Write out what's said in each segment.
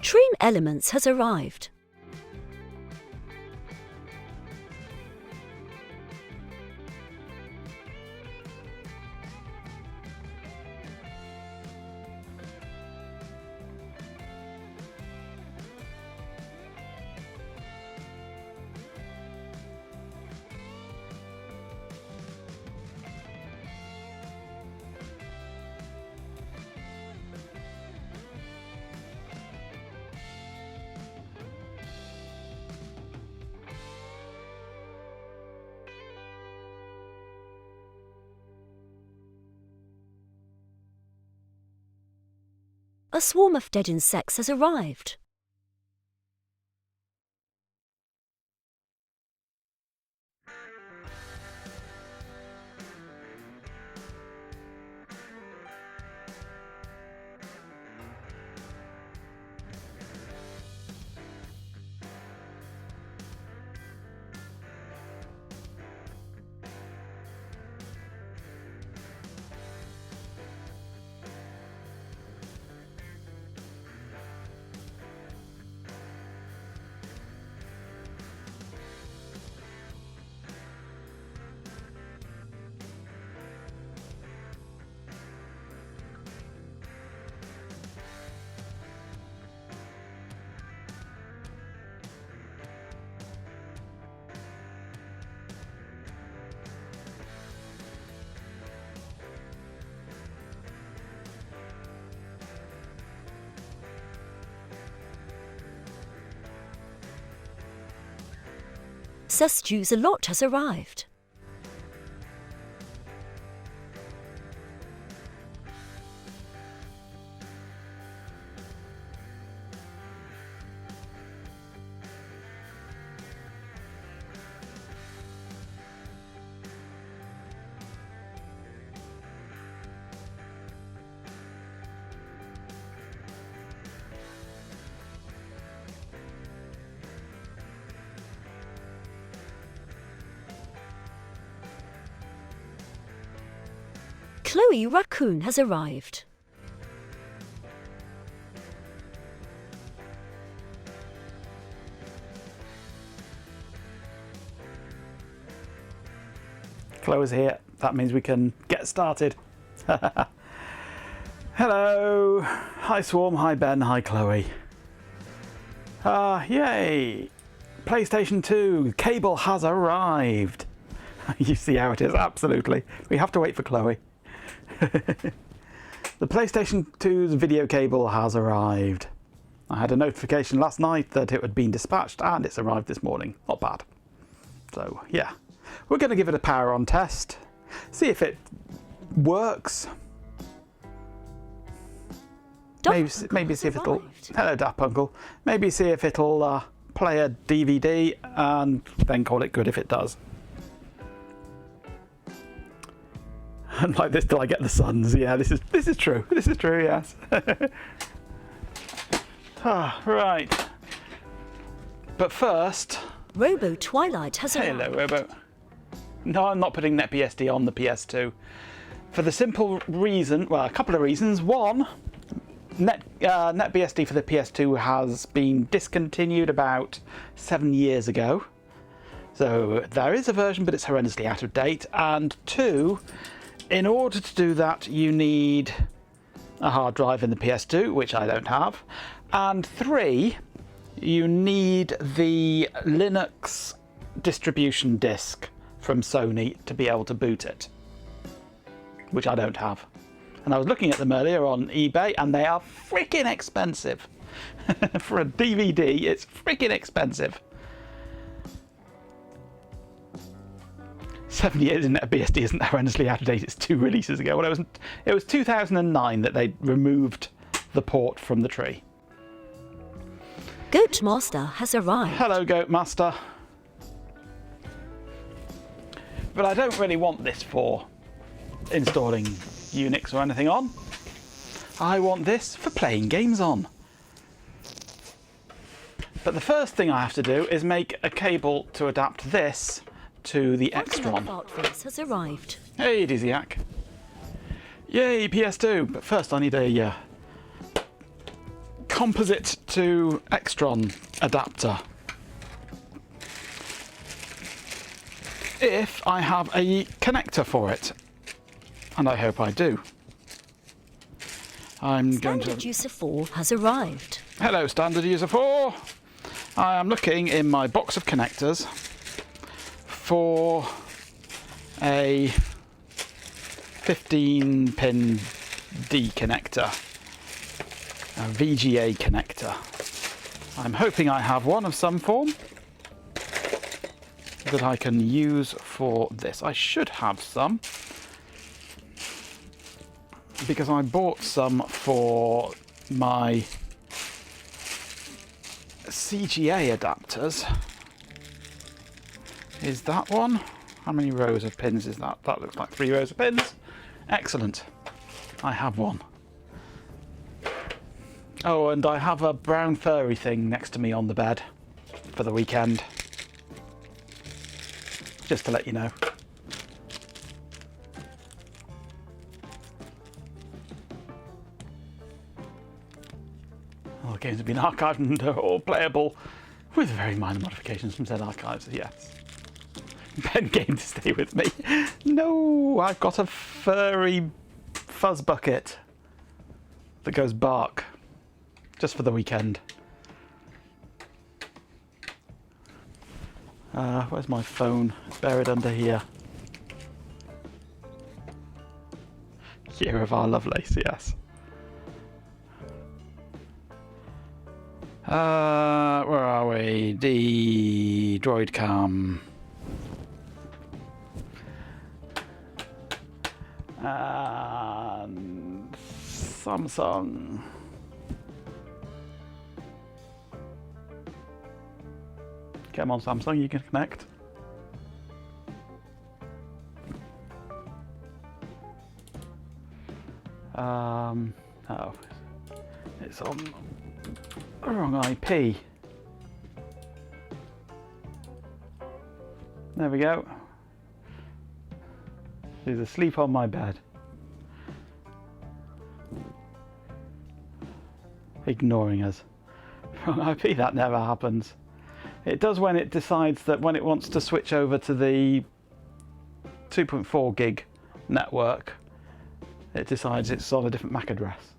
Stream Elements has arrived. A swarm of dead insects has arrived. Sustu's a lot has arrived. Chloe Raccoon has arrived. Chloe's here. That means we can get started. Hello. Hi Swarm, hi Ben, hi Chloe. Yay. PlayStation 2 cable has arrived. You see how it is, absolutely. We have to wait for Chloe. The PlayStation 2's video cable has arrived. I had a notification last night that it had been dispatched and it's arrived this morning. Not bad. So yeah, we're going to give it a power on test, see if it works. Maybe see if it'll... Hello Daft Punkle. Maybe see if it'll play a DVD and then call it good if it does. And like this till I get the suns. Yeah, this is true. This is true, yes. Right. But first... Robo Twilight has arrived. Hello, Robo. No, I'm not putting NetBSD on the PS2. For the simple reason, well, a couple of reasons. One, NetBSD for the PS2 has been discontinued about 7 years ago. So there is a version, but it's horrendously out of date. And two, in order to do that, you need a hard drive in the PS2, which I don't have. And three, you need the Linux distribution disk from Sony to be able to boot it, which I don't have. And I was looking at them earlier on eBay, and they are freaking expensive. For a DVD, it's freaking expensive. 7 years in NetBSD isn't horrendously out of date. It's 2 releases ago. Well, it was 2009 that they removed the port from the tree. Goat Master has arrived. Hello, Goat Master. But I don't really want this for installing Unix or anything on. I want this for playing games on. But the first thing I have to do is make a cable to adapt this to the Extron. Has arrived. Hey, Dizziac. Yay, PS2. But first I need a composite to Extron adapter. If I have a connector for it, and I hope I do. I'm going to... Standard user 4 has arrived. Hello, Standard User 4. I am looking in my box of connectors for a 15-pin D connector, a VGA connector. I'm hoping I have one of some form that I can use for this. I should have some, because I bought some for my CGA adapters. Is that one? How many rows of pins is that? That looks like 3 rows of pins. Excellent. I have one. Oh, and I have a brown furry thing next to me on the bed for the weekend. Just to let you know. All the games have been archived and are all playable with very minor modifications from said archives, yes. Pen game to stay with me. No, I've got a furry fuzz bucket that goes bark just for the weekend. Where's my phone? It's buried under here. Year of our Lovelace, yes. Where are we? D droid cam. And Samsung. Come on, Samsung, you can connect. Oh, it's on the wrong IP. There we go. He's asleep on my bed. Ignoring us. Wrong IP, that never happens. It does when it decides that when it wants to switch over to the 2.4 gig network, it decides it's on a different MAC address.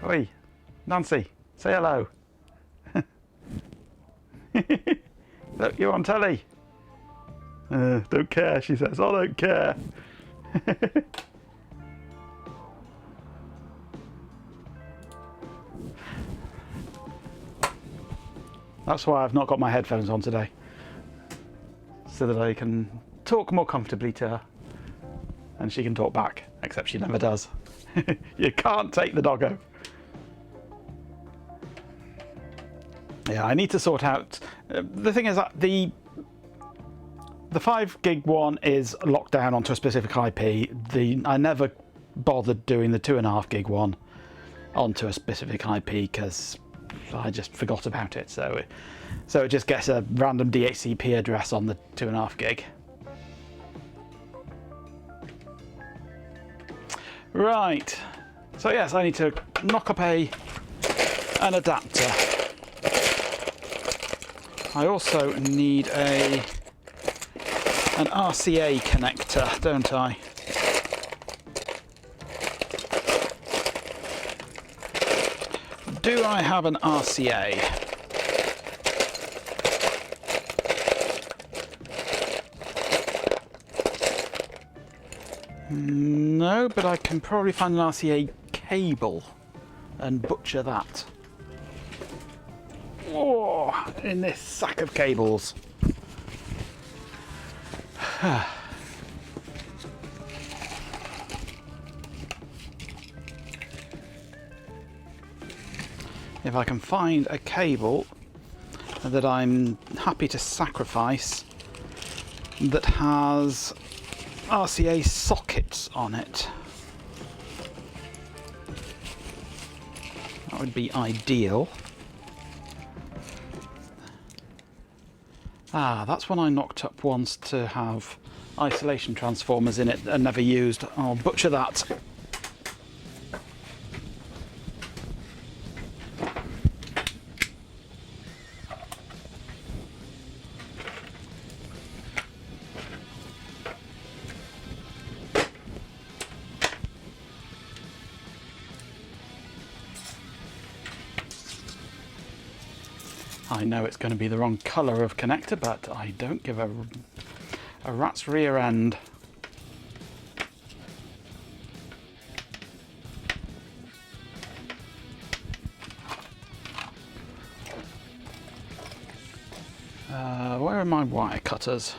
Oi, Nancy, say hello. Look, you're on telly. Don't care, she says. I don't care. That's why I've not got my headphones on today, so that I can talk more comfortably to her and she can talk back, except she never does. You can't take the doggo. Yeah, I need to sort out... the thing is that the 5 gig one is locked down onto a specific IP. I never bothered doing the 2.5 gig one onto a specific IP because I just forgot about it. So it just gets a random DHCP address on the 2.5 gig. Right. So yes, I need to knock up an adapter. I also need an RCA connector, don't I? Do I have an RCA? No, but I can probably find an RCA cable and butcher that. Oh, in this sack of cables. If I can find a cable that I'm happy to sacrifice that has RCA sockets on it, that would be ideal. Ah, that's one I knocked up once to have isolation transformers in it and never used. I'll butcher that. I know it's going to be the wrong colour of connector, but I don't give a rat's rear end. Where are my wire cutters?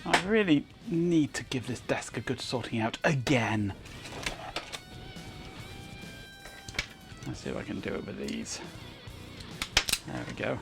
I really need to give this desk a good sorting out again. Let's see if I can do it with these. There we go.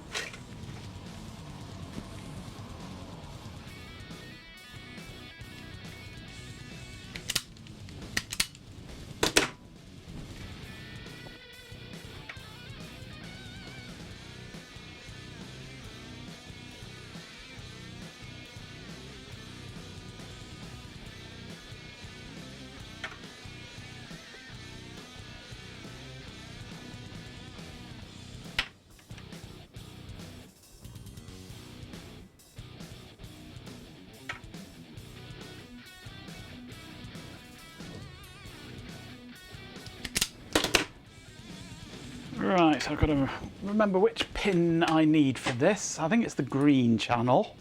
Right, so I've got to remember which pin I need for this. I think it's the green channel.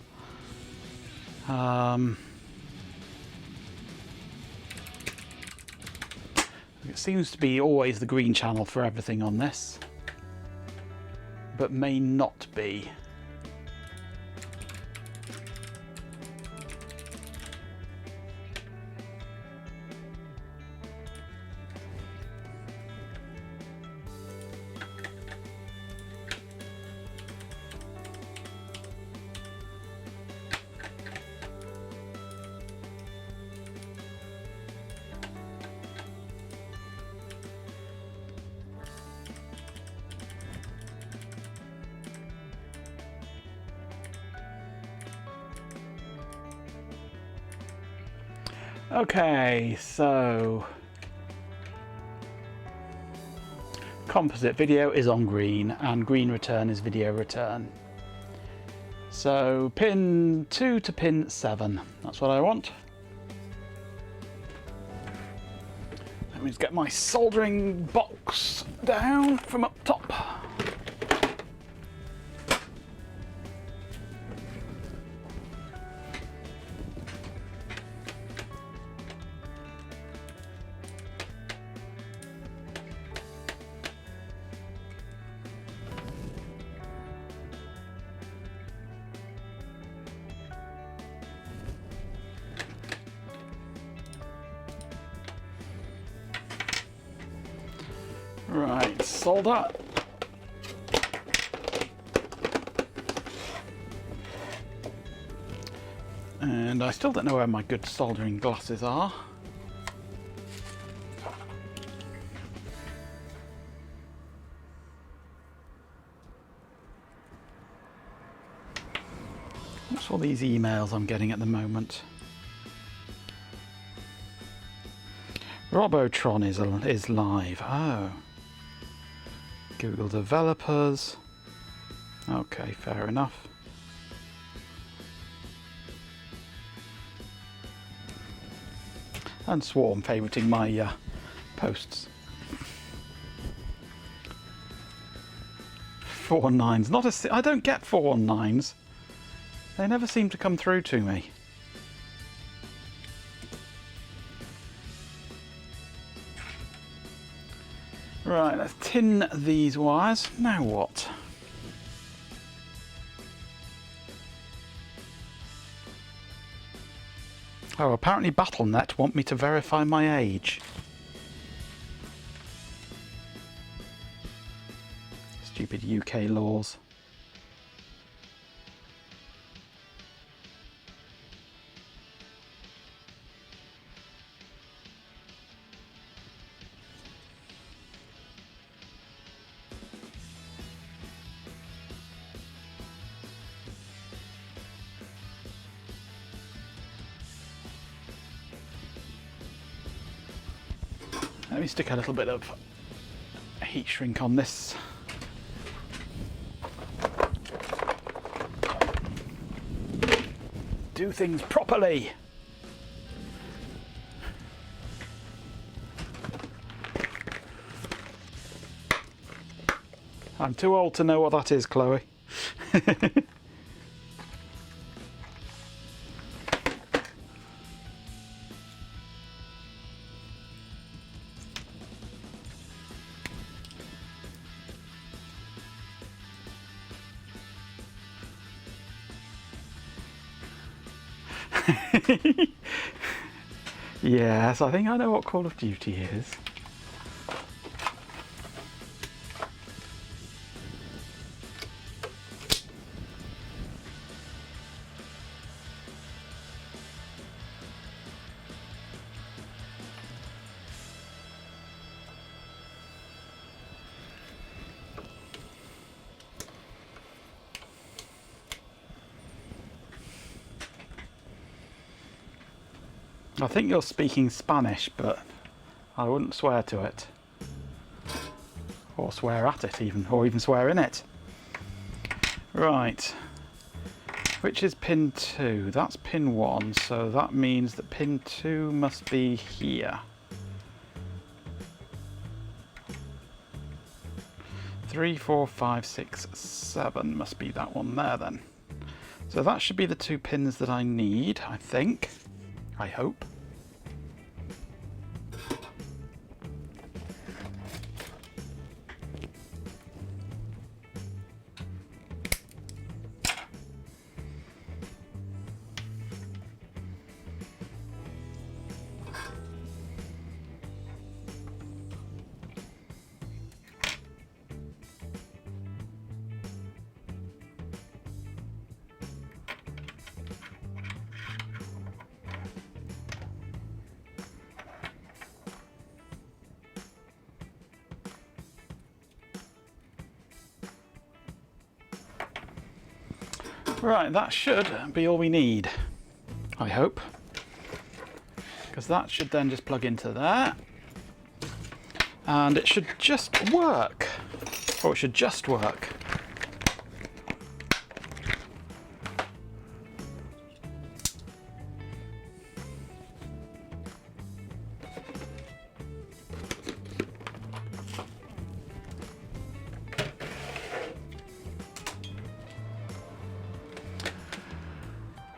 It seems to be always the green channel for everything on this, but may not be. Okay, so composite video is on green and green return is video return. So pin 2 to pin 7, that's what I want. Let me just get my soldering box down from up top. Right, solder. And I still don't know where my good soldering glasses are. What's all these emails I'm getting at the moment? Robotron is live. Oh. Google developers. Okay, fair enough. And Swarm favoriting my posts. 419s. Not a. I don't get 419s. They never seem to come through to me. Right, let's tin these wires. Now what? Oh, apparently Battle.net want me to verify my age. Stupid UK laws. Let me stick a little bit of heat shrink on this. Do things properly. I'm too old to know what that is, Chloe. Yes, I think I know what Call of Duty is. I think you're speaking Spanish, but I wouldn't swear to it. Or swear at it even, or even swear in it. Right. Which is pin 2? That's pin 1, so that means that pin 2 must be here. 3, 4, 5, 6, 7 must be that one there then. So that should be the 2 pins that I need, I think. I hope. Right, that should be all we need, I hope. Because that should then just plug into there. And it should just work. Or it should just work.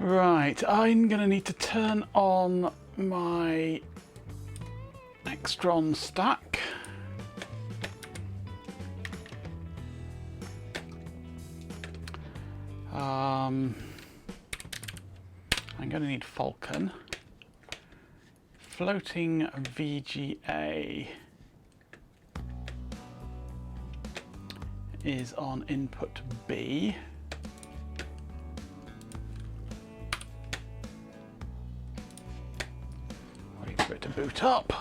Right, I'm going to need to turn on my Extron stack. I'm going to need Falcon. Floating VGA is on input B. Wait for it to boot up.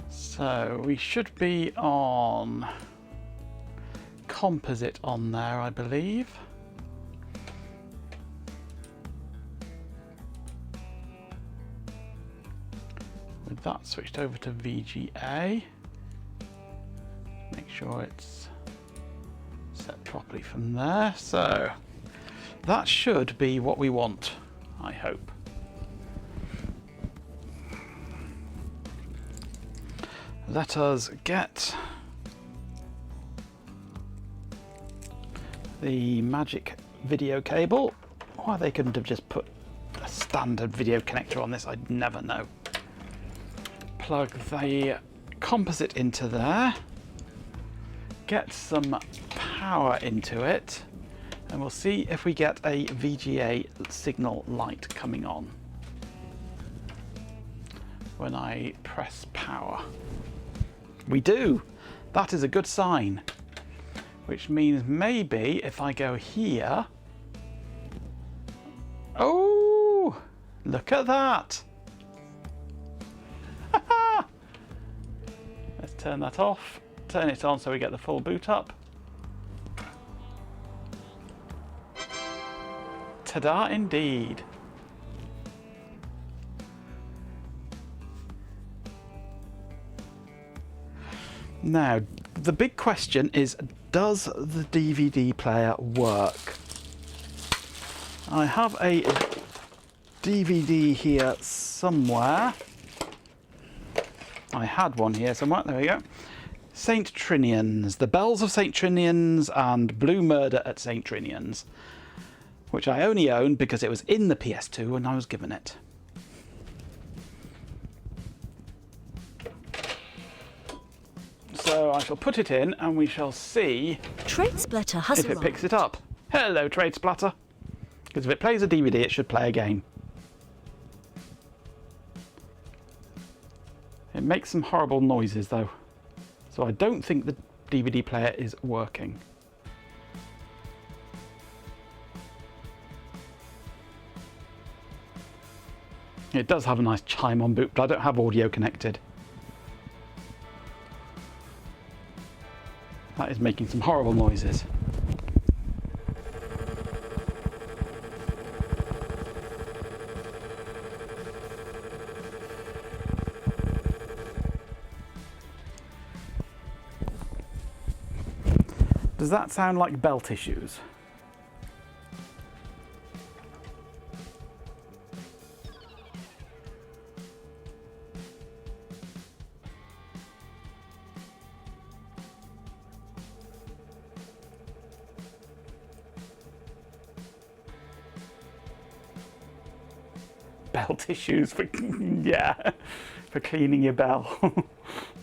So we should be on composite on there, I believe. With that switched over to VGA. Make sure it's set properly from there. So that should be what we want, I hope. Let us get the magic video cable. Why they couldn't have just put a standard video connector on this, I'd never know. Plug the composite into there, get some power into it, and we'll see if we get a VGA signal light coming on when I press power. We do! That is a good sign. Which means maybe if I go here... Oh! Look at that! Let's turn that off. Turn it on so we get the full boot up. Ta-da indeed! Now, the big question is, does the DVD player work? I have a DVD here somewhere. I had one here somewhere. There we go. St. Trinian's. The Bells of St. Trinian's and Blue Murder at St. Trinian's, which I only owned because it was in the PS2 when I was given it. So I shall put it in and we shall see TradeSplatter has if it arrived. picks it up. Hello, TradeSplatter. Because if it plays a DVD, it should play a game. It makes some horrible noises though. So I don't think the DVD player is working. It does have a nice chime on boot, but I don't have audio connected. That is making some horrible noises. Does that sound like belt issues? Belt issues for yeah, for cleaning your bell.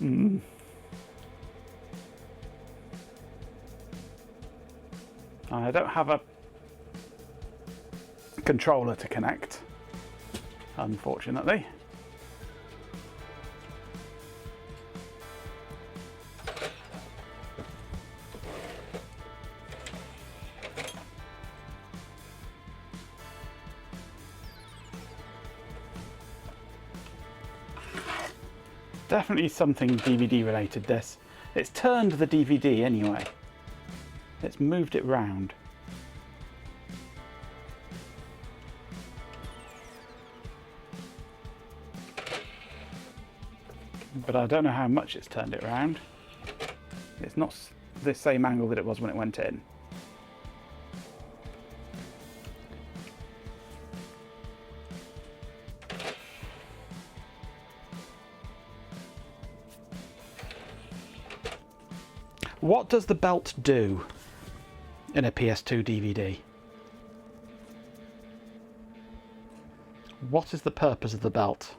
Mm. I don't have a controller to connect, unfortunately. Definitely something DVD related, this. It's turned the DVD anyway. It's moved it round. But I don't know how much it's turned it round. It's not the same angle that it was when it went in. What does the belt do in a PS2 DVD? What is the purpose of the belt?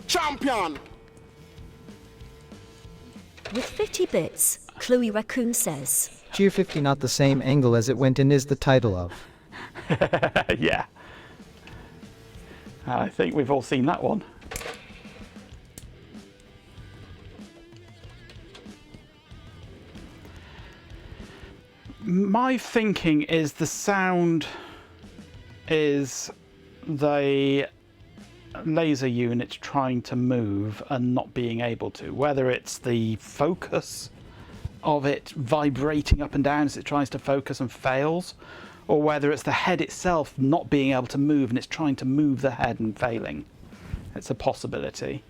Champion! With 50 bits, Chloe Raccoon says. Tier 50 not the same angle as it went in is the title of. Yeah. I think we've all seen that one. My thinking is the sound is the laser unit trying to move and not being able to. Whether it's the focus of it vibrating up and down as it tries to focus and fails, or whether it's the head itself not being able to move and it's trying to move the head and failing. It's a possibility.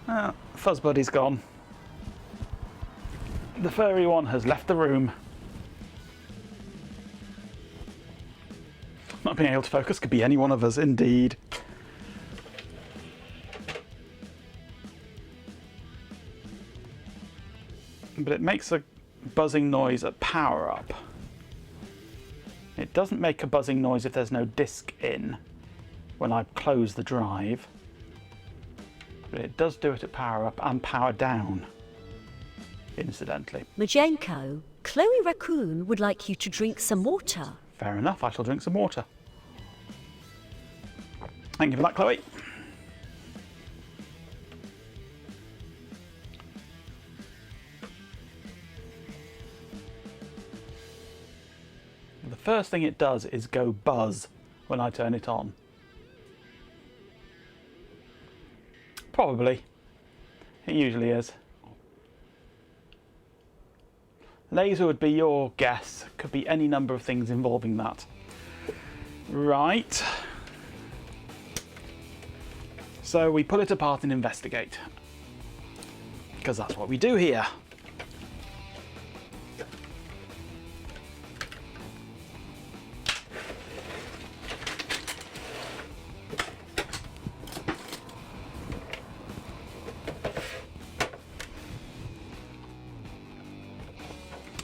Oh, Fuzzbuddy's gone. The furry one has left the room. Not being able to focus could be any one of us, indeed. But it makes a buzzing noise at power up. It doesn't make a buzzing noise if there's no disk in when I close the drive. But it does do it at power up and power down, incidentally. Majenko, Chloe Raccoon would like you to drink some water. Fair enough, I shall drink some water. Thank you for that, Chloe. The first thing it does is go buzz when I turn it on. Probably. It usually is. Laser would be your guess. Could be any number of things involving that. Right. So we pull it apart and investigate. Because that's what we do here.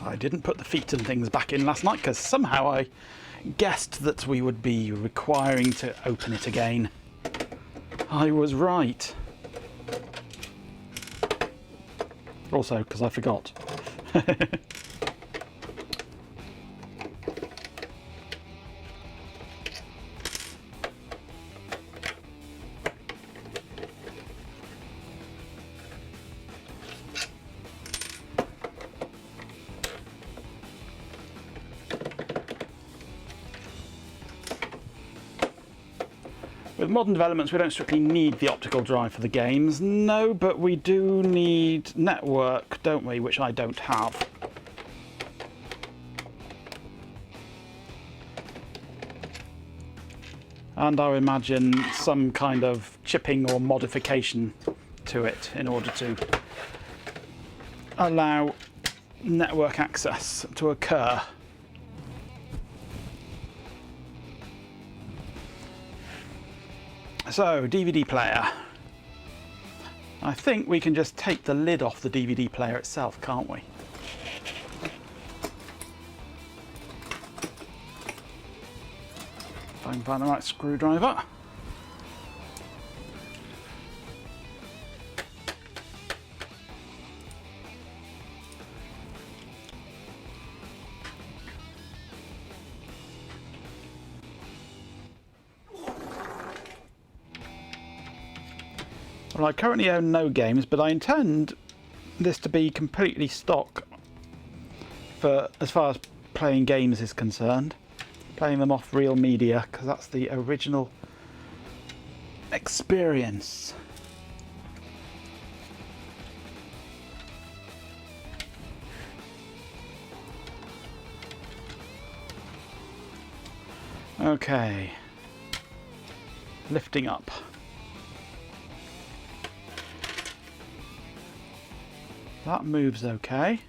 I didn't put the feet and things back in last night because somehow I guessed that we would be requiring to open it again. I was right. Also, because I forgot. With modern developments, we don't strictly need the optical drive for the games. No, but we do need network, don't we? Which I don't have. And I would imagine some kind of chipping or modification to it in order to allow network access to occur. So, DVD player. I think we can just take the lid off the DVD player itself, can't we? If I can find the right screwdriver. Well, I currently own no games, but I intend this to be completely stock for as far as playing games is concerned. Playing them off real media, because that's the original experience. Okay. Lifting up. That moves okay.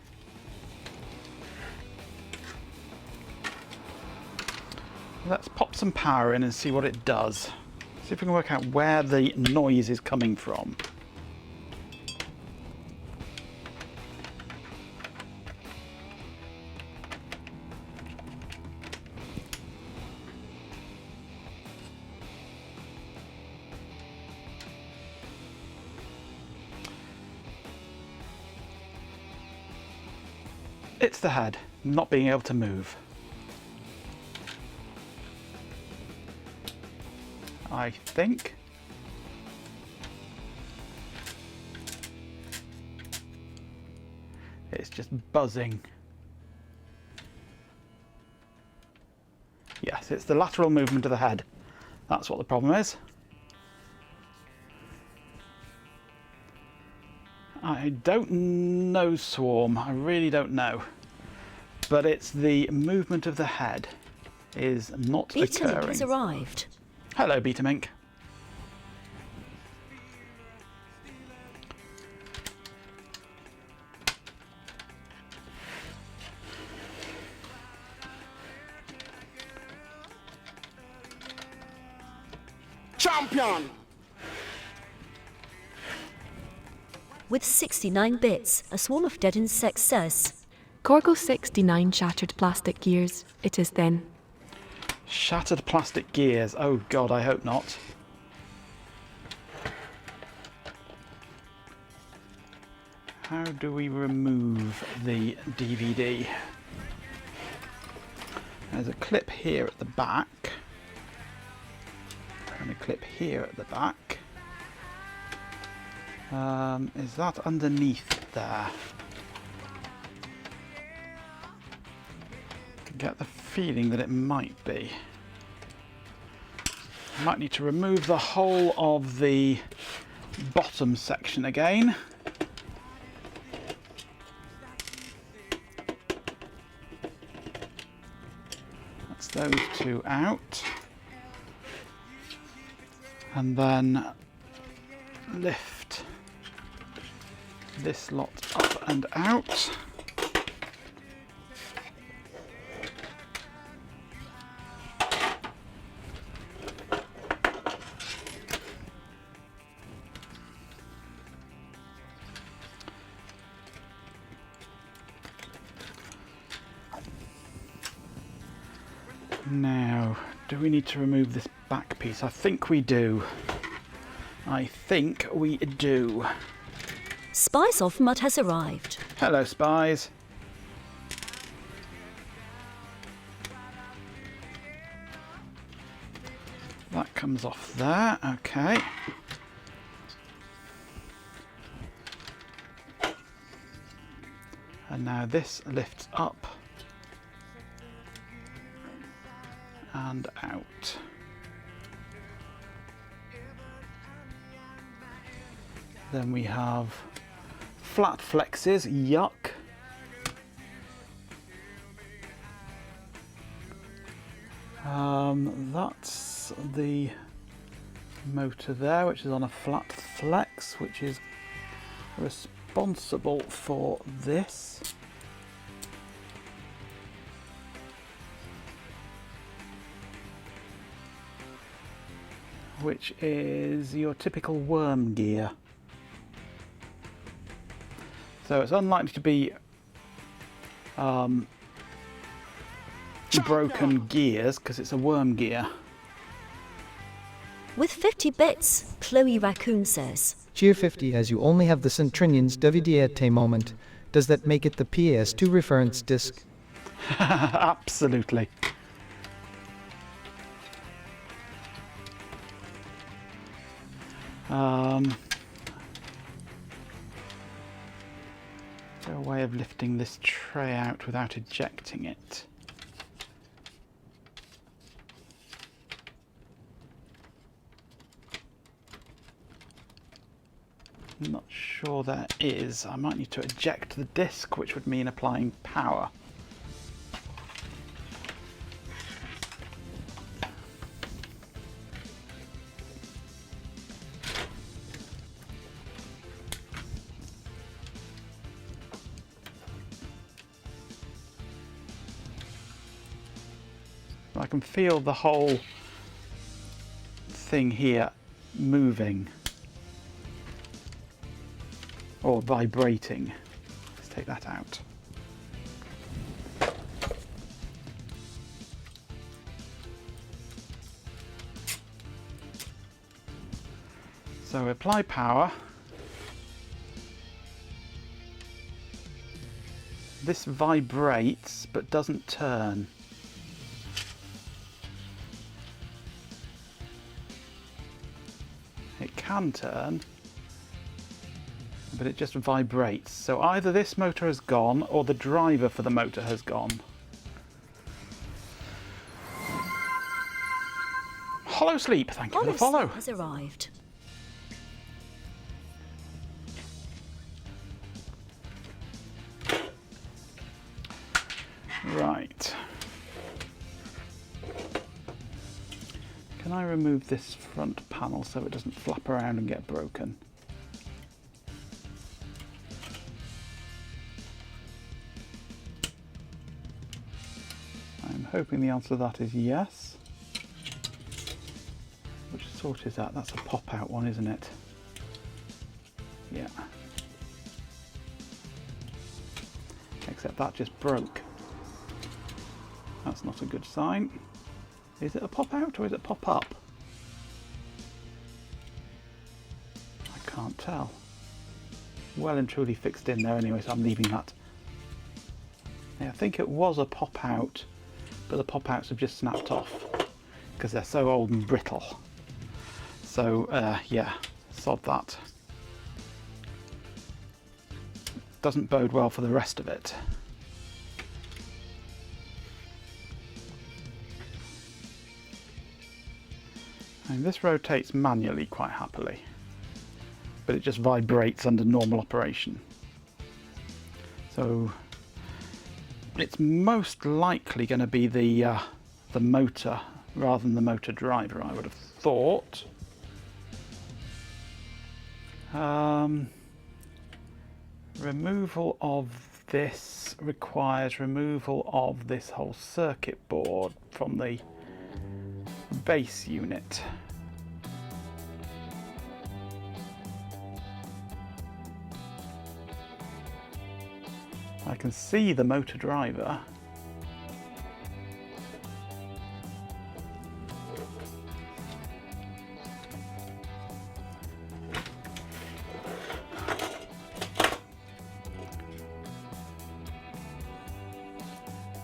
Let's pop some power in and see what it does. See if we can work out where the noise is coming from. It's the head, not being able to move. I think. It's just buzzing. Yes, it's the lateral movement of the head. That's what the problem is. I don't know, Swarm. I really don't know. But it's the movement of the head is not Betamink occurring. has arrived. Hello, Betamink. Champion! With 69 bits, a swarm of dead insects says, Corgo 69 shattered plastic gears. It is then. Shattered plastic gears. Oh god, I hope not. How do we remove the DVD? There's a clip here at the back. And a clip here at the back. Is that underneath there? Get the feeling that it might be. Might need to remove the whole of the bottom section again. those two out. And then lift this lot up and out. Now, do we need to remove this back piece? I think we do. I think we do. Spice of Mud has arrived. Hello, Spies. That comes off there, okay. And now this lifts up and out. Then we have flat flexes, yuck. That's the motor there, which is on a flat flex, which is responsible for this. Which is your typical worm gear. So it's unlikely to be broken gears because it's a worm gear. With 50 bits, Chloe Raccoon says. Cheer 50 as you only have the Centrinians WD moment. Does that make it the PS2 reference disc? Absolutely. Is there a way of lifting this tray out without ejecting it? I'm not sure there is. I might need to eject the disc, which would mean applying power. I can feel the whole thing here moving or vibrating. Let's take that out. So apply power. This vibrates but doesn't turn. It can turn, but it just vibrates. So either this motor has gone or the driver for the motor has gone. Hollow Sleep, thank you for the follow. Sleep has arrived. Right. Can I remove this front panel so it doesn't flap around and get broken? I'm hoping the answer to that is yes. Which sort is that? That's a pop-out one, isn't it? Yeah. Except that just broke. That's not a good sign. Is it a pop-out or is it pop-up? I can't tell. Well and truly fixed in there anyway, so I'm leaving that. Yeah, I think it was a pop-out, but the pop-outs have just snapped off because they're so old and brittle. So, yeah, sod that. Doesn't bode well for the rest of it. And this rotates manually quite happily, but it just vibrates under normal operation. So it's most likely going to be the the motor rather than the motor driver, I would have thought. Removal of this requires removal of this whole circuit board from the base unit. I can see the motor driver.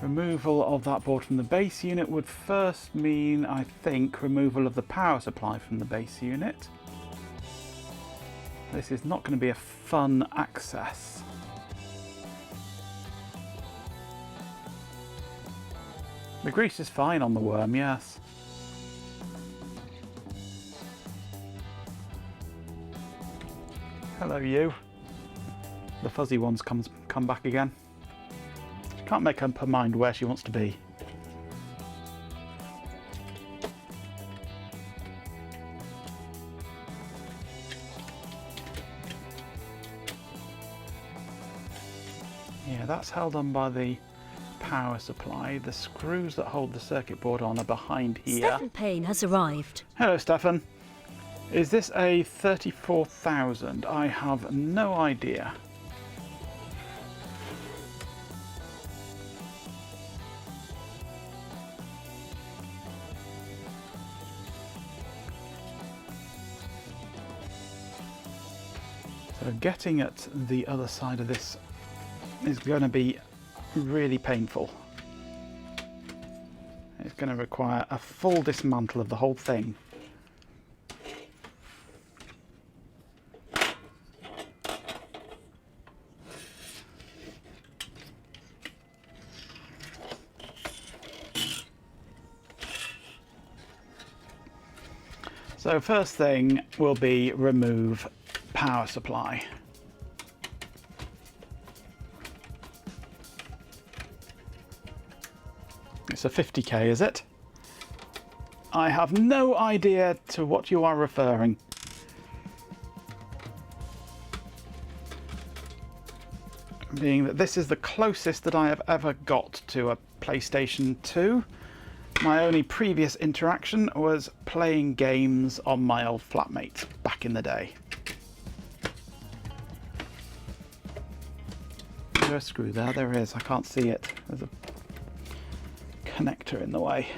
Removal of that board from the base unit would first mean, I think, removal of the power supply from the base unit. This is not going to be a fun access. The grease is fine on the worm, yes. Hello, you. The fuzzy one's come back again. Can't make up her mind where she wants to be. Yeah, that's held on by the power supply. The screws that hold the circuit board on are behind here. Stephen Payne has arrived. Hello, Stefan. Is this a 34,000? I have no idea. So getting at the other side of this is going to be really painful. It's going to require a full dismantle of the whole thing. So first thing will be remove power supply. It's a 50k, is it? I have no idea to what you are referring. Being that this is the closest that I have ever got to a PlayStation 2. My only previous interaction was playing games on my old flatmate back in the day. Is there a screw there? There is. I can't see it. There's a connector in the way.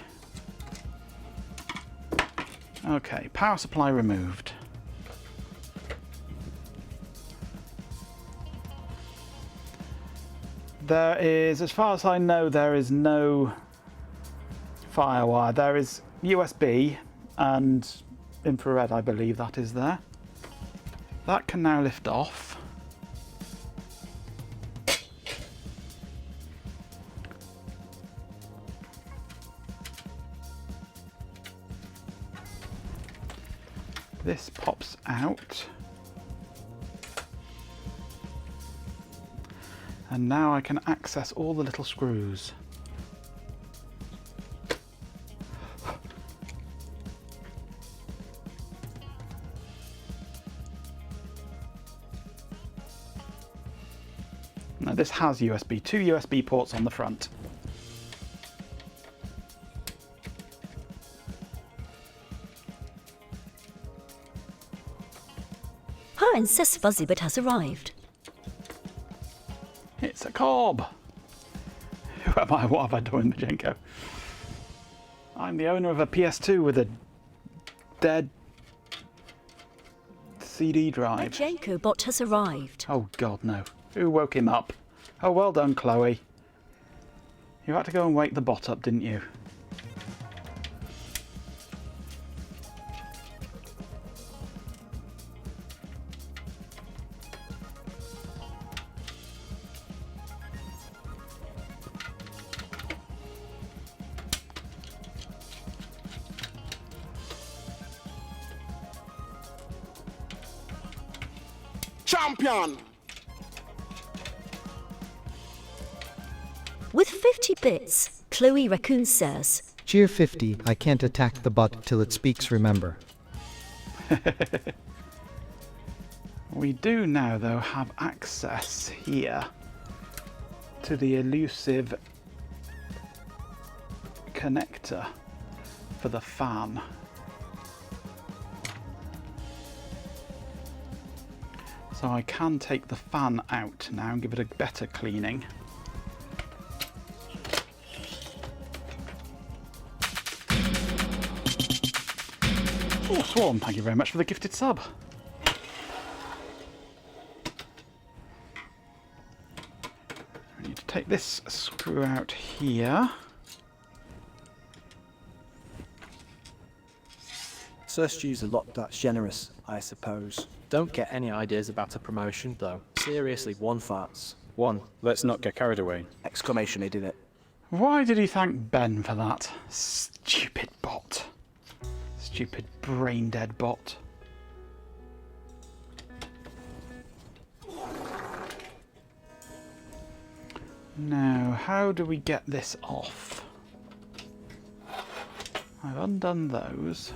Okay, power supply removed. There is, as far as I know, there is no firewire. There is USB and infrared, I believe that is there. That can now lift off. This pops out. And now I can access all the little screws. Now this has USB, 2 USB ports on the front. Her insists Fuzzybit has arrived. It's a Cobb! Who am I? What have I done, Majenko? I'm the owner of a PS2 with a dead CD drive. Majenko bot has arrived. Oh God, no. Who woke him up? Oh, well done, Chloe. You had to go and wake the bot up, didn't you? Champion! With 50 bits, Chloe Raccoon says, Cheer 50, I can't attack the bot till it speaks, remember. We do now, though, have access here to the elusive connector for the fan. So I can take the fan out now and give it a better cleaning. Oh, Swarm, thank you very much for the gifted sub. I need to take this screw out here. Surstu's a lot that's generous, I suppose. Don't get any ideas about a promotion, though. Seriously, one farts. One, let's not get carried away. Exclamation, he did it. Why did he thank Ben for that? Stupid bot. Stupid brain-dead bot. Now, how do we get this off? I've undone those.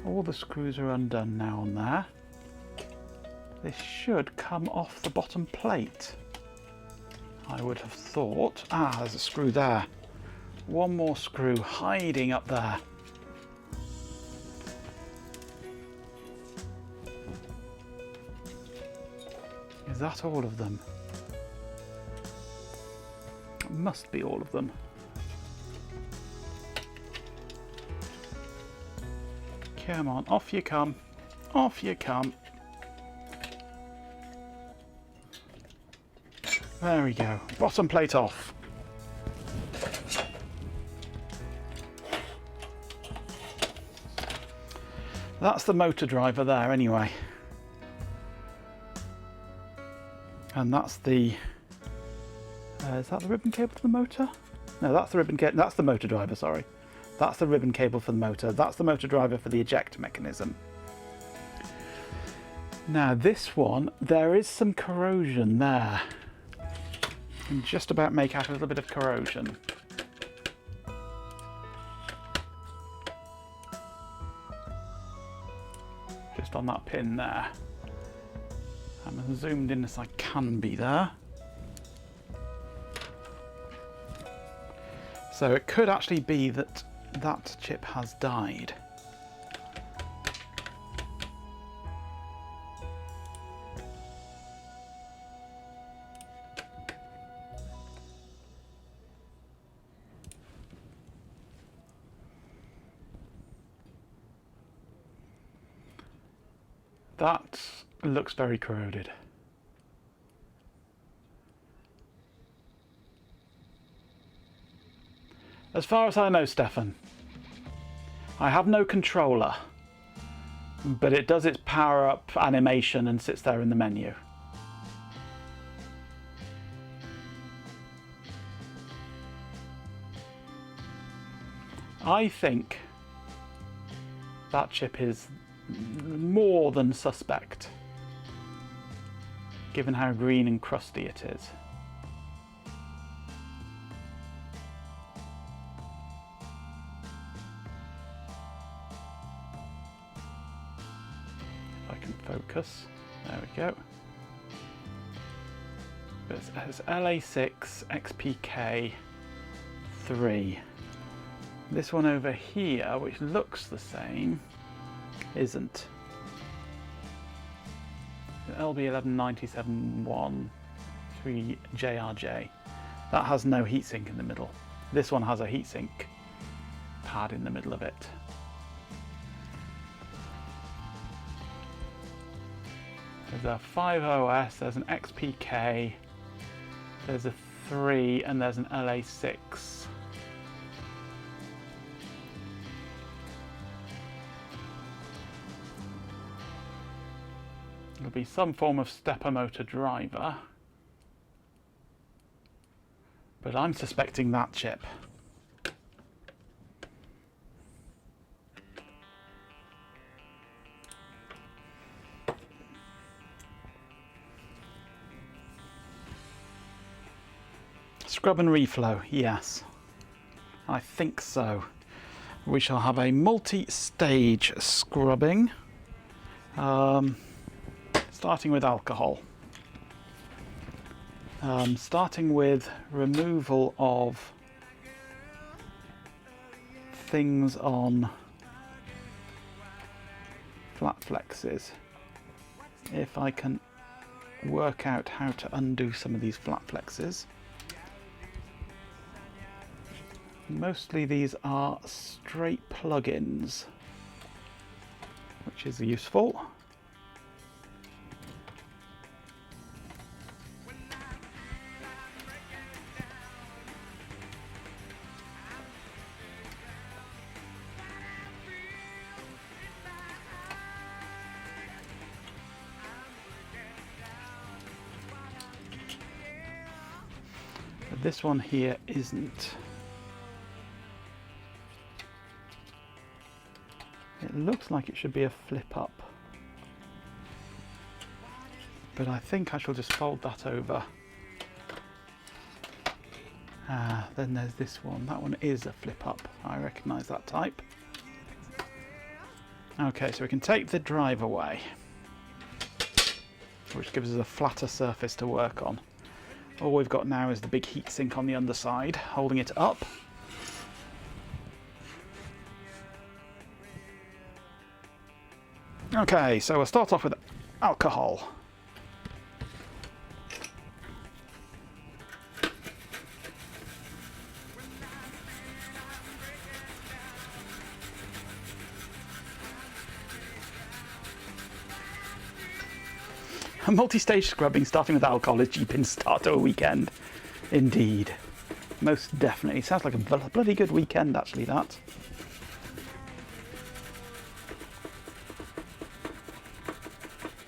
All the screws are undone now on there. This should come off the bottom plate, I would have thought. Ah, there's a screw there. One more screw hiding up there. Is that all of them? It must be all of them. Come on, off you come. Off you come. There we go. Bottom plate off. That's the motor driver there anyway. And that's the... is that the ribbon cable to the motor? No, that's the ribbon cable. That's the motor driver, sorry. That's the ribbon cable for the motor. That's the motor driver for the eject mechanism. Now this one, there is some corrosion there. You can just about make out a little bit of corrosion. Just on that pin there. I'm as zoomed in as I can be there. So it could actually be that that chip has died. That looks very corroded. As far as I know, Stefan, I have no controller, but it does its power up animation and sits there in the menu. I think that chip is more than suspect, given how green and crusty it is. If I can focus, there we go. It's LA6 XPK 3. This one over here, which looks the same, isn't. LB11971-3JRJ. That has no heatsink in the middle. This one has a heatsink pad in the middle of it. There's a 5OS, there's an XPK, there's a 3, and there's an LA6. It'll be some form of stepper motor driver, but I'm suspecting that chip. Scrub and reflow, yes. I think so. We shall have a multi-stage scrubbing, starting with alcohol. Starting with removal of things on flat flexes. If I can work out how to undo some of these flat flexes. Mostly these are straight plugins, which is useful. But this one here isn't. It looks like it should be a flip up, but I think I shall just fold that over. Then there's this one. That one is a flip up. I recognise that type. Okay, so we can take the drive away, which gives us a flatter surface to work on. All we've got now is the big heatsink on the underside, holding it up. Okay, so we'll start off with alcohol. A multi-stage scrubbing starting with alcohol is G-Pin's start to a weekend. Indeed. Most definitely. Sounds like a bloody good weekend, actually, that.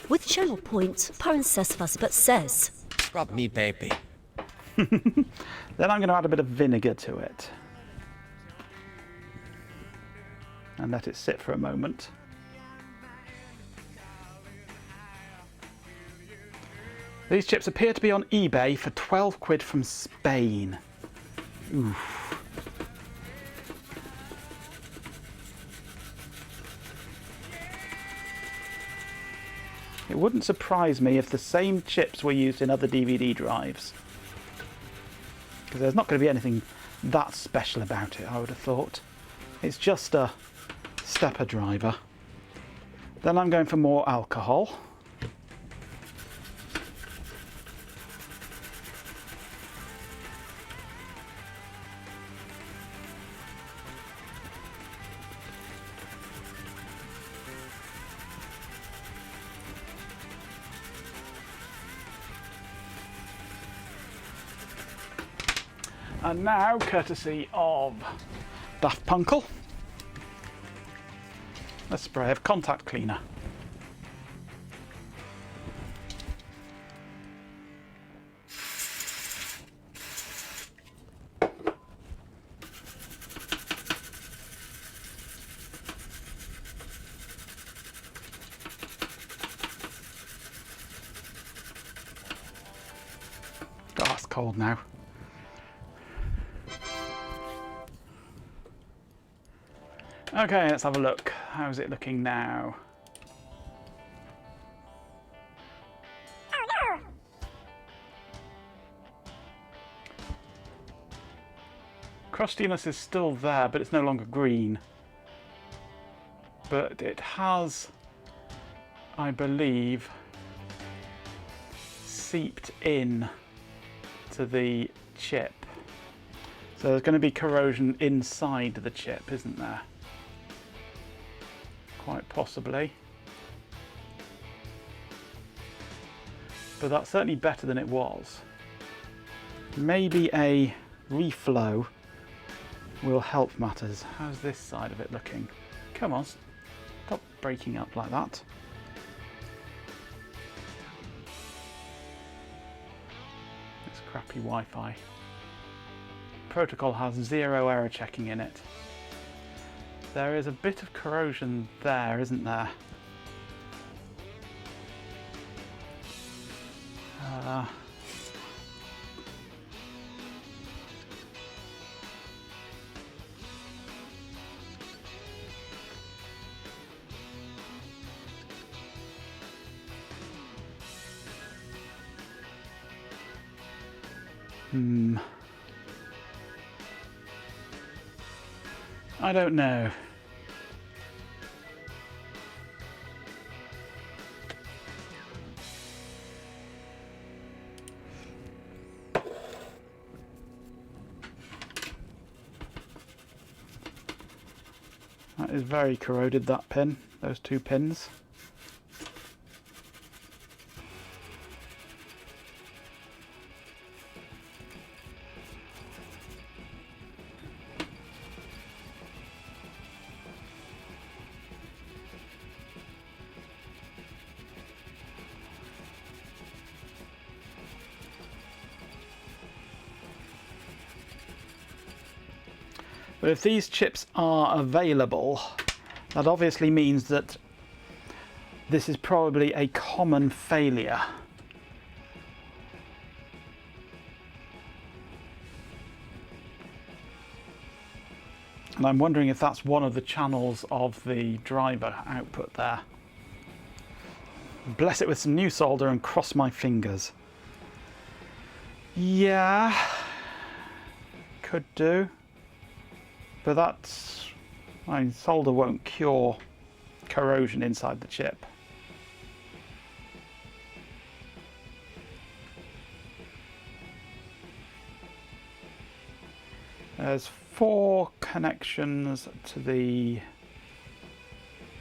With channel point, parenthesis but says. Rub me, baby. Then I'm going to add a bit of vinegar to it. And let it sit for a moment. These chips appear to be on eBay for 12 quid from Spain. Oof. It wouldn't surprise me if the same chips were used in other DVD drives. Because there's not going to be anything that special about it, I would have thought. It's just a stepper driver. Then I'm going for more alcohol. And now, courtesy of Daft Punkle, a spray of contact cleaner. Oh, it's cold now. Okay, let's have a look. How's it looking now? Crustiness is still there, but it's no longer green. But it has, I believe, seeped in to the chip. So there's going to be corrosion inside the chip, isn't there? Quite possibly. But that's certainly better than it was. Maybe a reflow will help matters. How's this side of it looking? Come on, stop breaking up like that. It's crappy Wi-Fi. Protocol has 0 error checking in it. There is a bit of corrosion there, isn't there? I don't know. That is very corroded, that pin, those two pins. But if these chips are available, that obviously means that this is probably a common failure. And I'm wondering if that's one of the channels of the driver output there. Bless it with some new solder and cross my fingers. Yeah, could do. But that's, I mean, solder won't cure corrosion inside the chip. There's 4 connections to the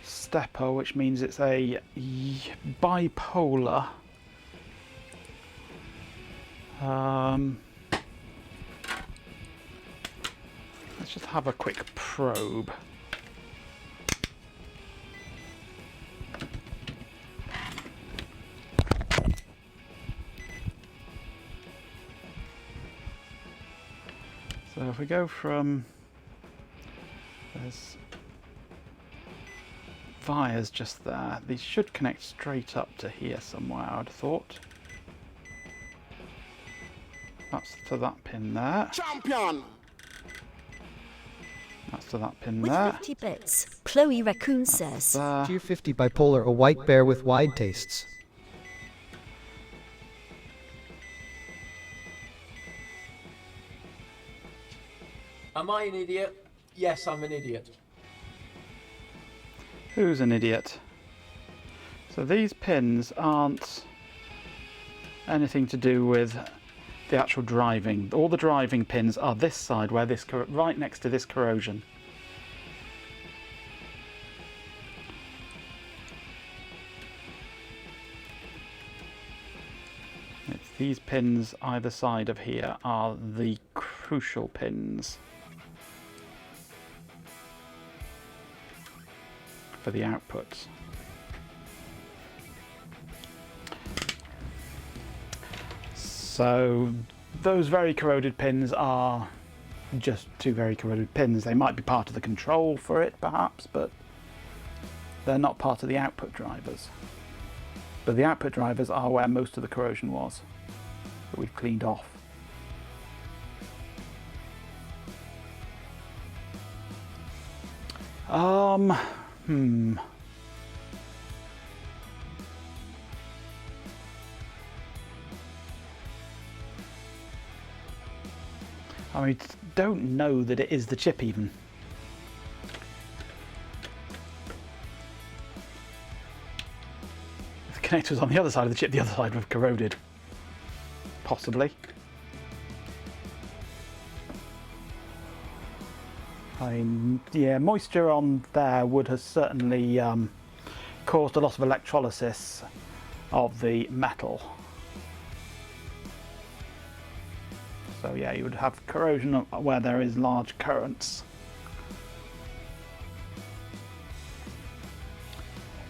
stepper, which means it's a bipolar. Let's just have a quick probe. So if we go from, there's wires just there. These should connect straight up to here somewhere, I'd have thought. That's to that pin there. Champion! That's to that pin With there. 50 bits, Chloe Raccoon says. There. Tier 50 bipolar, a white bear with wide tastes. Am I an idiot? Yes, I'm an idiot. Who's an idiot? So these pins aren't anything to do with the actual driving. All the driving pins are this side, where this right next to this corrosion. It's these pins either side of here are the crucial pins for the outputs. So those very corroded pins are just 2 very corroded pins. They might be part of the control for it perhaps, but they're not part of the output drivers. But the output drivers are where most of the corrosion was that we've cleaned off. I don't know that it is the chip even. If the connector was on the other side of the chip, the other side would have corroded. Possibly. Yeah, moisture on there would have certainly caused a loss of electrolysis of the metal. So yeah, you would have corrosion where there is large currents.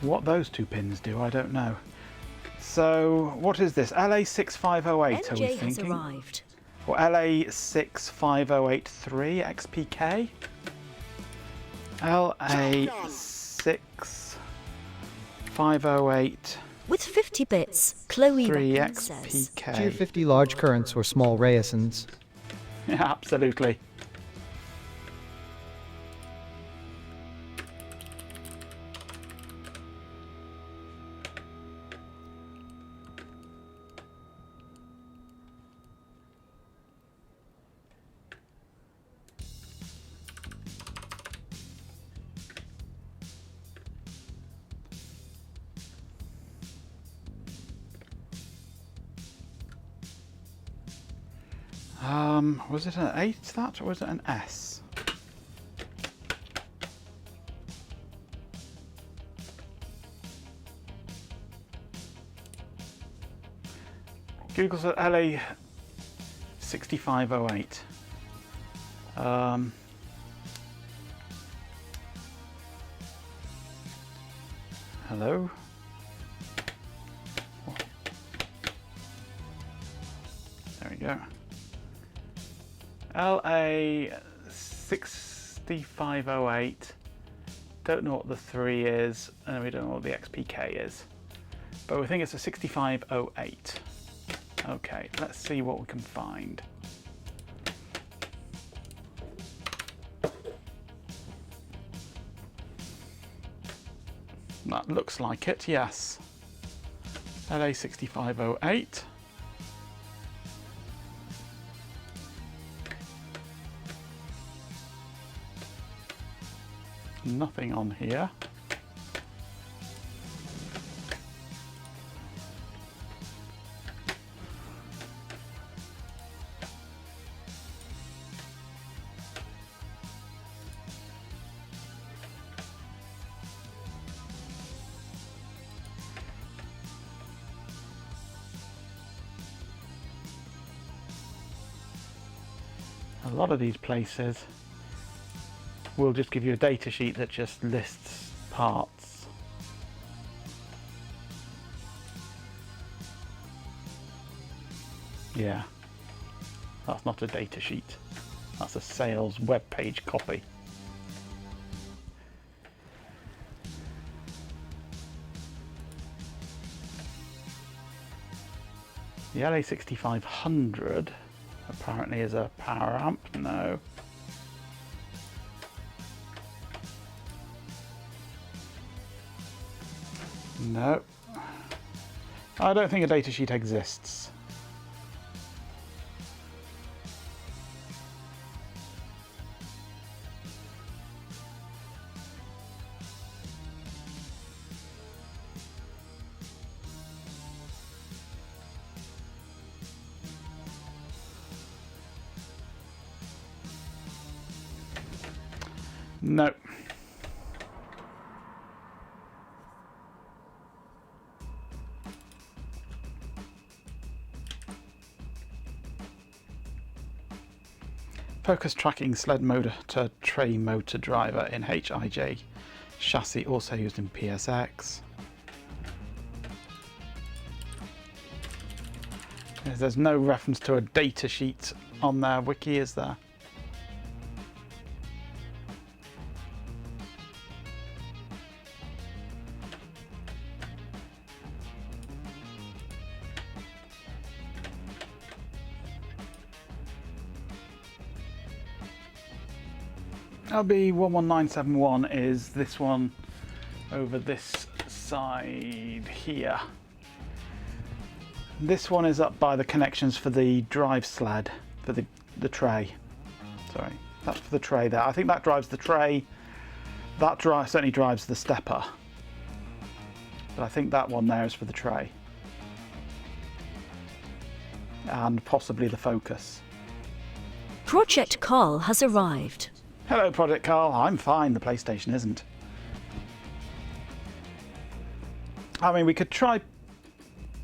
What those 2 pins do, I don't know. So what is this? LA6508 are we NJ has thinking? arrived. Or LA65083 XPK? LA6508 With 50 bits, Chloe 3 Raccoon says. XPK. Tier 50 large currents or small rayasons. Yeah, absolutely. Was it an 8 that, or was it an S? Google said LA 6508. Hello? There we go. LA 6508. Don't know what the 3 is, and we don't know what the XPK is. But we think it's a 6508. Okay, let's see what we can find. That looks like it, yes. LA 6508. Nothing on here. A lot of these places will just give you a data sheet that just lists parts. Yeah, that's not a data sheet. That's a sales web page copy. The LA 6500 apparently is a power amp. No. No. I don't think a datasheet exists. No. Focus tracking sled motor to tray motor driver in HIJ chassis, also used in PSX. There's no reference to a data sheet on their wiki, is there? LB 11971 is this one over this side here. This one is up by the connections for the drive sled, for the tray. Sorry, that's for the tray there. I think that drives the tray. That certainly drives the stepper. But I think that one there is for the tray. And possibly the Focus. Project Carl has arrived. Hello, Project Carl. I'm fine. The PlayStation isn't. I mean, we could try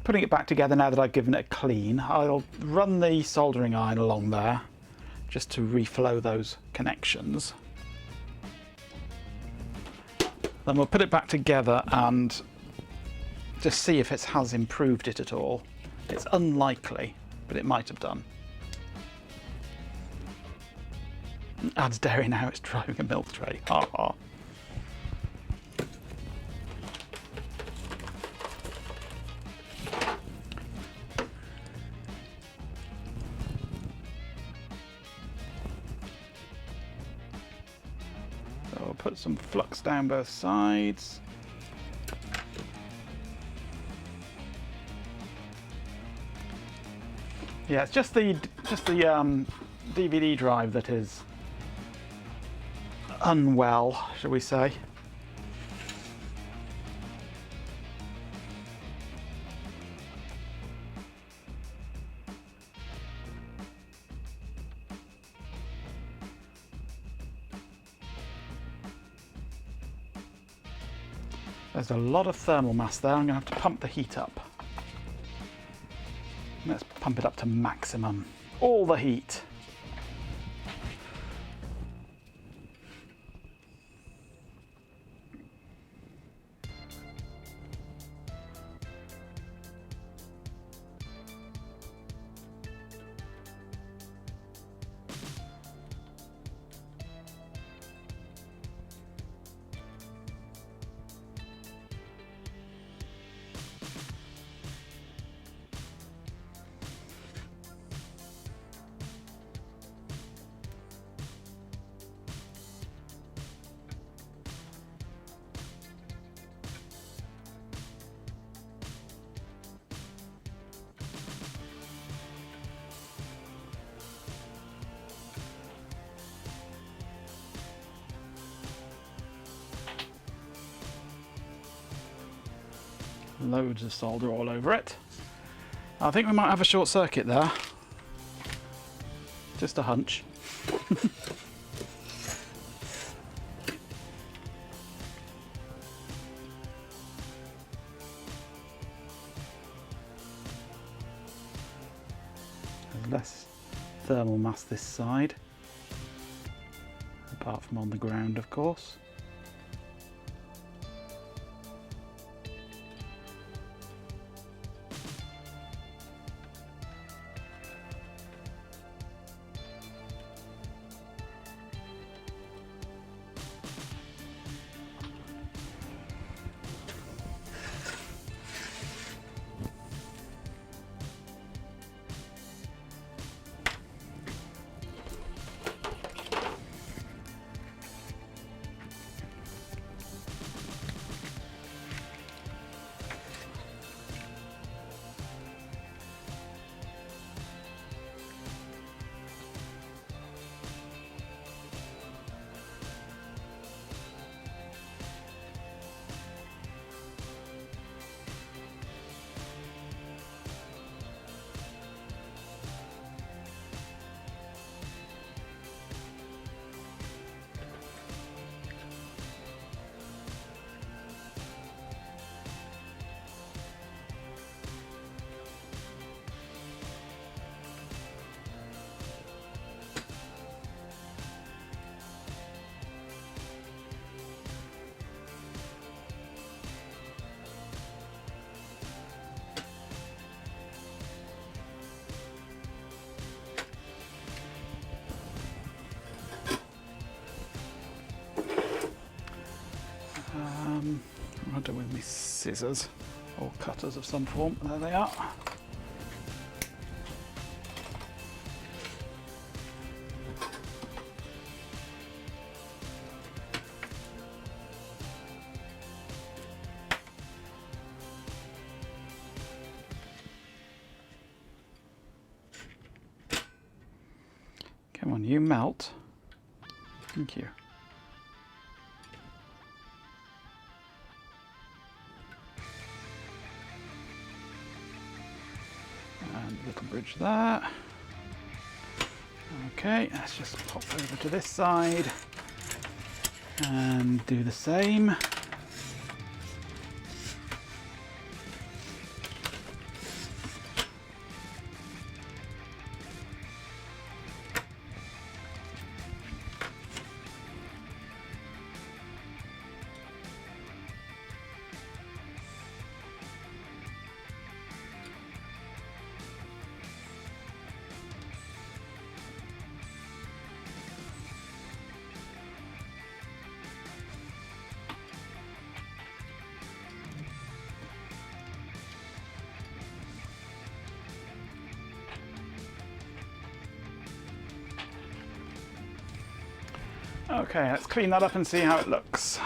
putting it back together now that I've given it a clean. I'll run the soldering iron along there just to reflow those connections. Then we'll put it back together and just see if it has improved it at all. It's unlikely, but it might have done. Adds dairy now, it's driving a milk tray. Ha ha. So we'll put some flux down both sides. Yeah, it's just the DVD drive that is unwell, shall we say. There's a lot of thermal mass there. I'm going to have to pump the heat up. Let's pump it up to maximum. All the heat. Loads of solder all over it. I think we might have a short circuit there. Just a hunch. There's less thermal mass this side, apart from on the ground, of course. I'll do with my scissors or cutters of some form. There they are. Come on, you melt. Thank you. And a little bridge there. Okay, let's just pop over to this side and do the same. Okay, let's clean that up and see how it looks.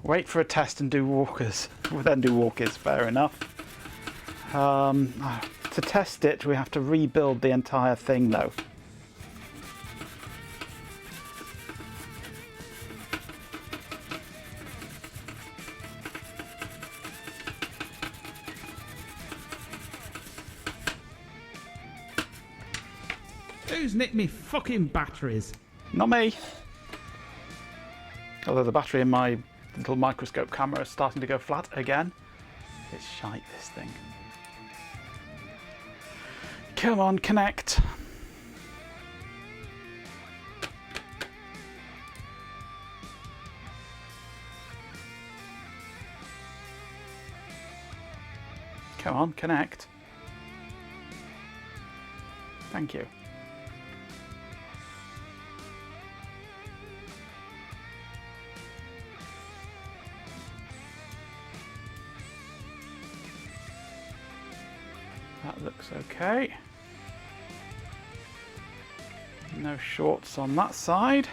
Wait for a test and do walkers. We'll then do walkers, fair enough. To test it, we have to rebuild the entire thing though. Who's nicked me fucking batteries? Not me. Although the battery in my little microscope camera is starting to go flat again. It's shite, this thing. Come on, connect. Come on, connect. Thank you. That looks okay. No shorts on that side.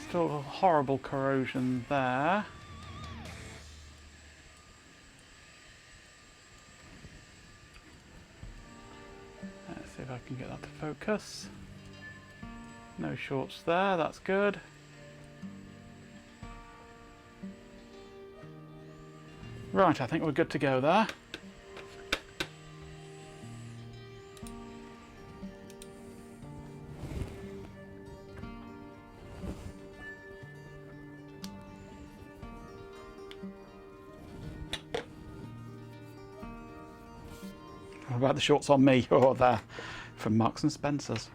Still horrible corrosion there. Let's see if I can get that to focus. No shorts there, that's good. Right, I think we're good to go there. What about the shorts on me? Oh, there, from Marks and Spencer's.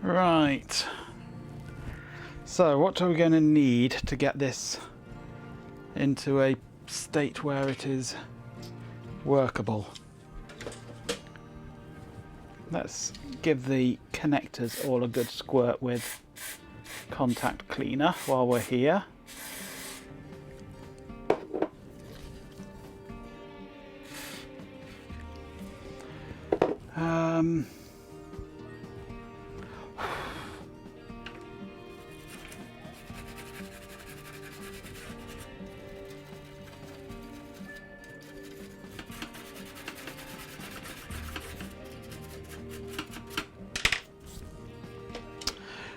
Right, so what are we going to need to get this into a state where it is workable? Let's give the connectors all a good squirt with contact cleaner while we're here.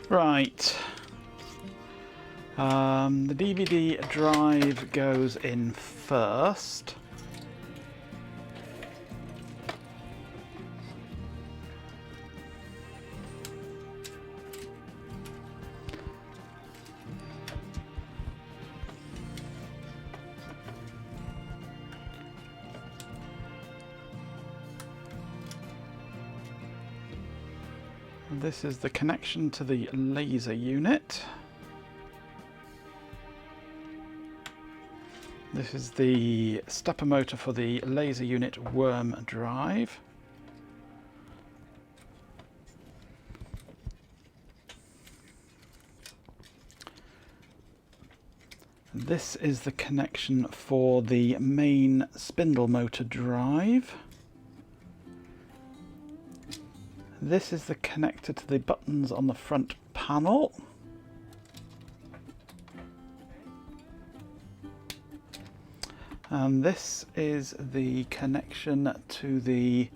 Right, the DVD drive goes in first. This is the connection to the laser unit. This is the stepper motor for the laser unit worm drive. This is the connection for the main spindle motor drive. This is the connector to the buttons on the front panel. And this is the connection to the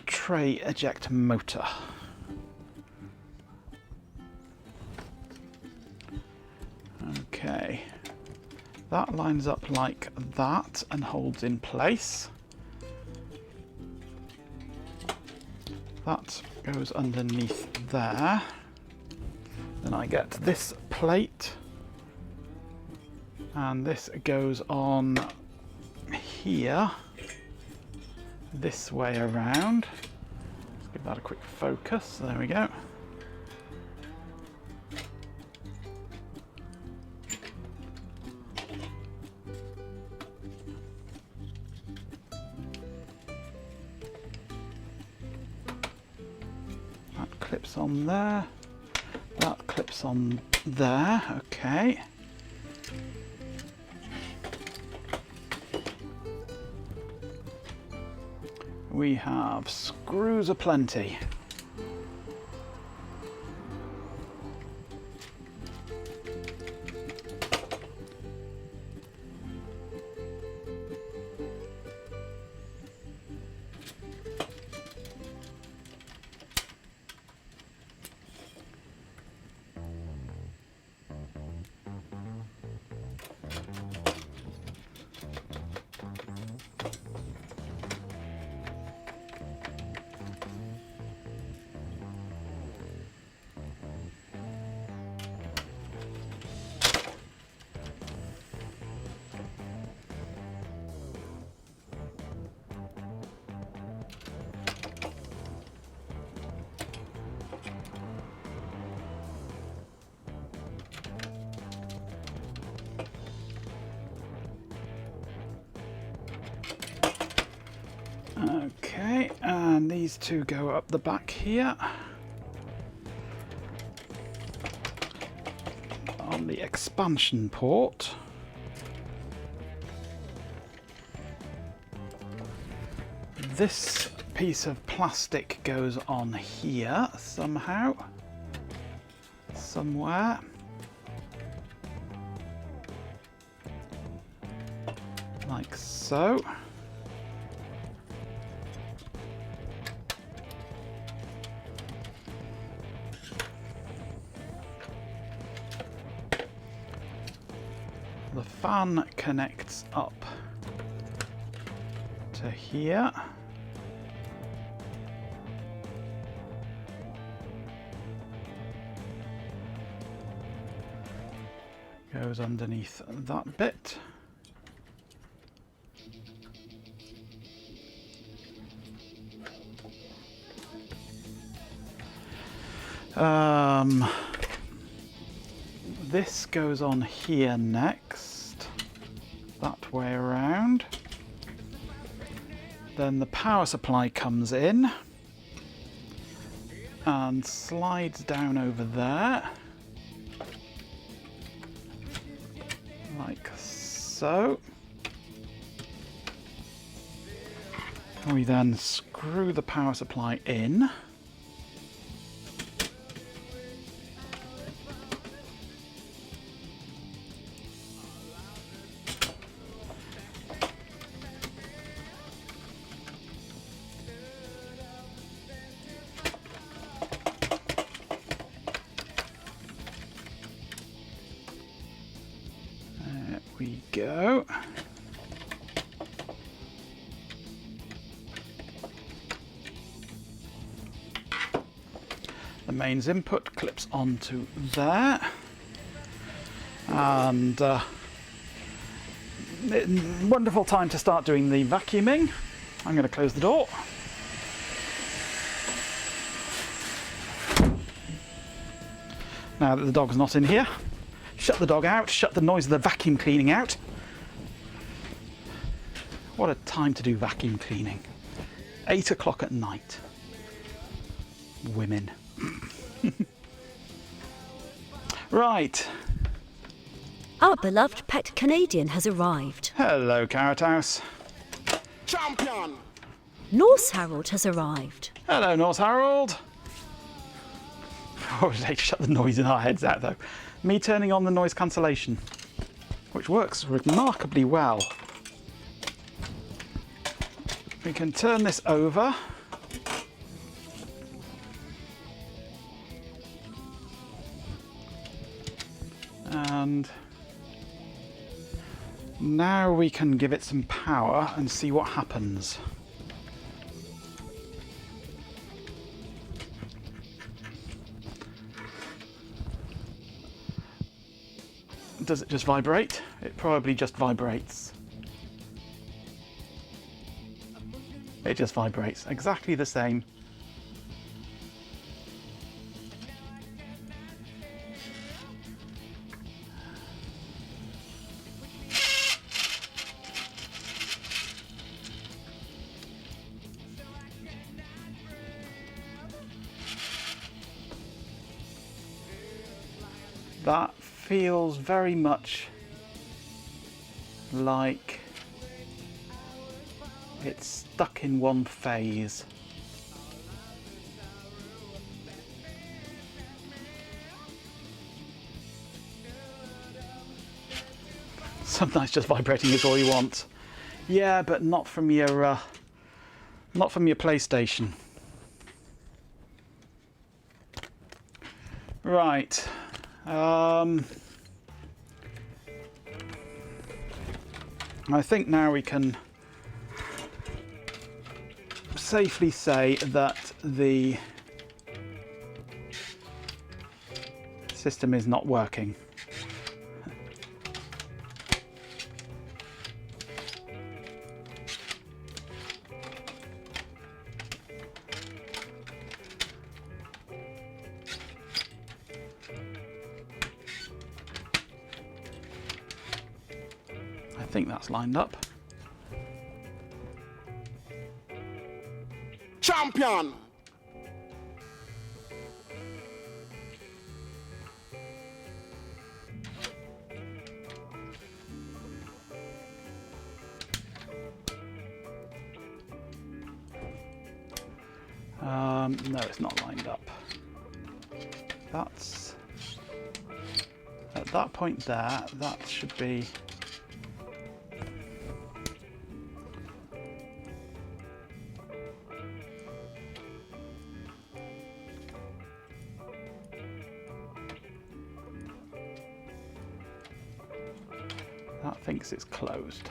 tray eject motor. Okay, that lines up like that and holds in place. That goes underneath there. Then I get this plate, and this goes on here, this way around. Let's give that a quick focus. There we go. Clips on there, that clips on there, okay. We have screws aplenty. Okay, and these two go up the back here on the expansion port. This piece of plastic goes on here somehow, somewhere. Like so. The fan connects up to here. Goes underneath that bit. This goes on here next, that way around. Then the power supply comes in and slides down over there, like so. We then screw the power supply in. There we go. The mains input clips onto there, and wonderful time to start doing the vacuuming. I'm going to close the door. Now that the dog's not in here, shut the dog out, shut the noise of the vacuum cleaning out. What a time to do vacuum cleaning. 8 o'clock at night. Women. Right. Our beloved pet Canadian has arrived. Hello, Carrot House. Champion. Norse Harold has arrived. Hello, Norse Harold. Oh, they shut the noise in our heads out, though. Me turning on the noise cancellation, which works remarkably well. We can turn this over. And now we can give it some power and see what happens. Does it just vibrate? It probably just vibrates. It just vibrates, exactly the same. That feels very much like it's stuck in one phase. Sometimes just vibrating is all you want. Yeah, but not from your PlayStation. Right. I think now we can safely say that the system is not working. I think that's lined up. Champion! No, it's not lined up. That's at that point there, that should be that thinks it's closed.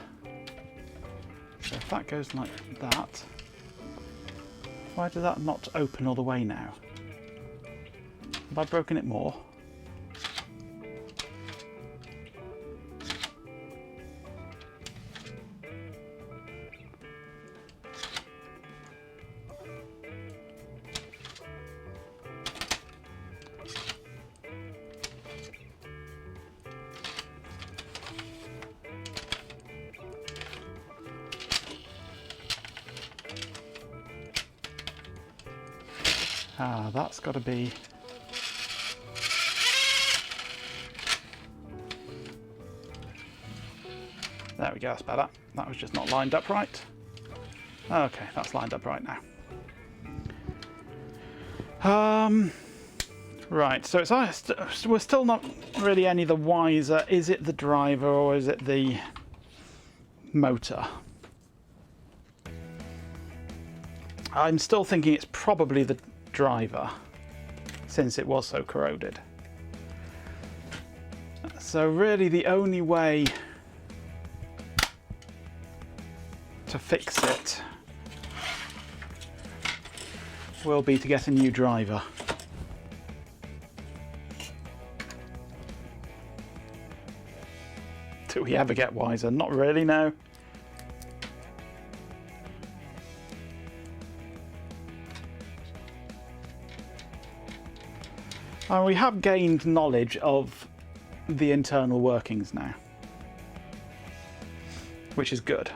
So if that goes like that, why did that not open all the way now? Have I broken it more? Ah, that's got to be... There we go, that's better. That was just not lined up right. Okay, that's lined up right now. Right, so it's we're still not really any the wiser. Is it the driver or is it the motor? I'm still thinking it's probably the driver, since it was so corroded. So really the only way to fix it will be to get a new driver. Do we ever get wiser? Not really, no. And we have gained knowledge of the internal workings now, which is good.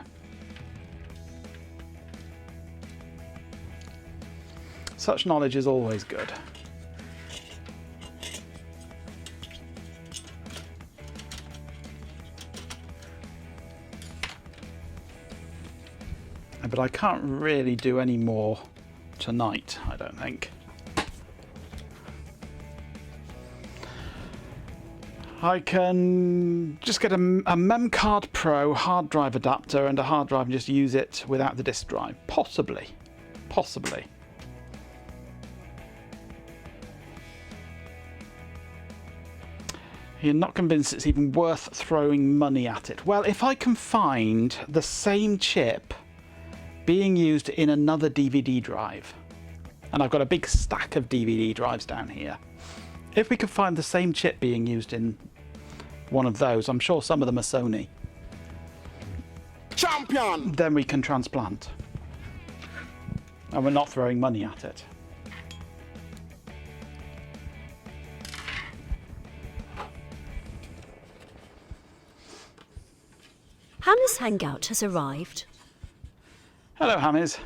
Such knowledge is always good. But I can't really do any more tonight, I don't think. I can just get a Memcard Pro hard drive adapter and a hard drive and just use it without the disk drive. Possibly. Possibly. You're not convinced it's even worth throwing money at it. Well, if I can find the same chip being used in another DVD drive, and I've got a big stack of DVD drives down here, if we could find the same chip being used in one of those, I'm sure some of them are Sony, Champion! then we can transplant. And we're not throwing money at it. Hannah's Hangout has arrived. Hello, Hammies.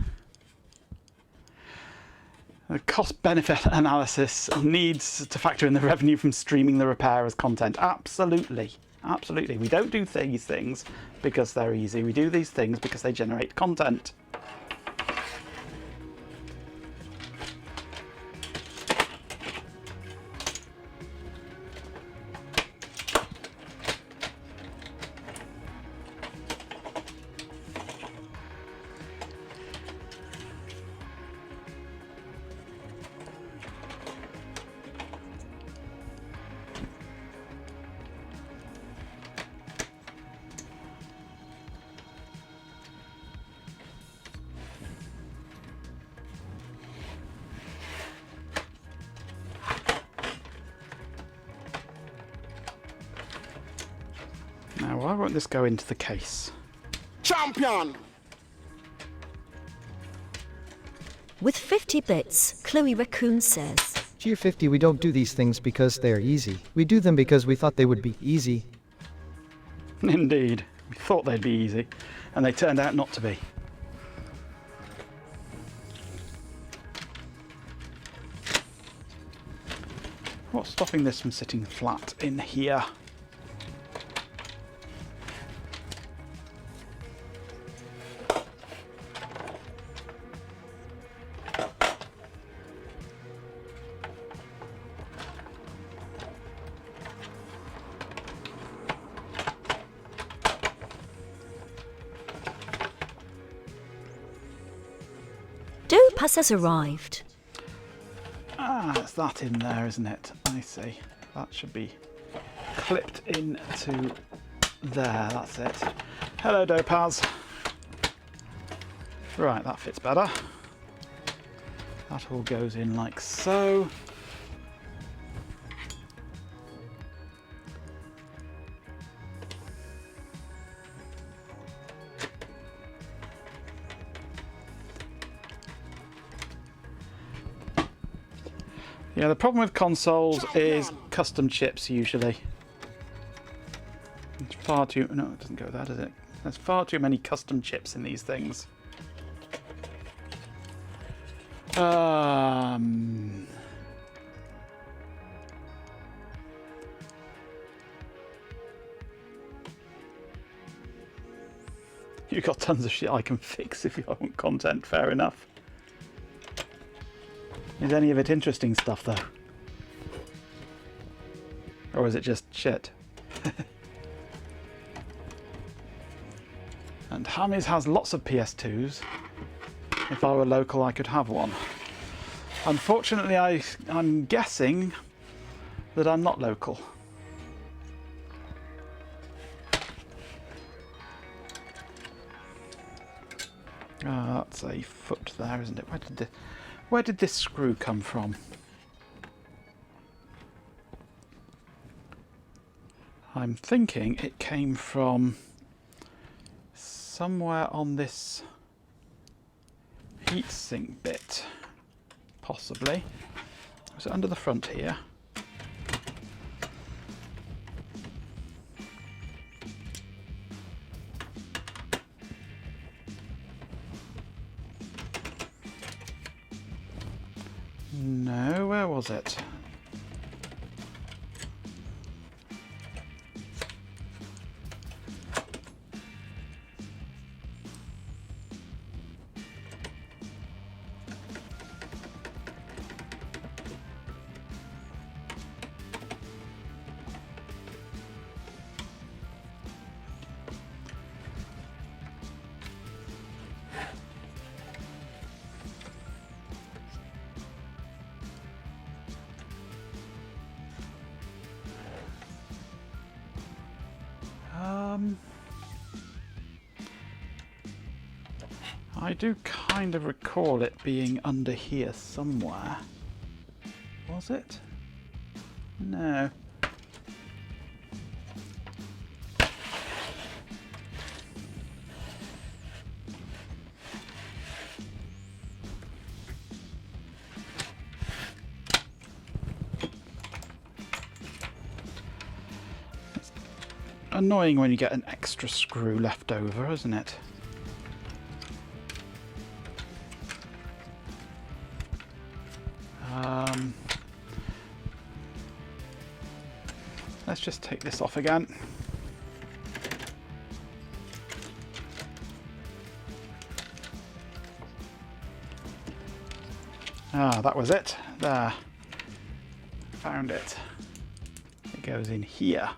The cost-benefit analysis needs to factor in the revenue from streaming the repair as content. Absolutely. Absolutely. We don't do these things because they're easy. We do these things because they generate content. Now, why won't this go into the case? Champion! With 50 bits, Chloe Raccoon says, Tier 50, we don't do these things because they're easy. We do them because we thought they would be easy. Indeed. We thought they'd be easy, and they turned out not to be. What's stopping this from sitting flat in here? Dopas has arrived. Ah, it's that in there, isn't it? I see. That should be clipped into there. That's it. Hello, Dopaz. Right, that fits better. That all goes in like so. Yeah, the problem with consoles is custom chips usually. It's far too... No, it doesn't go there, does it? There's far too many custom chips in these things. You've got tons of shit I can fix if you want content, fair enough. Is any of it interesting stuff, though? Or is it just shit? And Hammies has lots of PS2s. If I were local, I could have one. Unfortunately, I'm guessing that I'm not local. Ah, that's a foot there, isn't it? Where did this screw come from? I'm thinking it came from somewhere on this heatsink bit, possibly. Was it under the front here? No, where was it? I do kind of recall it being under here somewhere. Was it? No. It's annoying when you get an extra screw left over, isn't it? Let's just take this off again. Ah, that was it. There. Found it. It goes in here.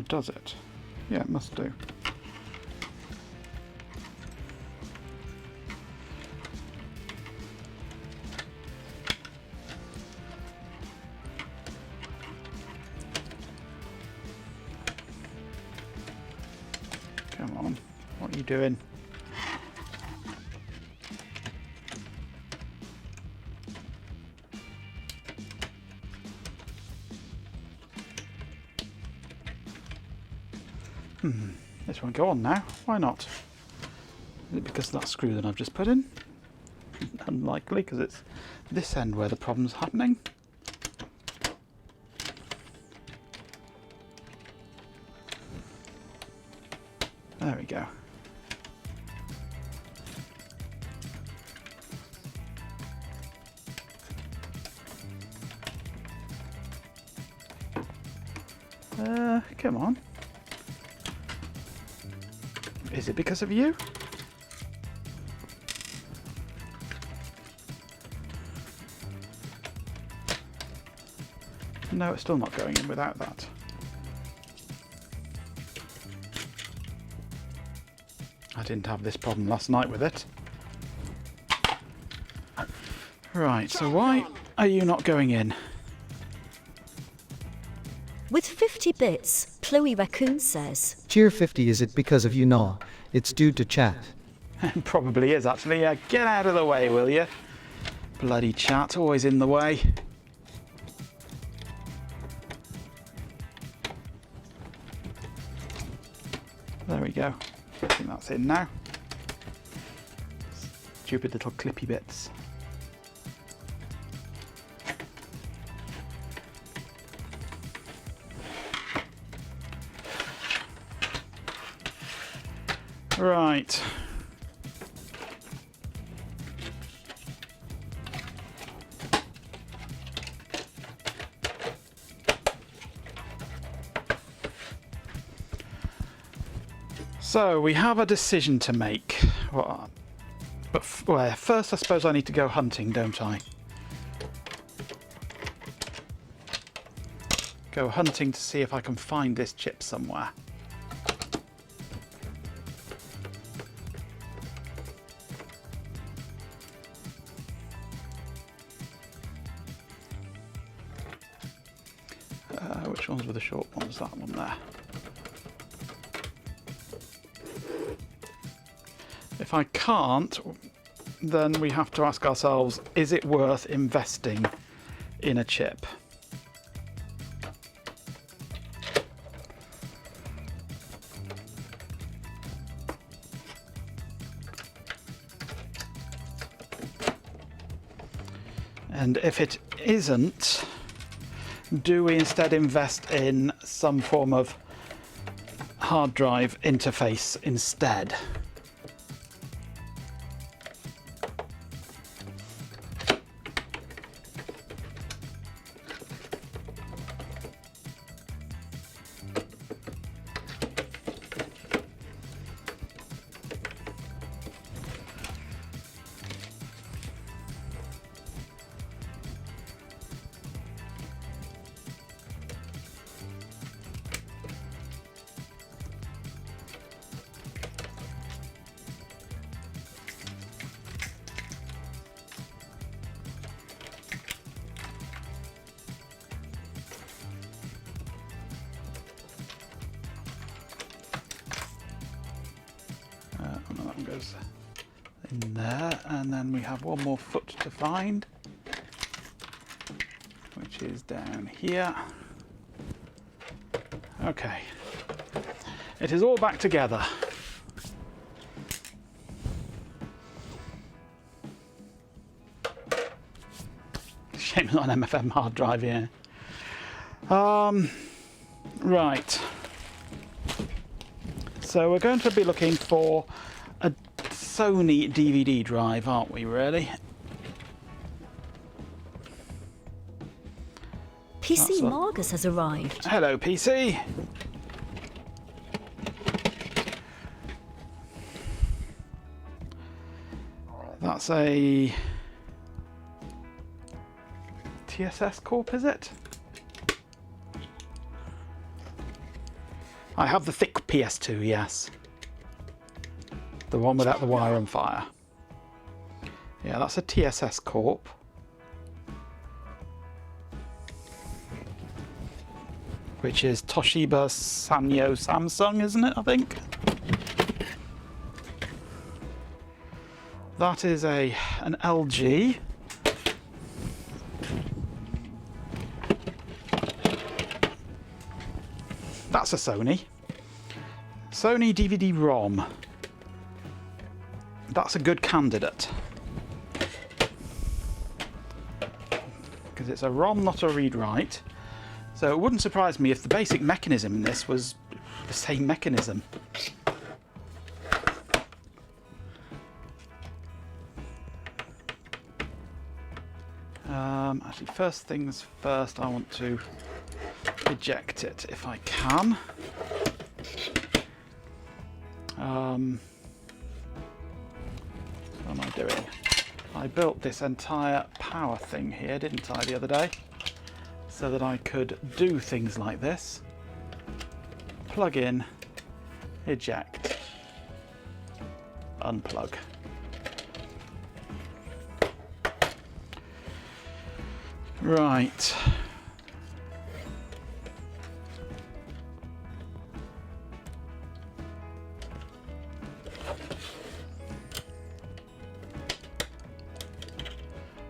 does it? Yeah, it must do. Come on, what are you doing? This won't go on now. Why not? Is it because of that screw that I've just put in? Unlikely, because it's this end where the problem's happening. There we go. Come on. Is it because of you? No, it's still not going in without that. I didn't have this problem last night with it. Right, so why are you not going in? With 50 bits, Chloe Raccoon says, Cheer 50, is it because of you? No, it's due to chat. Probably is, actually. Yeah, get out of the way, will you? Bloody chat, always in the way. There we go. I think that's in now. Stupid little clippy bits. Right. So we have a decision to make. Well, first I suppose I need to go hunting, don't I? Go hunting to see if I can find this chip somewhere. Which ones were the short ones? That one there. If I can't, then we have to ask ourselves, is it worth investing in a chip? And if it isn't, do we instead invest in some form of hard drive interface instead? That one goes in there, and then we have one more foot to find, which is down here. Okay, it is all back together. Shame it's not an MFM hard drive here. Right. So we're going to be looking for a Sony DVD drive, aren't we, really? PC Margus has arrived. Hello, PC. That's a TSS Corp, is it? I have the thick PS2, yes. The one without the wire and fire. Yeah, that's a TSS Corp. Which is Toshiba Sanyo Samsung, isn't it, I think? That is an LG. That's a Sony. Sony DVD-ROM. That's a good candidate. Because it's a ROM, not a read-write. So it wouldn't surprise me if the basic mechanism in this was the same mechanism. Actually, first things first, I want to eject it if I can. What am I doing? I built this entire power thing here, didn't I, the other day? So that I could do things like this. Plug in, eject, unplug. Right.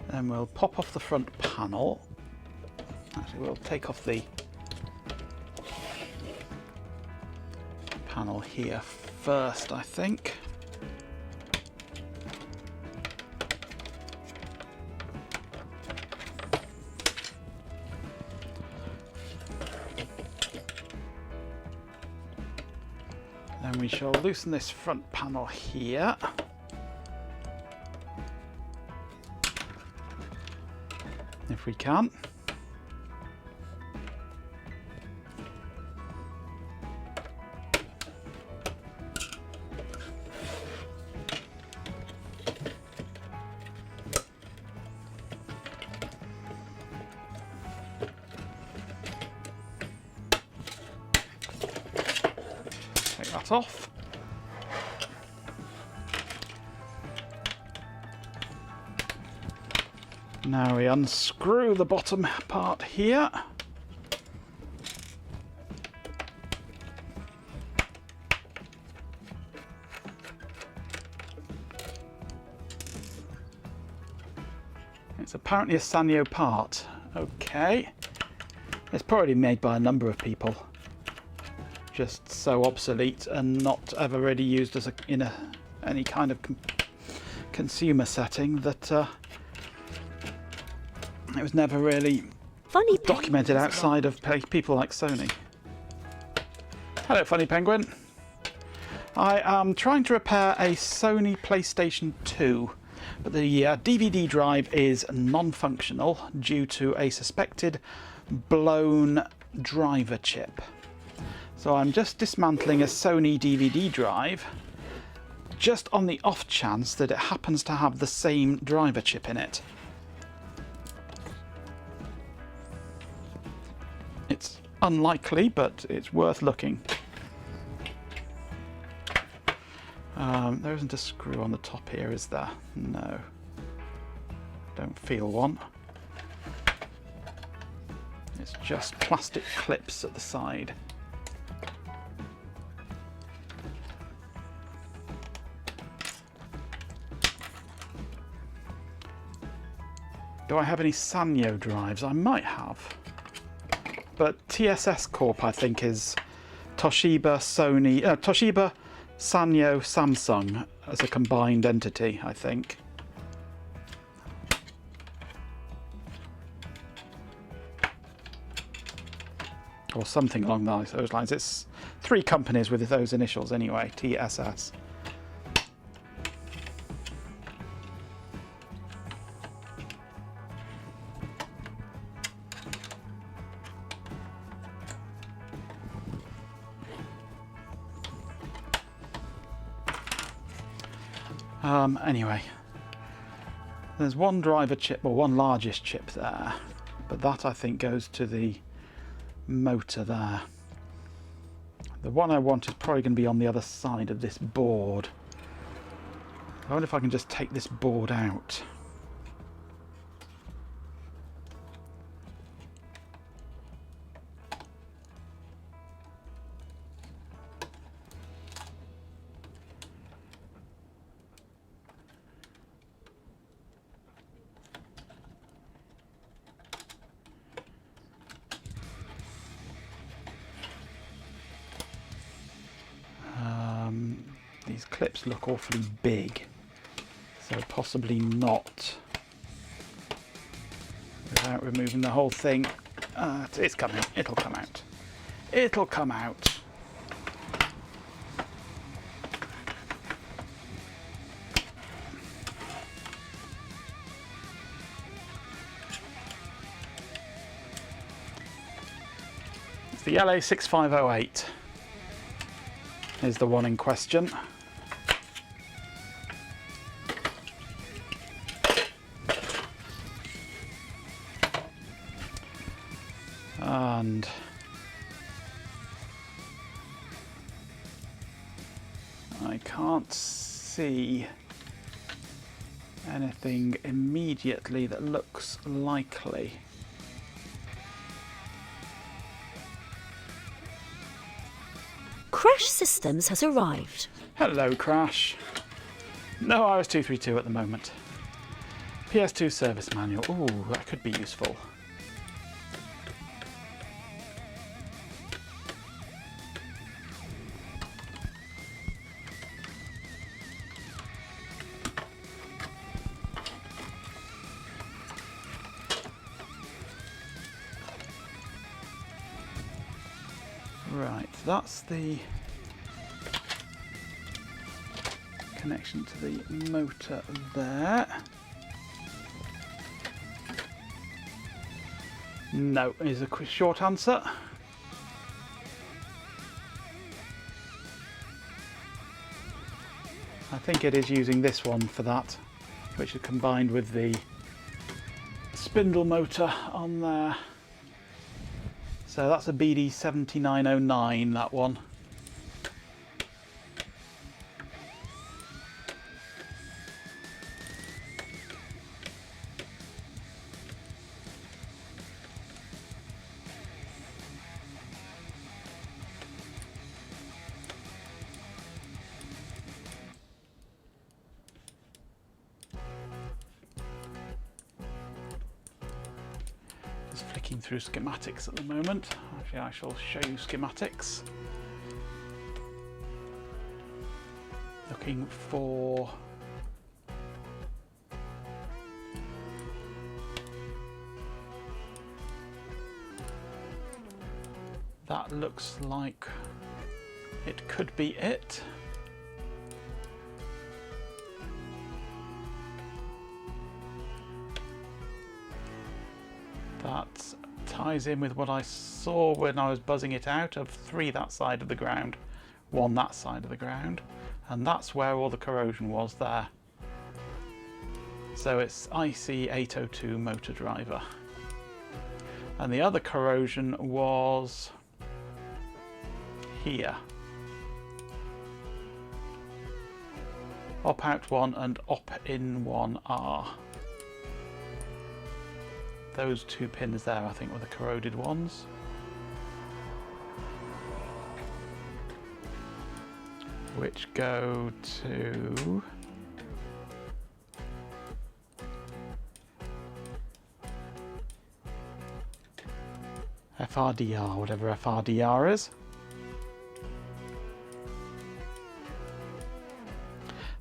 Then we'll pop off the front panel. Actually, we'll take off the panel here first, I think. Then we shall loosen this front panel here. If we can. Take that off. Now we unscrew the bottom part here. It's apparently a Sanyo part. Okay. It's probably made by a number of people. Just so obsolete and not ever really used as in any kind of consumer setting that it was never really Funny documented penguins outside of people like Sony. Hello, Funny Penguin. I am trying to repair a Sony PlayStation 2, but the DVD drive is non-functional due to a suspected blown driver chip. So I'm just dismantling a Sony DVD drive, just on the off chance that it happens to have the same driver chip in it. It's unlikely, but it's worth looking. There isn't a screw on the top here, is there? No. Don't feel one. It's just plastic clips at the side. Do I have any Sanyo drives? I might have. But TSS Corp, I think, is Toshiba, Sony, Toshiba, Sanyo, Samsung as a combined entity, I think. Or something along those lines. It's 3 companies with those initials anyway, TSS. Anyway, there's one driver chip, or one largest chip there, but that I think goes to the motor there. The one I want is probably going to be on the other side of this board. I wonder if I can just take this board out. These clips look awfully big, so possibly not without removing the whole thing. It's coming. It'll come out. It'll come out. It's the LA6508 is the one in question. And I can't see anything immediately that looks likely. Crash Systems has arrived. Hello, Crash. No iOS 2.3.2 at the moment. PS2 service manual. Ooh, that could be useful. Right, that's the connection to the motor there. No is a quick short answer. I think it is using this one for that, which is combined with the spindle motor on there. So that's a BD7909, that one. Just flicking through schematics at the moment. Actually, I shall show you schematics. Looking for that. Looks like it could be it. That ties in with what I saw when I was buzzing it out of 3 that side of the ground, 1 that side of the ground, and that's where all the corrosion was there. So it's IC802 motor driver. And the other corrosion was here. Op out 1 and op in 1R. Those 2 pins there, I think, were the corroded ones. Which go to FRDR, whatever FRDR is.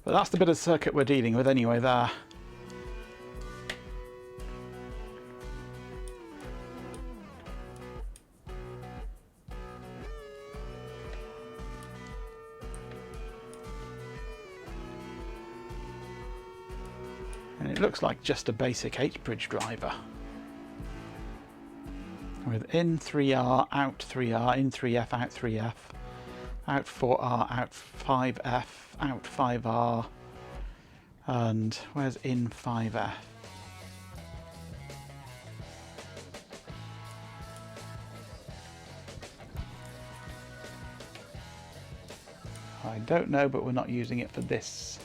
But that's the bit of circuit we're dealing with anyway there. And it looks like just a basic H-bridge driver. With in 3R, out 3R, in 3F, out 3F, out 4R, out 5F, out 5R, and where's in 5F? I don't know, but we're not using it for this.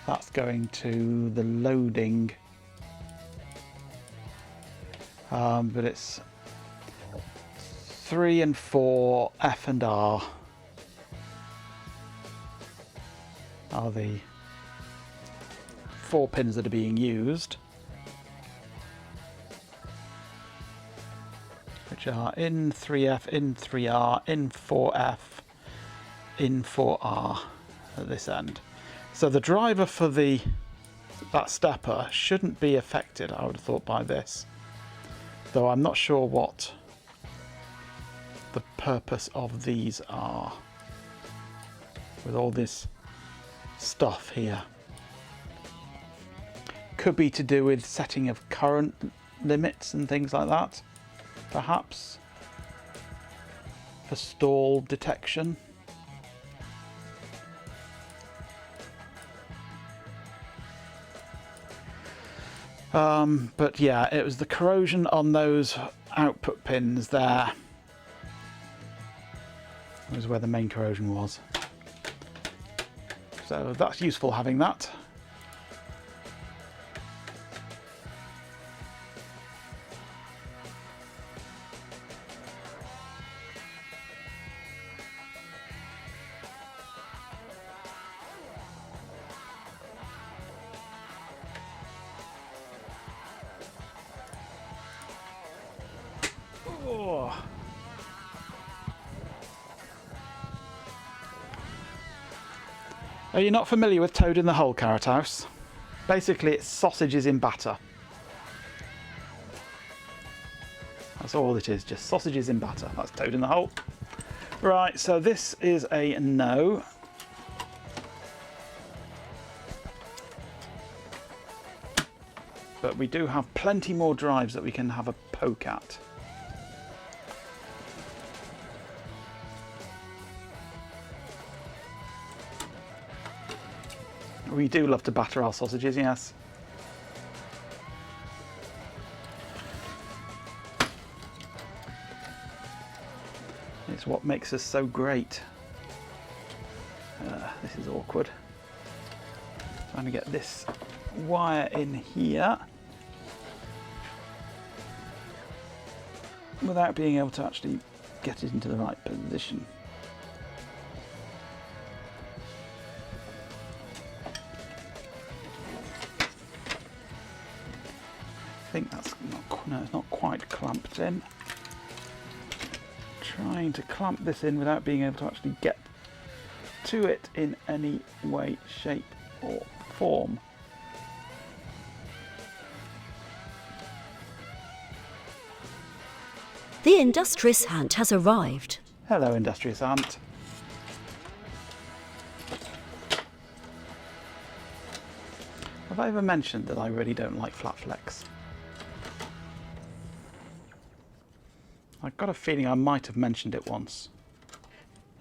That's going to the loading. But it's 3 and 4, F and R are the 4 pins that are being used, which are in 3F, in 3R, in 4F, in 4R at this end. So the driver for that stepper shouldn't be affected, I would have thought, by this, though I'm not sure what the purpose of these are with all this stuff here. Could be to do with setting of current limits and things like that, perhaps, for stall detection. But yeah, it was the corrosion on those output pins there. That was where the main corrosion was. So that's useful having that. Oh. Are you not familiar with Toad in the Hole, Carrot House? Basically, it's sausages in batter. That's all it is, just sausages in batter. That's Toad in the Hole. Right, so this is a no. But we do have plenty more drives that we can have a poke at. We do love to batter our sausages, yes. It's what makes us so great. This is awkward. Trying to get this wire in here without being able to actually get it into the right position. I think that's not, no, it's not quite clamped in. Trying to clamp this in without being able to actually get to it in any way, shape or form. The industrious ant has arrived. Hello, industrious ant. Have I ever mentioned that I really don't like flat flex? I've got a feeling I might have mentioned it once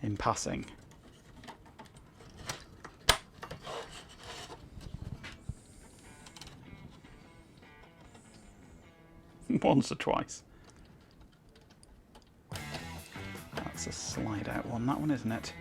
in passing. Once or twice. That's a slide out one, that one, isn't it?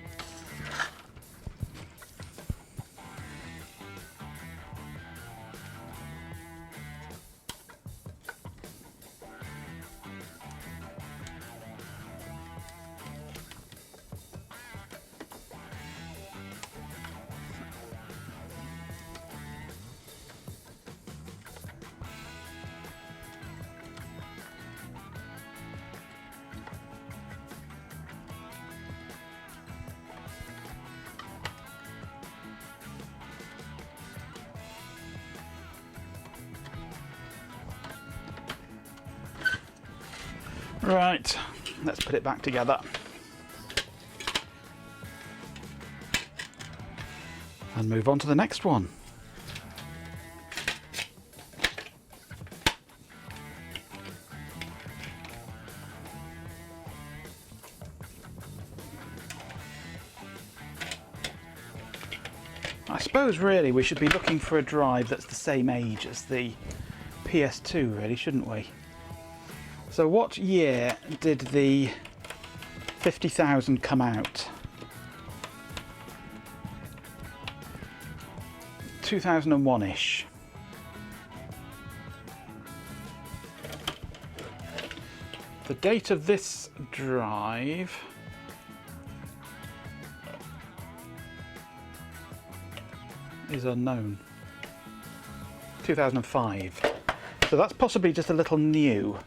Right, let's put it back together. And move on to the next one. I suppose really we should be looking for a drive that's the same age as the PS2, really, shouldn't we? So what year did the 50,000 come out? 2001-ish. The date of this drive is unknown. 2005. So that's possibly just a little new.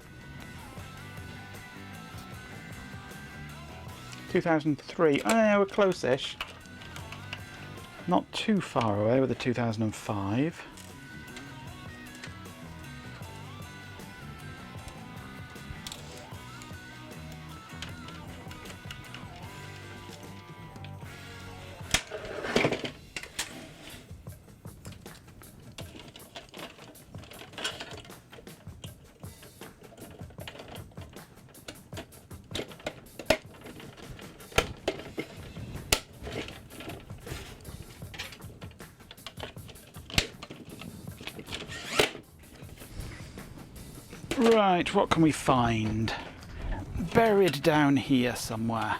2003. Oh, yeah, we're close-ish. Not too far away with the 2005. Right, what can we find? Buried down here somewhere.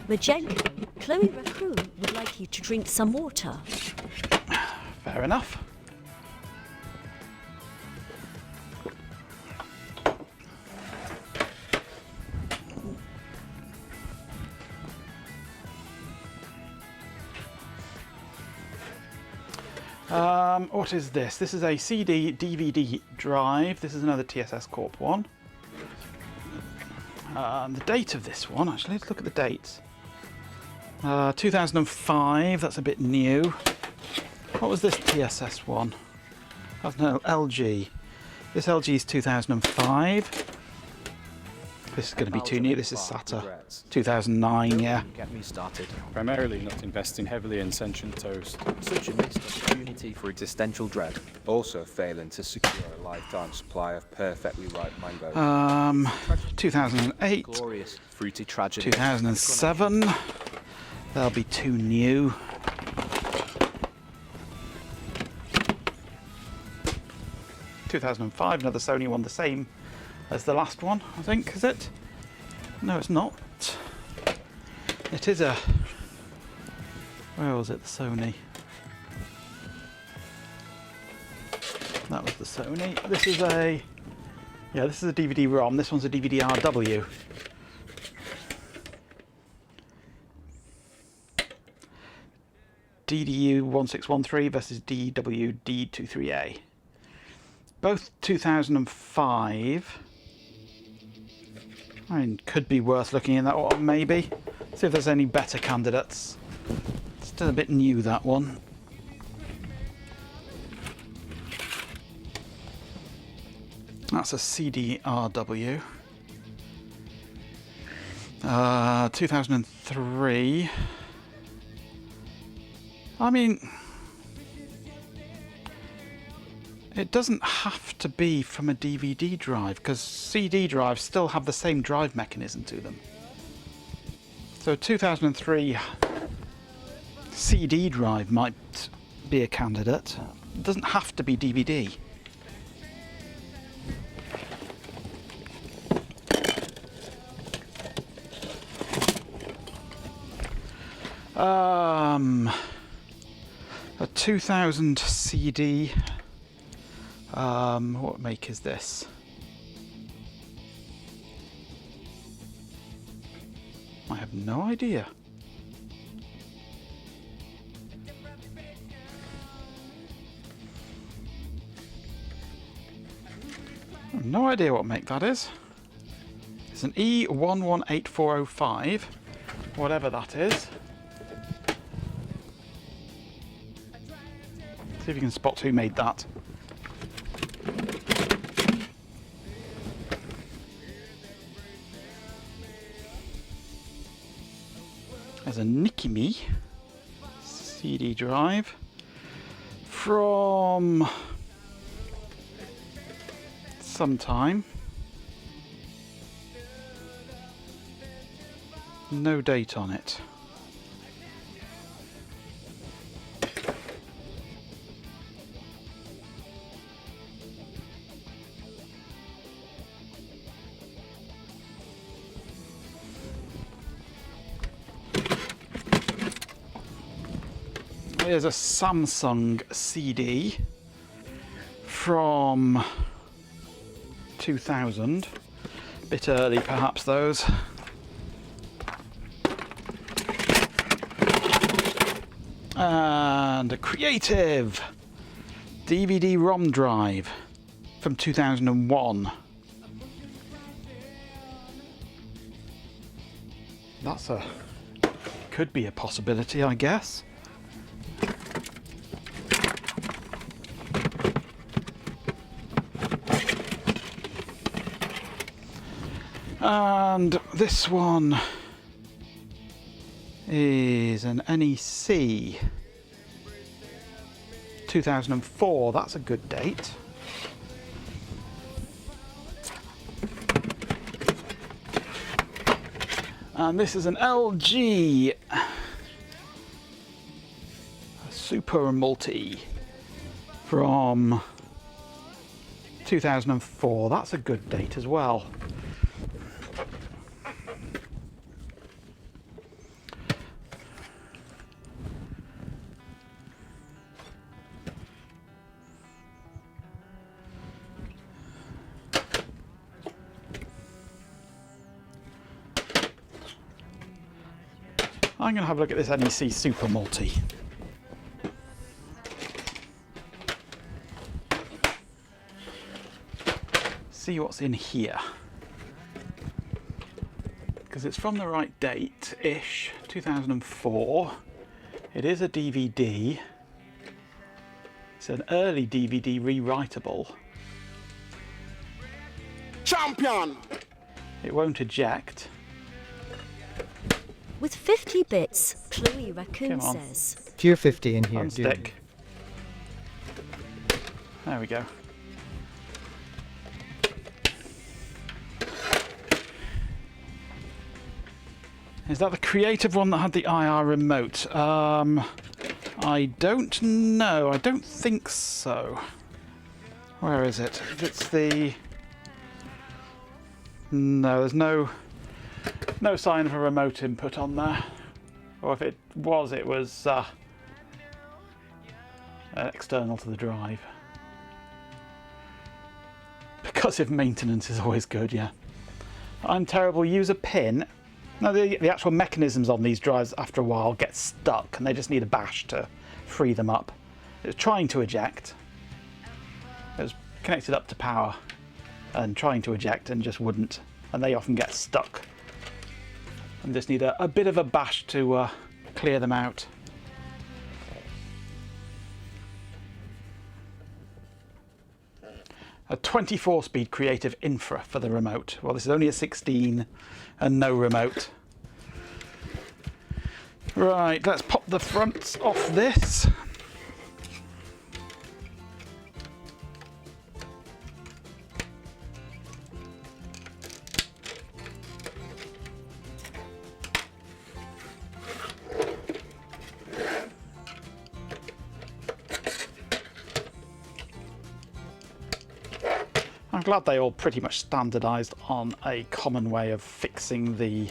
Magenta, Chloe Raccoon would like you to drink some water. Fair enough. What is this? This is a CD DVD drive. This is another TSS Corp one. The date of this one, actually, let's look at the dates. 2005, that's a bit new. What was this TSS one? That's no LG. This LG is 2005. This is going to be too new. This is SATA. 2009, yeah. Get me started. Primarily not investing heavily in sentient toast. Such a missed opportunity for existential dread. Also failing to secure a lifetime supply of perfectly ripe mangoes. 2008. Glorious, fruity tragedy. 2007. They'll be too new. 2005, another Sony one, the same as the last one, I think, is it? No, it's not. It is a... Where was it, the Sony? That was the Sony. This is a... Yeah, this is a DVD-ROM. This one's a DVD-RW. DDU1613 versus DWD23A. Both 2005. I mean, could be worth looking in that one, maybe. See if there's any better candidates. Still a bit new, that one. That's a CDRW. 2003. I mean, it doesn't have to be from a DVD drive, because CD drives still have the same drive mechanism to them. So 2003 CD drive might be a candidate. It doesn't have to be DVD. A 2000 CD. What make is this? I have no idea. I have no idea what make that is. It's an E118405, whatever that is. See if you can spot who made that. There's a Nikimi CD drive from some time. No date on it. is a Samsung CD from 2000. Bit early perhaps those. And a Creative DVD-ROM drive from 2001. Could be a possibility, I guess. And this one is an NEC 2004. That's a good date. And this is an LG Super Multi from 2004. That's a good date as well. I'm going to have a look at this NEC Super Multi. See what's in here. Because it's from the right date-ish, 2004. It is a DVD. It's an early DVD rewritable. Champion! It won't eject. With 50 bits, Chloe Raccoon Come on. says. Pure 50 in here, Unstick. dude. There we go. Is that the Creative one that had the IR remote? I don't know. I don't think so. Where is it? If it's the... No, there's no sign of a remote input on there. Or if it was external to the drive. Because if maintenance is always good, yeah. I'm terrible. Use a pin. No, the actual mechanisms on these drives after a while get stuck and they just need a bash to free them up. It was trying to eject. It was connected up to power and trying to eject and just wouldn't. And they often get stuck. And just need a bit of a bash to clear them out. A 24-speed Creative Infra for the remote. Well, this is only a 16 and no remote. Right, let's pop the fronts off this. I'm glad they all pretty much standardised on a common way of fixing the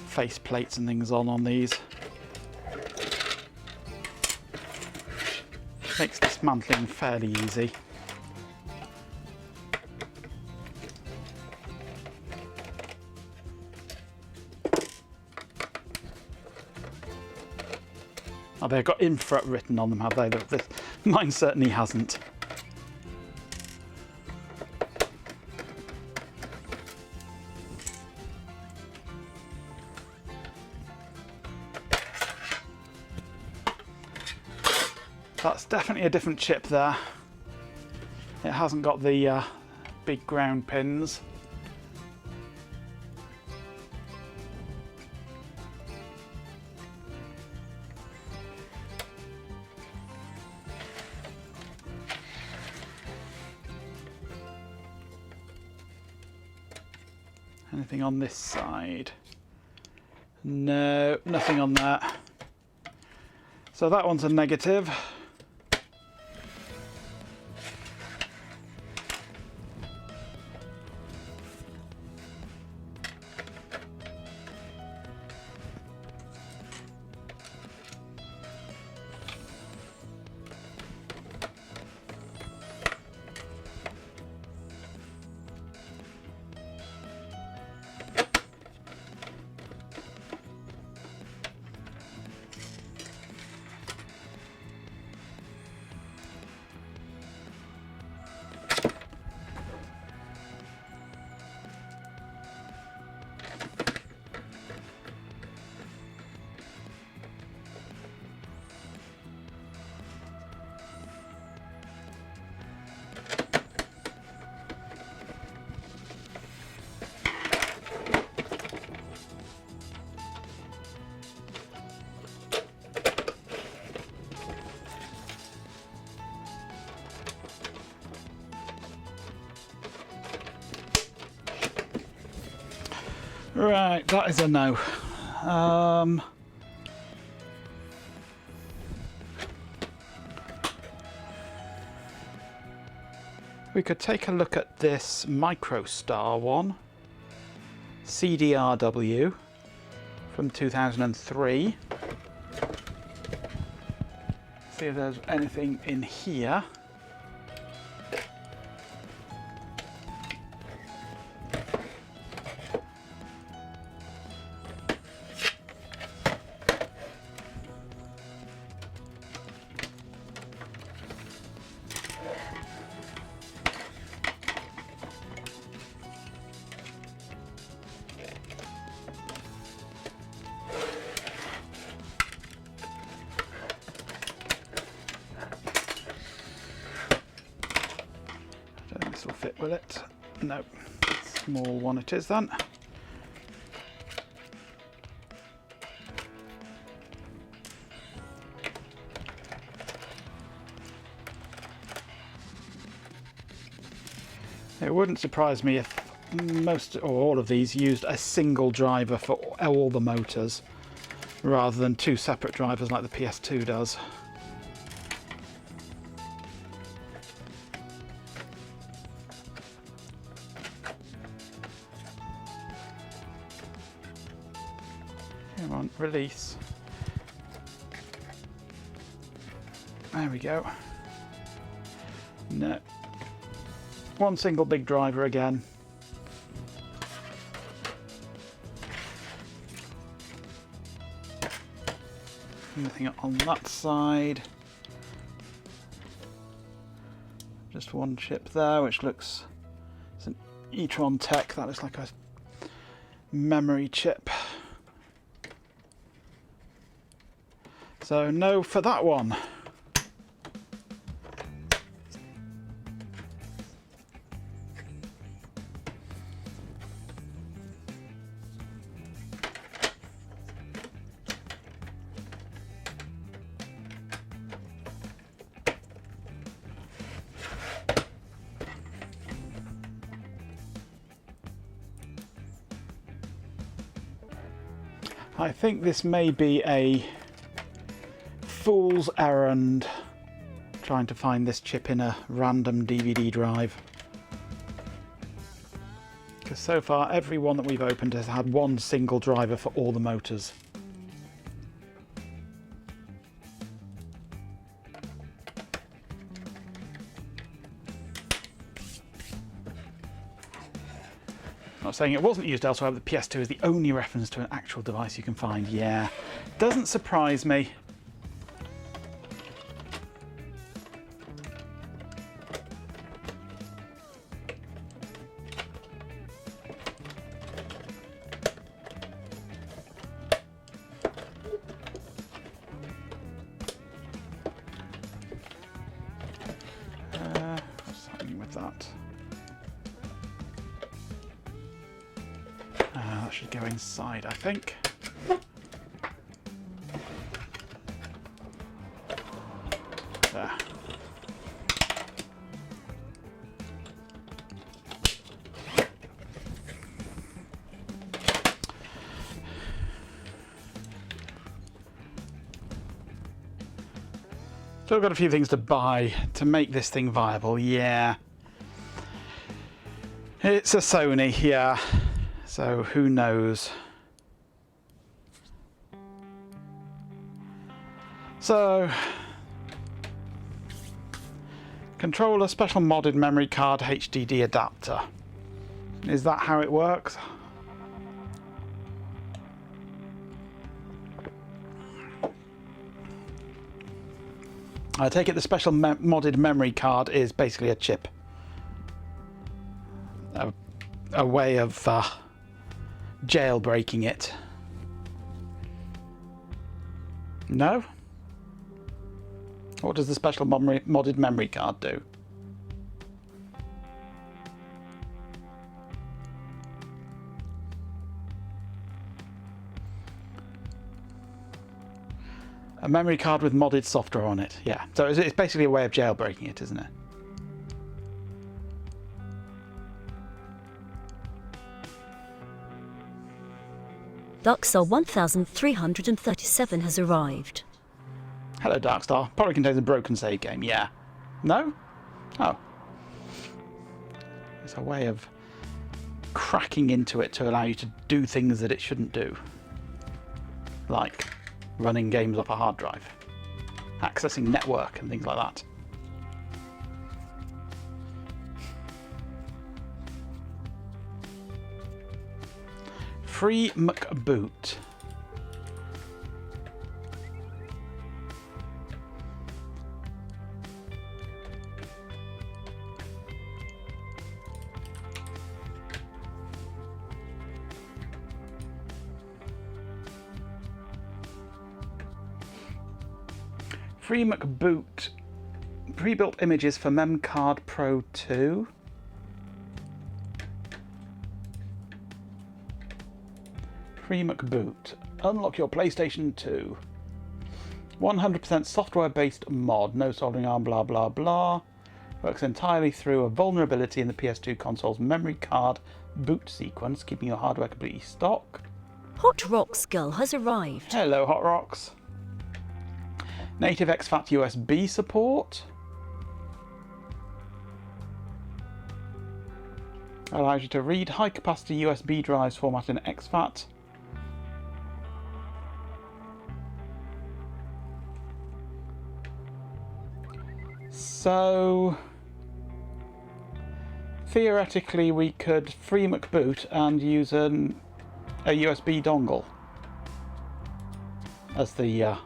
face plates and things on these. Makes dismantling fairly easy. Oh, they've got infra written on them, have they? Mine certainly hasn't. That's definitely a different chip there. It hasn't got the big ground pins. Anything on this side? No, nothing on that. So that one's a negative. Right, that is a no. We could take a look at this MicroStar one, CDRW from 2003. See if there's anything in here. This will fit with it. No, small one it is then. It wouldn't surprise me if most or all of these used a single driver for all the motors rather than two separate drivers like the PS2 does. Come on, release. There we go. No. One single big driver again. Nothing on that side. Just one chip there, which looks... It's an e-tron Tech. That looks like a memory chip. So no for that one. I think this may be a fool's errand trying to find this chip in a random DVD drive. Because so far every one that we've opened has had one single driver for all the motors. Not saying it wasn't used elsewhere, but the PS2 is the only reference to an actual device you can find. Yeah, doesn't surprise me. What's happening with that? That should go inside, I think. There. Still got a few things to buy to make this thing viable. Yeah. It's a Sony, yeah. So who knows? So, controller, special modded memory card, HDD adapter. Is that how it works? I take it the special modded memory card is basically a chip. A way of jailbreaking it. No? What does the special modded memory card do? A memory card with modded software on it, yeah. So it's basically a way of jailbreaking it, isn't it? Darkstar 1337 has arrived. Hello, Darkstar. Probably contains a broken save game, yeah. No? Oh. It's a way of cracking into it to allow you to do things that it shouldn't do. Like running games off a hard drive, accessing network and things like that. Free McBoot. Free McBoot. Pre-built images for Memcard Pro 2. Free McBoot. Unlock your PlayStation 2. 100% software-based mod. No soldering arm, blah blah blah. Works entirely through a vulnerability in the PS2 console's memory card boot sequence, keeping your hardware completely stock. Hot Rocks Girl has arrived. Hello, Hot Rocks. Native exFAT USB support. Allows you to read high-capacity USB drives format in exFAT. So theoretically we could free McBoot and use a USB dongle as the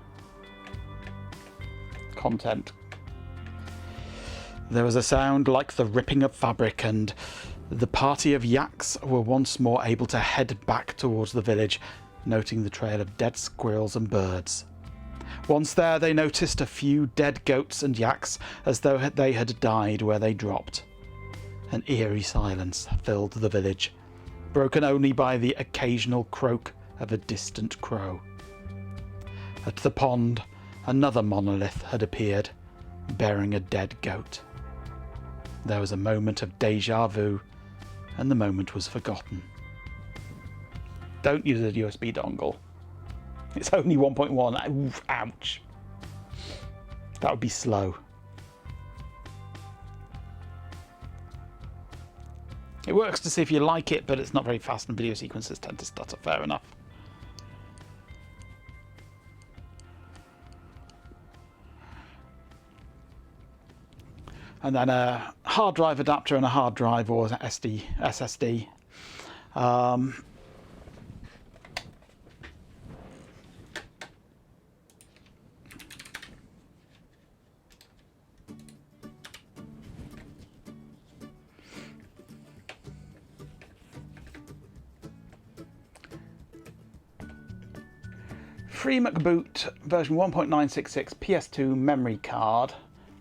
content. There was a sound like the ripping of fabric, and the party of yaks were once more able to head back towards the village, noting the trail of dead squirrels and birds. Once there, they noticed a few dead goats and yaks, as though they had died where they dropped. An eerie silence filled the village, broken only by the occasional croak of a distant crow. At the pond, another monolith had appeared, bearing a dead goat. There was a moment of déjà vu, and the moment was forgotten. Don't use a USB dongle. It's only 1.1. Oof, ouch. That would be slow. It works to see if you like it, but it's not very fast and video sequences tend to stutter. Fair enough. And then a hard drive adapter and a hard drive or SSD. Free McBoot version 1.966 PS2 memory card,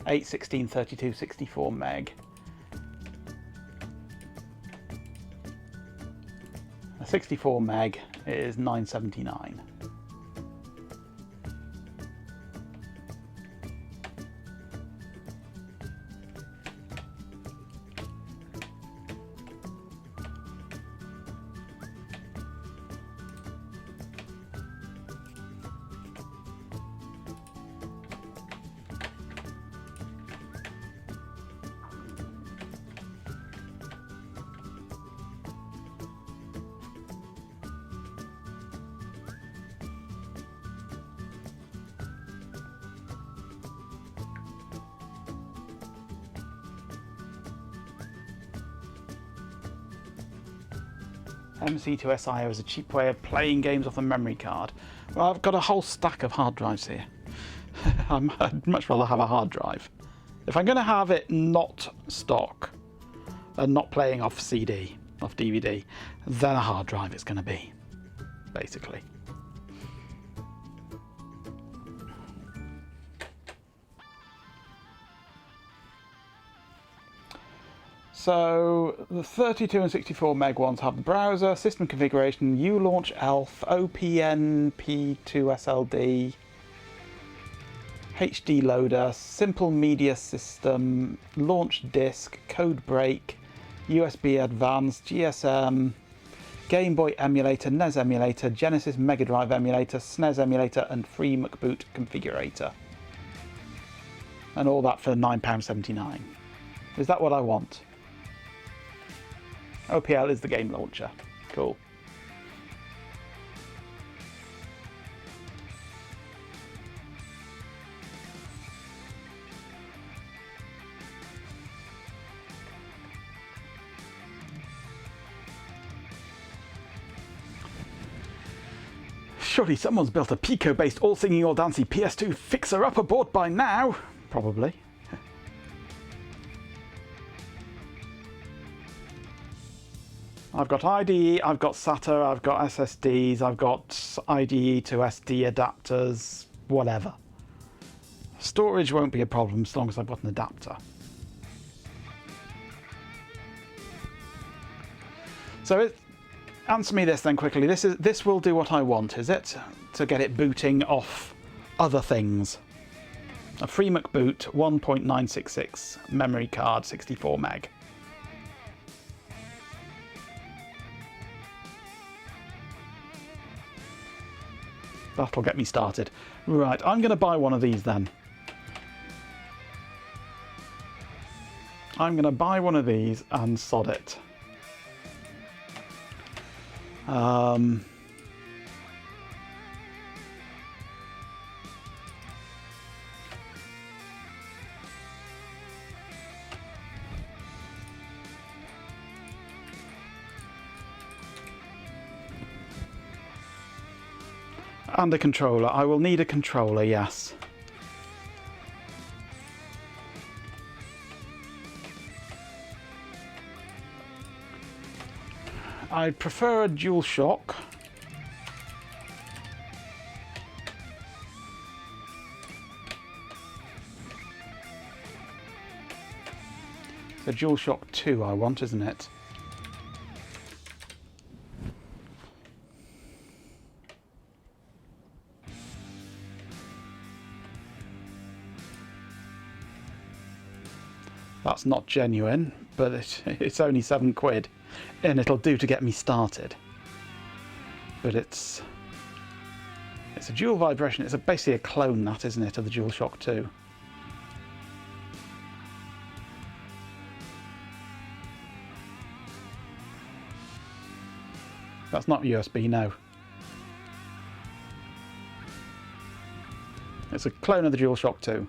8, 16, 32, 64 meg. A 64 meg is $9.79. MC2SIO is a cheap way of playing games off the memory card. Well, I've got a whole stack of hard drives here. I'd much rather have a hard drive. If I'm going to have it not stock and not playing off CD, off DVD, then a hard drive it's going to be, basically. So the 32 and 64 meg ones have the browser, system configuration, ULaunch ELF, OPN P2SLD, HD loader, simple media system, launch disk, code break, USB advanced, GSM, Game Boy emulator, NES emulator, Genesis Mega Drive emulator, SNES emulator and free McBoot configurator. And all that for £9.79. Is that what I want? OPL is the game launcher. Cool. Surely someone's built a Pico-based all-singing, all-dancey PS2 fixer-upper board by now. Probably. I've got IDE, I've got SATA, I've got SSDs, I've got IDE to SD adapters, whatever. Storage won't be a problem as long as I've got an adapter. So answer me this then quickly. This will do what I want, is it? To get it booting off other things. A free McBoot 1.966 memory card 64 meg. That'll get me started. Right, I'm going to buy one of these then. I'm going to buy one of these and sod it. And a controller. I will need a controller, yes. I'd prefer a DualShock. The DualShock 2 I want, isn't it? That's not genuine, but it's only £7 and it'll do to get me started. But it's a dual vibration. It's basically a clone, that, isn't it, of the DualShock 2. That's not USB, no. It's a clone of the DualShock 2.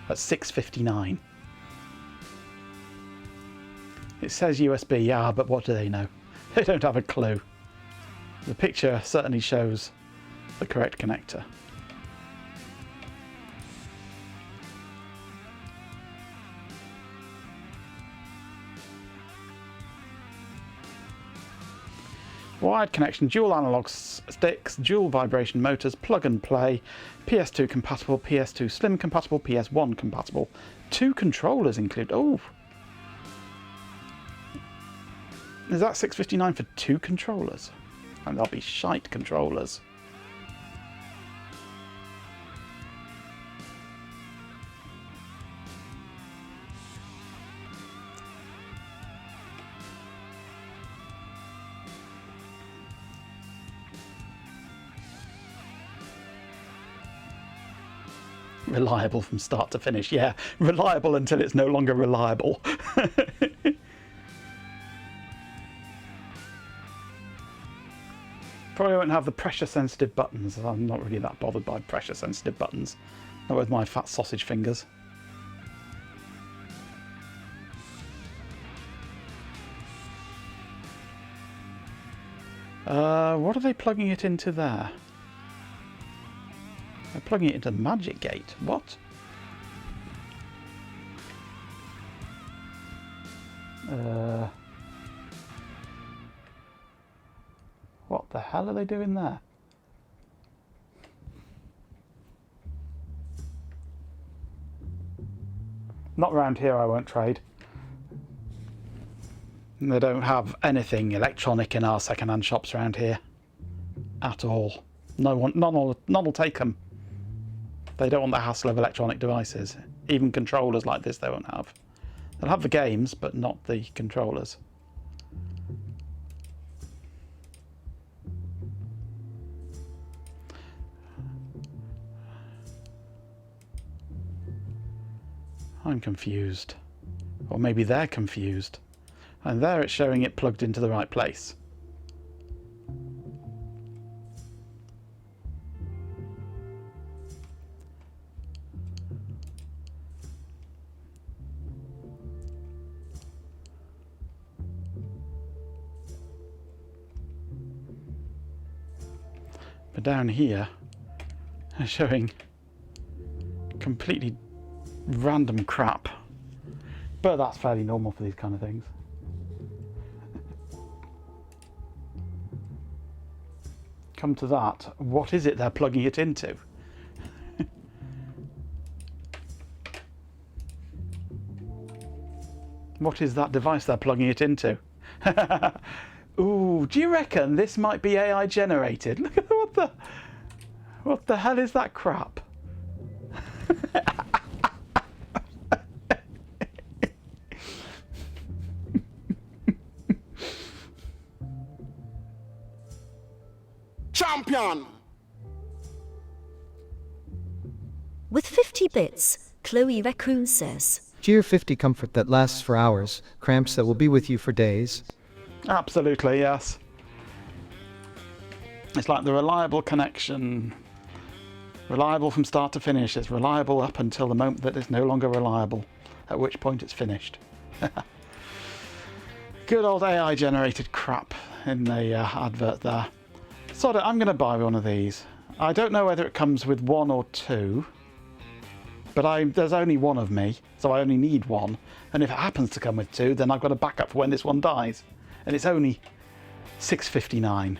At $6.59. It says USB, yeah, but what do they know? They don't have a clue. The picture certainly shows the correct connector. Wired connection, dual analog sticks, dual vibration motors, plug and play, PS2 compatible, PS2 Slim compatible, PS1 compatible. 2 controllers included. Oh! Is that $6.59 for 2 controllers? And they'll be shite controllers. Reliable from start to finish, yeah. Reliable until it's no longer reliable. Probably won't have the pressure sensitive buttons. I'm not really that bothered by pressure sensitive buttons. Not with my fat sausage fingers. What are they plugging it into there? They're plugging it into the Magic Gate. What? What the hell are they doing there? Not round here, I won't trade. They don't have anything electronic in our second-hand shops around here. At all. None will take them. They don't want the hassle of electronic devices. Even controllers like this they won't have. They'll have the games, but not the controllers. I'm confused. Or maybe they're confused. And there it's showing it plugged into the right place. But down here, they're showing completely random crap. But that's fairly normal for these kind of things. Come to that, what is it they're plugging it into? What is that device they're plugging it into? Ooh, do you reckon this might be AI generated? Look at what the hell is that crap? Champion! With 50 bits, Chloe Raccoon says, Cheer 50 comfort that lasts for hours, cramps that will be with you for days. Absolutely, yes. It's like the reliable connection. Reliable from start to finish. It's reliable up until the moment that it's no longer reliable, at which point it's finished. Good old AI generated crap in the advert there. Sod it, I'm going to buy one of these. I don't know whether it comes with one or two, but there's only one of me, so I only need one. And if it happens to come with two, then I've got a backup for when this one dies. And it's only $6.59,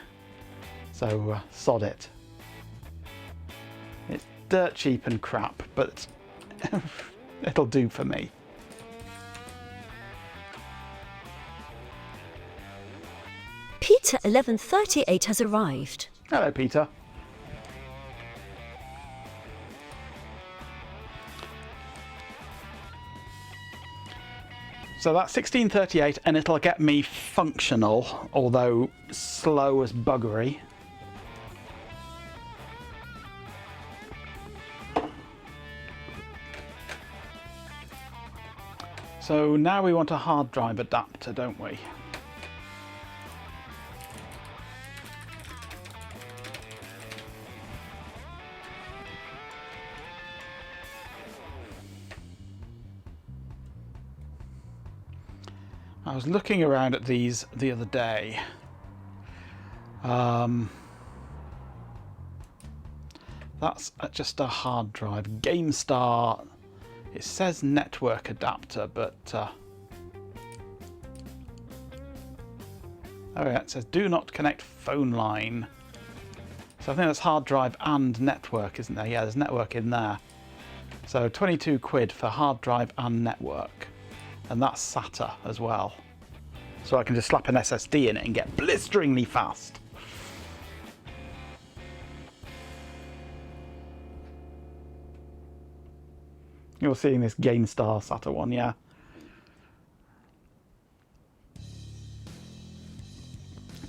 so sod it. It's dirt cheap and crap, but it'll do for me. Peter 1138 has arrived. Hello, Peter. So that's 1638, and it'll get me functional, although slow as buggery. So now we want a hard drive adapter, don't we? I was looking around at these the other day. That's just a hard drive. GameStar. It says network adapter, but oh yeah, it says do not connect phone line. So I think that's hard drive and network, isn't there? Yeah, there's network in there. So 22 quid for hard drive and network. And that's SATA as well. So I can just slap an SSD in it and get blisteringly fast. You're seeing this GameStar SATA one, yeah.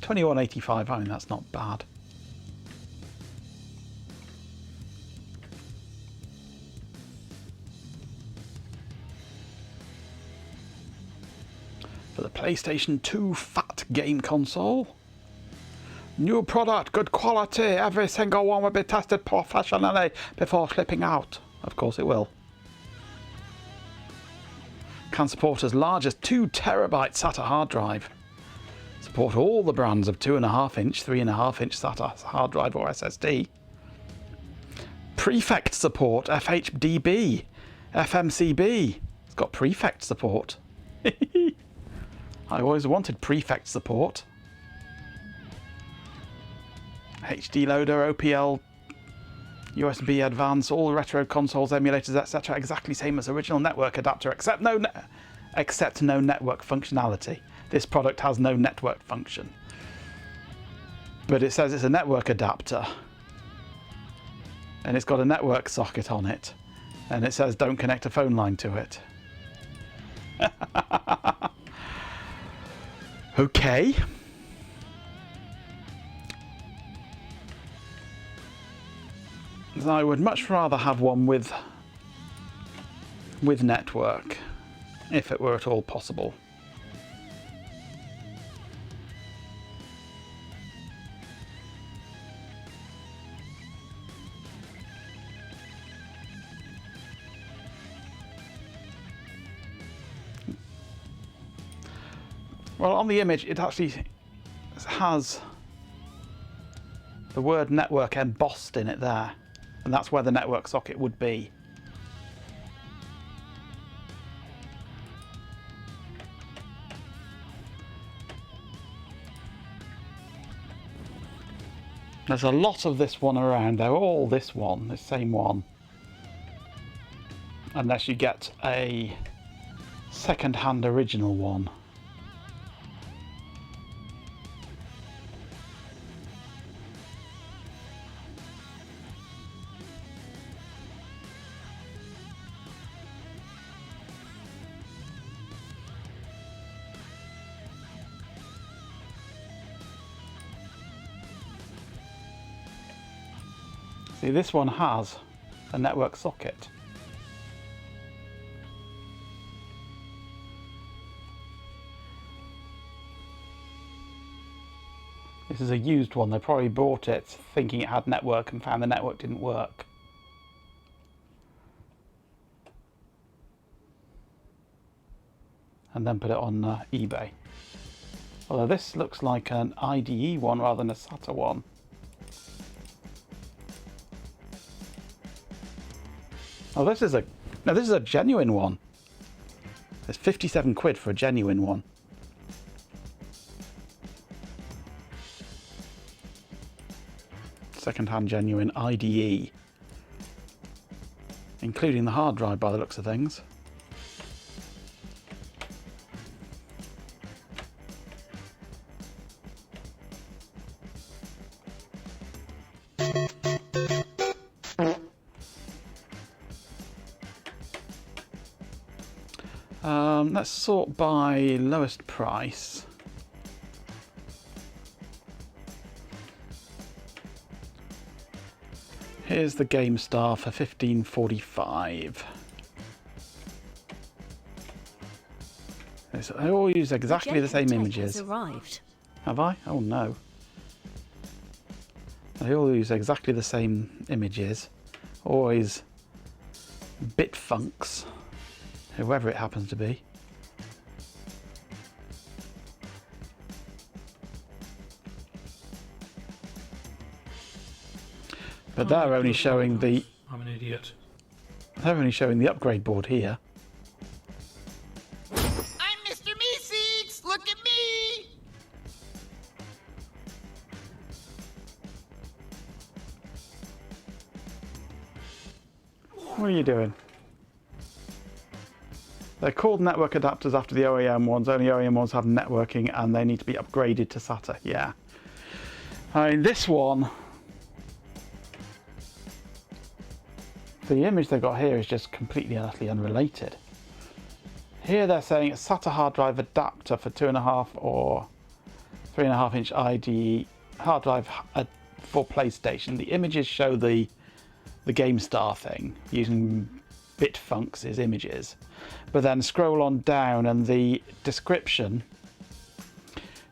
$21.85, I mean, that's not bad. For the PlayStation 2 fat game console. New product, good quality, every single one will be tested professionally before shipping out. Of course it will. Can support as large as 2 terabyte SATA hard drive. Support all the brands of 2.5 inch, 3.5 inch SATA hard drive or SSD. Prefect support, FHDB, FMCB. It's got prefect support. I always wanted prefect support. HD loader, OPL, USB advance, all retro consoles, emulators, etc. Exactly same as original network adapter, except no network functionality. This product has no network function. But it says it's a network adapter. And it's got a network socket on it. And it says don't connect a phone line to it. Okay. I would much rather have one with with network, if it were at all possible. Well, on the image, it actually has the word network embossed in it there, and that's where the network socket would be. There's a lot of this one around. They're all this one, the same one. Unless you get a second-hand original one. See, this one has a network socket. This is a used one. They probably bought it thinking it had network and found the network didn't work. And then put it on eBay. Although this looks like an IDE one rather than a SATA one. Oh, this is a genuine one. It's 57 quid for a genuine one. Second-hand genuine IDE, including the hard drive by the looks of things. Let's sort by lowest price. Here's the GameStar for $15.45. They all use exactly the same images. Has arrived. Have I? Oh no. They all use exactly the same images. Always Bitfunks, whoever it happens to be. But they're only showing the... I'm an idiot. They're only showing the upgrade board here. I'm Mr. Meeseeks! Look at me! What are you doing? They're called network adapters after the OEM ones. Only OEM ones have networking and they need to be upgraded to SATA. Yeah. I mean, this one... The image they got here is just completely and utterly unrelated. Here they're saying a SATA hard drive adapter for 2.5 or 3.5 inch IDE hard drive for PlayStation. The images show the GameStar thing using Bitfunks' images. But then scroll on down and the description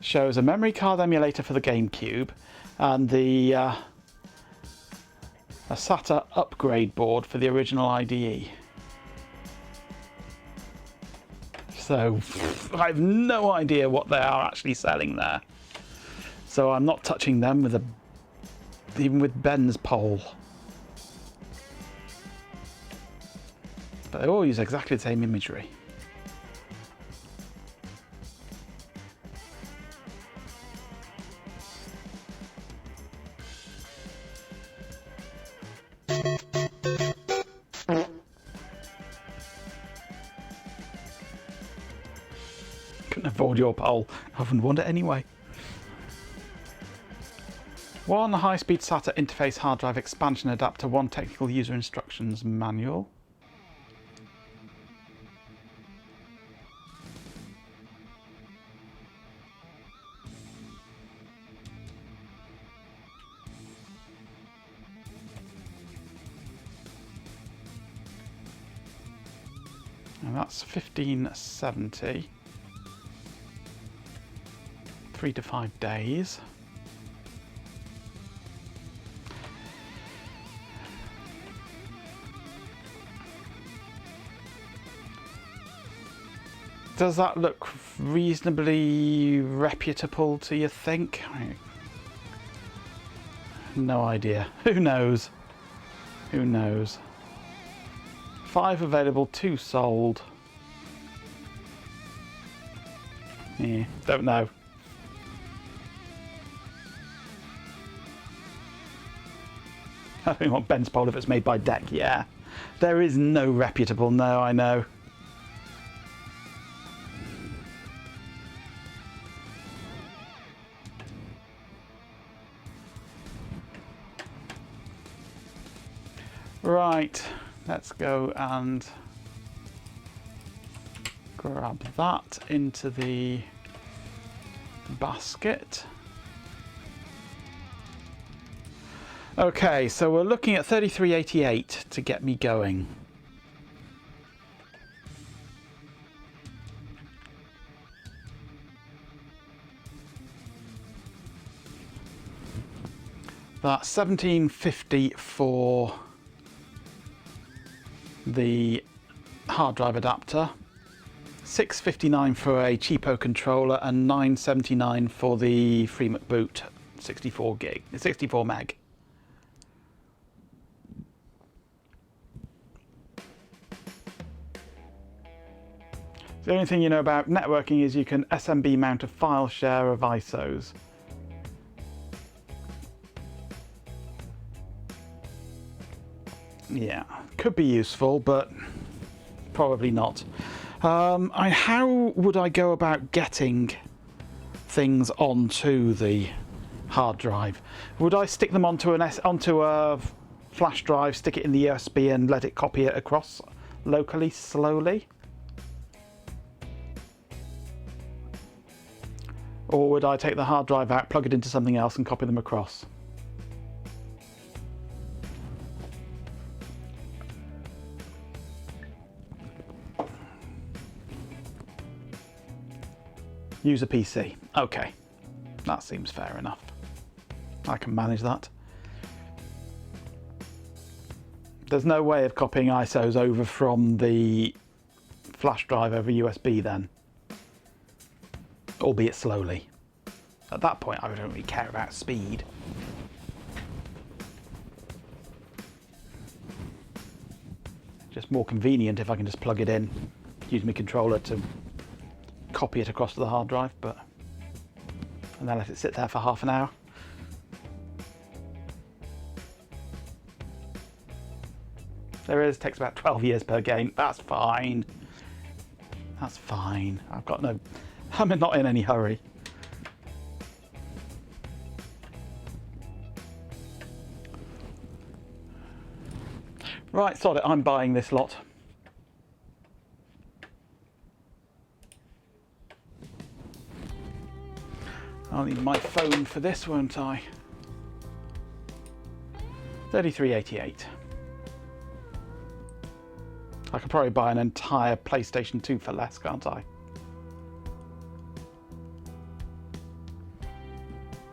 shows a memory card emulator for the GameCube and the a SATA upgrade board for the original IDE. So I have no idea what they are actually selling there. So I'm not touching them with even with Ben's pole. But they all use exactly the same imagery. Couldn't afford your pole. I wouldn't want it anyway. One high-speed SATA interface hard drive expansion adapter, one technical user instructions manual. And that's 1570. 3 to 5 days. Does that look reasonably reputable to you think? No idea. Who knows? Who knows? 5 available, 2 sold. Yeah, don't know. I think what Ben's poll if it's made by Deck, yeah. There is no reputable, no, I know. Right, let's go and grab that into the basket. Okay, so we're looking at 3388 to get me going. That's 1750 for the hard drive adapter, 659 for a cheapo controller, and 979 for the FreeMac boot 64 meg. The only thing you know about networking is you can SMB mount a file share of ISOs. Yeah, could be useful, but probably not. How would I go about getting things onto the hard drive? Would I stick them onto a flash drive, stick it in the USB, and let it copy it across locally slowly? Or would I take the hard drive out, plug it into something else, and copy them across? Use a PC. Okay, that seems fair enough. I can manage that. There's no way of copying ISOs over from the flash drive over USB then, albeit slowly. At that point, I don't really care about speed. Just more convenient if I can just plug it in, use my controller to copy it across to the hard drive, and then let it sit there for half an hour. There is, takes about 12 years per game. That's fine. That's fine. I'm not in any hurry. Right, sod it, I'm buying this lot. I'll need my phone for this, won't I? 3388. I could probably buy an entire PlayStation 2 for less, can't I?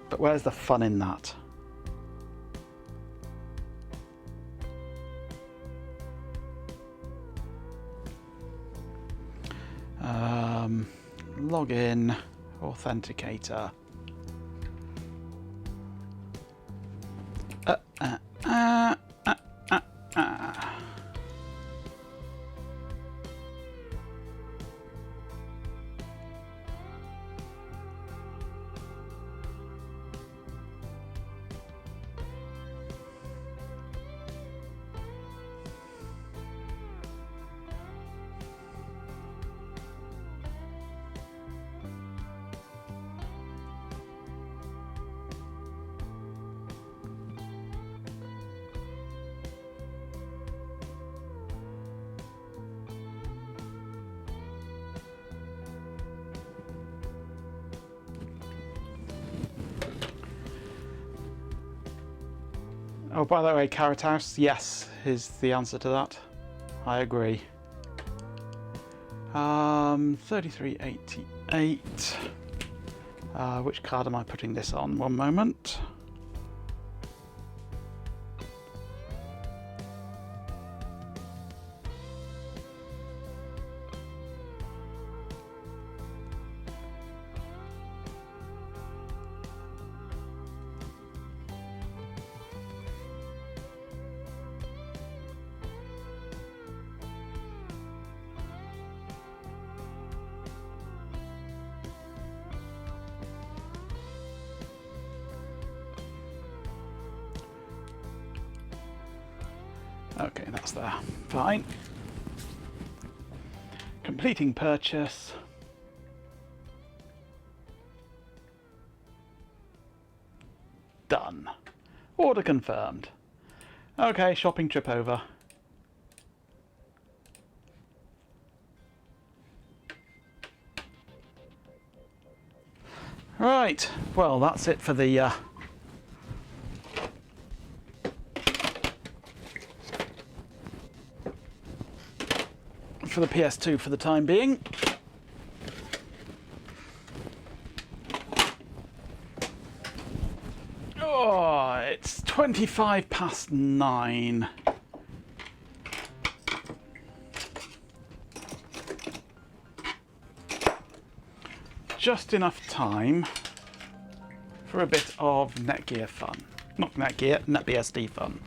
But where's the fun in that? Log in, authenticator. Oh, by the way, Carrot House, yes, is the answer to that. I agree. 3388. Which card am I putting this on? One moment. Okay, that's there. Fine. Completing purchase. Done. Order confirmed. Okay, shopping trip over. Right, well that's it for the PS2 for the time being. Oh, it's 9:25. Just enough time for a bit of Netgear fun. Not Netgear, NetBSD fun.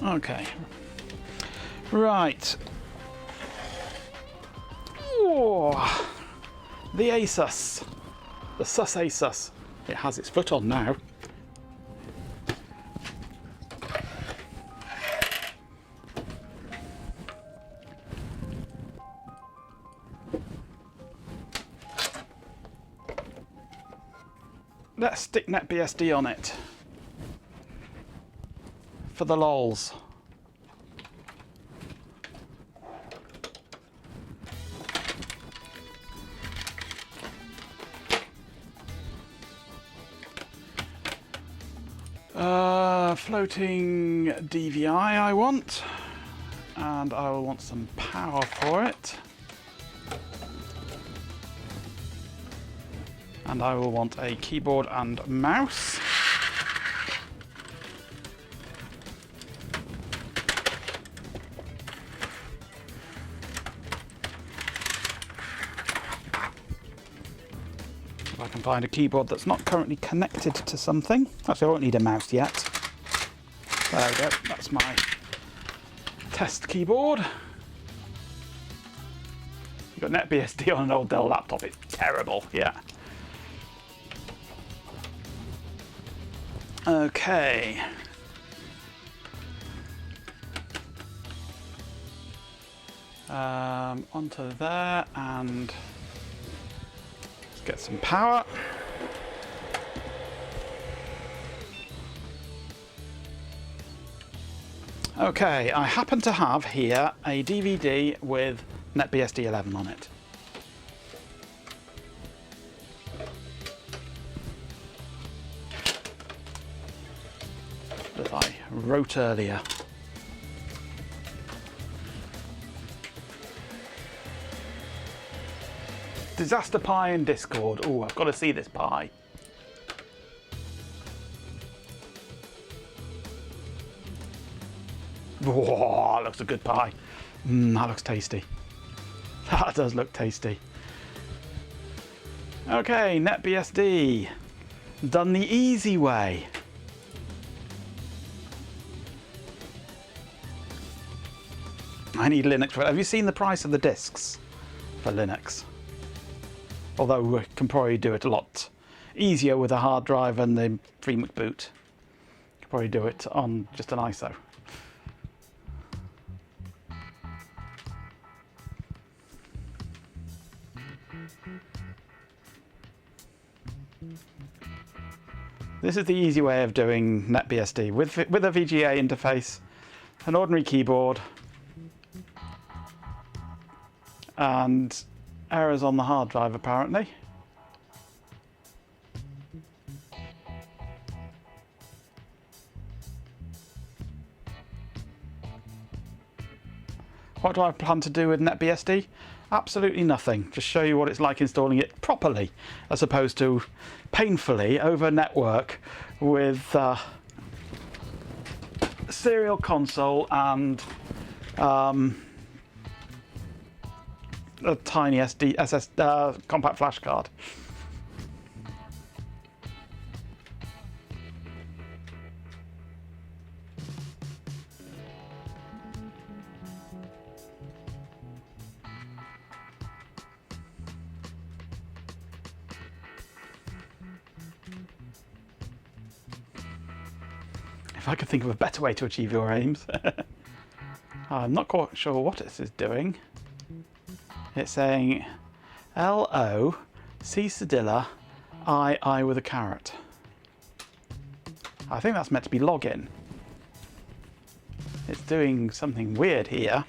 Okay. Right. Oh, the Asus. The Sus Asus. It has its foot on now. Let's stick NetBSD on it. For the lols. Floating DVI I want, and I will want some power for it. And I will want a keyboard and mouse. If I can find a keyboard that's not currently connected to something. Actually, I won't need a mouse yet. There we go, that's my test keyboard. You've got NetBSD on an old Dell laptop, it's terrible, yeah. Okay. Onto there, and let's get some power. Okay, I happen to have here a DVD with NetBSD 11 on it. That I wrote earlier. Disaster Pi in Discord. Oh, I've got to see this pie. Whoa, that looks a good pie. That looks tasty. That does look tasty. Okay, NetBSD. Done the easy way. I need Linux for it. Have you seen the price of the discs for Linux? Although we can probably do it a lot easier with a hard drive and the FreeMac boot. You can probably do it on just an ISO. This is the easy way of doing NetBSD with a VGA interface, an ordinary keyboard, and errors on the hard drive apparently. What do I plan to do with NetBSD? Absolutely nothing. Just show you what it's like installing it properly, as opposed to painfully over network with serial console and a tiny compact flash card. If I could think of a better way to achieve your aims. I'm not quite sure what this is doing. It's saying L-O, C cedilla, I with a caret. I think that's meant to be login. It's doing something weird here.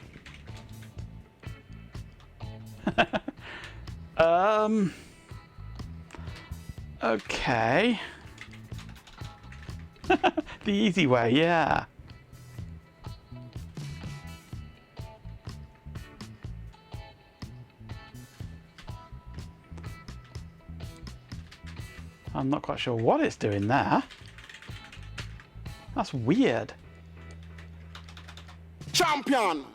Okay. The easy way, yeah. I'm not quite sure what it's doing there. That's weird. Champion!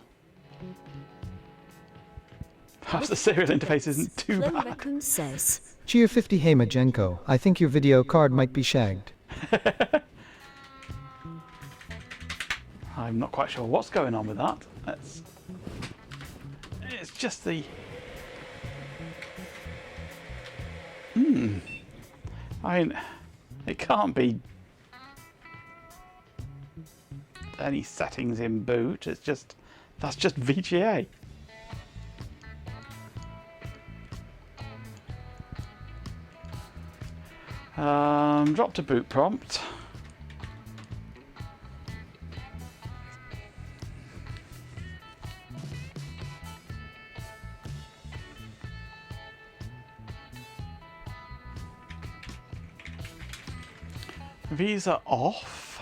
Perhaps the serial interface isn't too Flynn bad. Raccoon says, Cheer 50 Hey Majenko, I think your video card might be shagged. I'm not quite sure what's going on with that. It's just the... I mean, it can't be any settings in boot. It's just... That's just VGA. Drop to boot prompt. Visa off.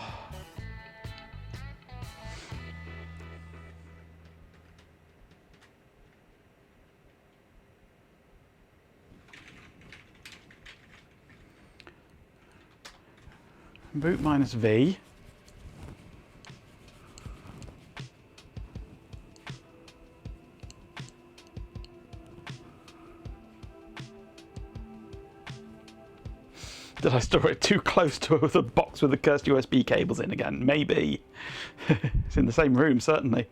Boot minus V. Did I store it too close to the box with the cursed USB cables in again? Maybe. It's in the same room, certainly.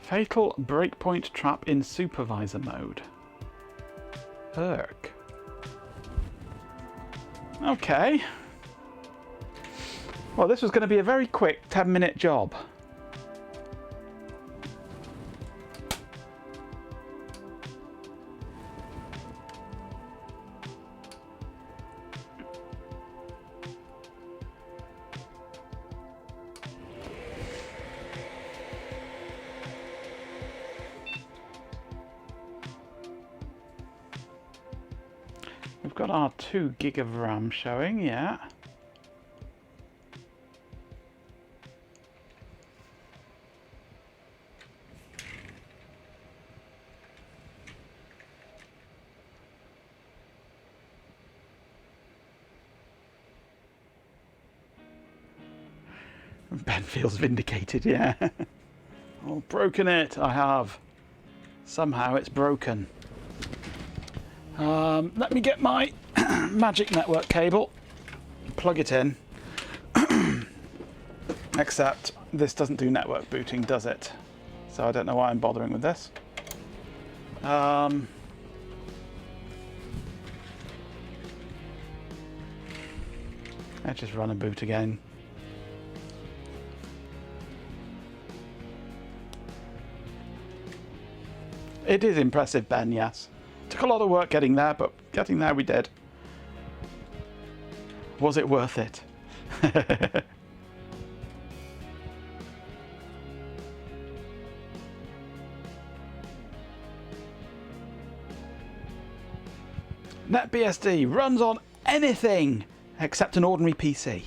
Fatal breakpoint trap in supervisor mode. Erk. Okay. Well, this was going to be a very quick 10-minute job. We've got our 2 gig of RAM showing, yeah. Ben feels vindicated, yeah. Oh, broken it, I have. Somehow it's broken. Let me get my Magic Network cable, plug it in. Except this doesn't do network booting, does it? So I don't know why I'm bothering with this. Let's just run a boot again. It is impressive, Ben, yes. Took a lot of work getting there, but getting there we did. Was it worth it? NetBSD runs on anything except an ordinary PC.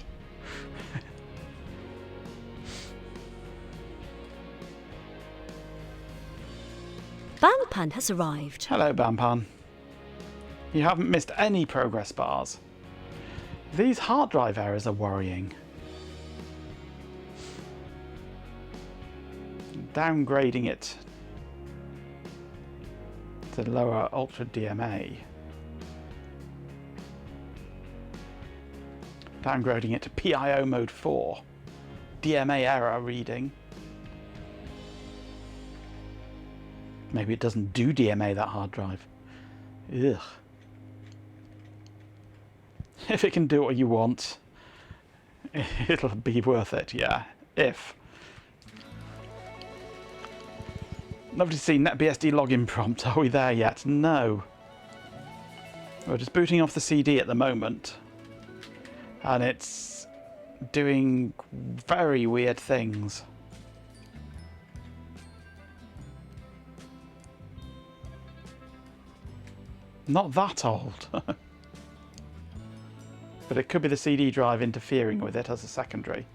Bampan has arrived. Hello, Bampan. You haven't missed any progress bars. These hard drive errors are worrying. Downgrading it to lower Ultra DMA. Downgrading it to PIO mode 4. DMA error reading. Maybe it doesn't do DMA, that hard drive. Ugh. If it can do what you want, it'll be worth it, yeah. If. Lovely to see NetBSD login prompt. Are we there yet? No. We're just booting off the CD at the moment. And it's doing very weird things. Not that old. But it could be the CD drive interfering with it as a secondary.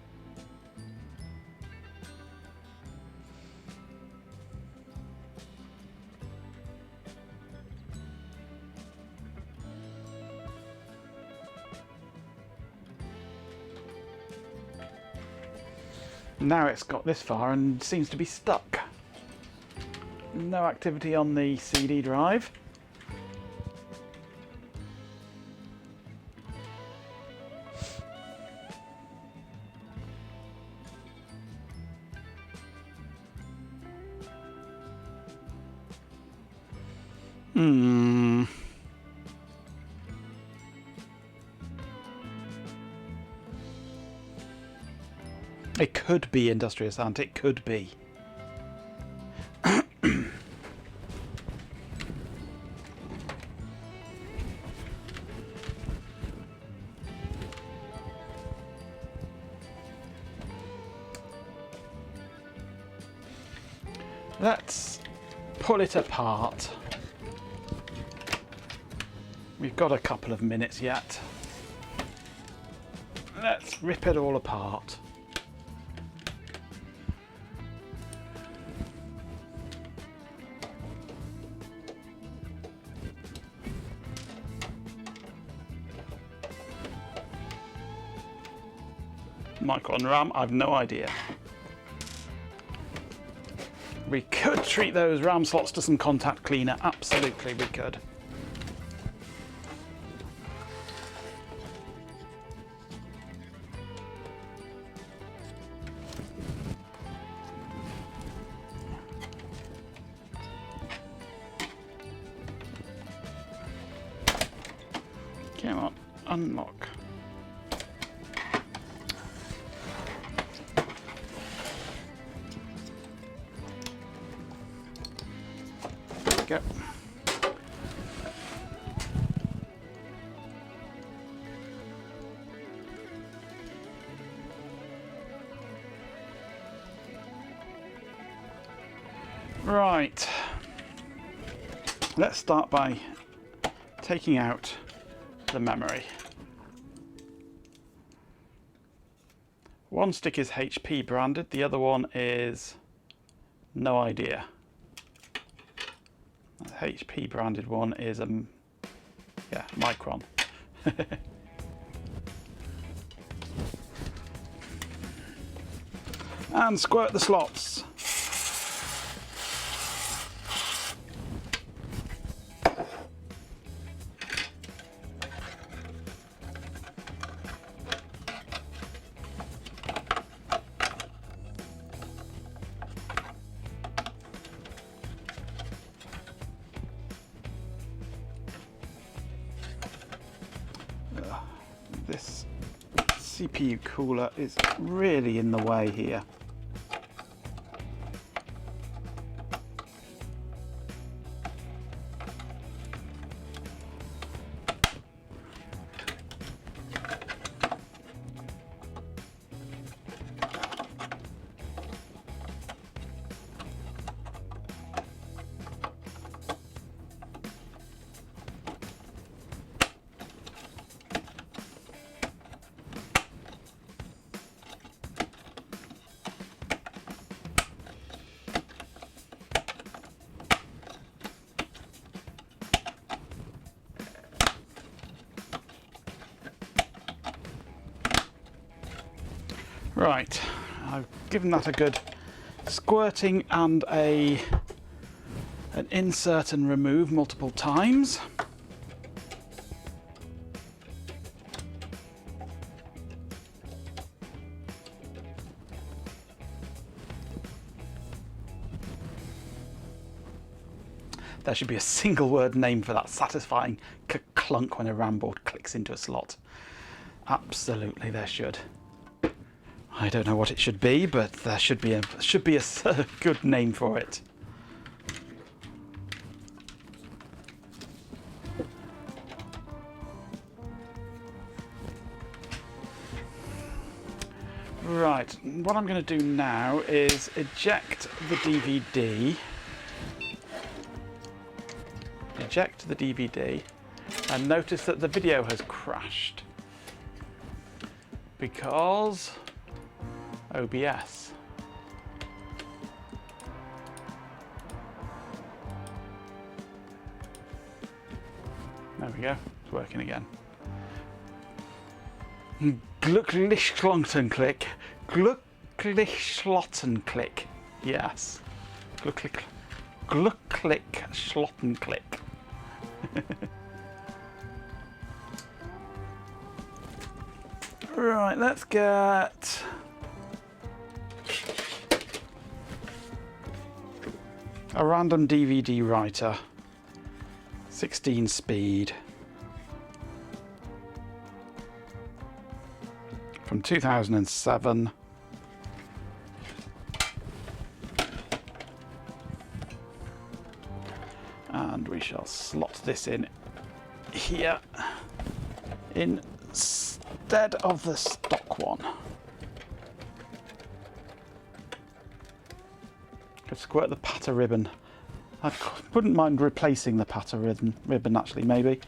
Now it's got this far and seems to be stuck. No activity on the CD drive. It could be Industrious Ant, it could be. Let's pull it apart. We've got a couple of minutes yet. Let's rip it all apart. Micron RAM, I've no idea. We could treat those RAM slots to some contact cleaner, absolutely we could. Come on, unlock. Go. Right. Let's start by taking out the memory. One stick is HP branded, the other one is no idea. The HP branded one is yeah, Micron. And squirt the slots. This CPU cooler is really in the way here. Right, I've given that a good squirting and an insert and remove multiple times. There should be a single word name for that satisfying clunk when a RAM board clicks into a slot. Absolutely, there should. I don't know what it should be, but there should be a good name for it. Right, what I'm going to do now is eject the DVD. Eject the DVD, and notice that the video has crashed because OBS. There we go, it's working again. Glucklichschlottenklick. Glucklichschlottenklick. Yes. Glucklichschlottenklick. Right, let's get a random DVD writer, 16 speed, from 2007. And we shall slot this in here instead of the stock one. Could squirt the patter ribbon. I wouldn't mind replacing the patter ribbon actually, maybe.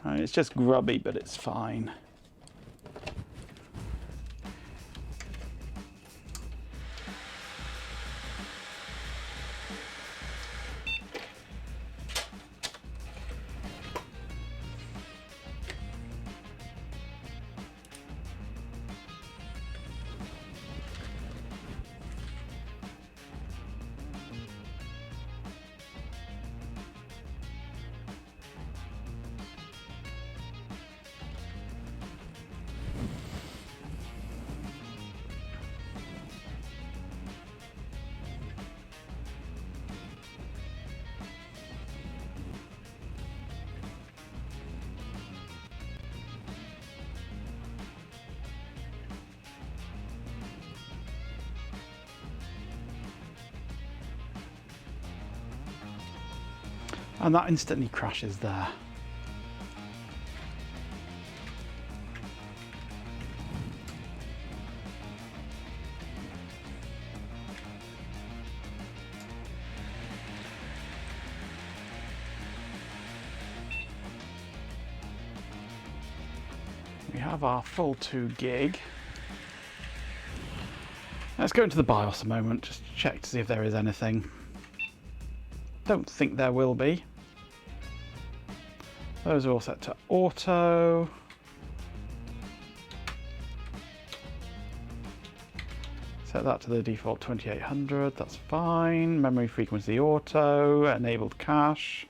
It's just grubby, but it's fine. And that instantly crashes there. We have our full 2 gig. Let's go into the BIOS a moment, just to check to see if there is anything. Don't think there will be. Those are all set to auto. Set that to the default 2800, that's fine. Memory frequency auto, enabled cache.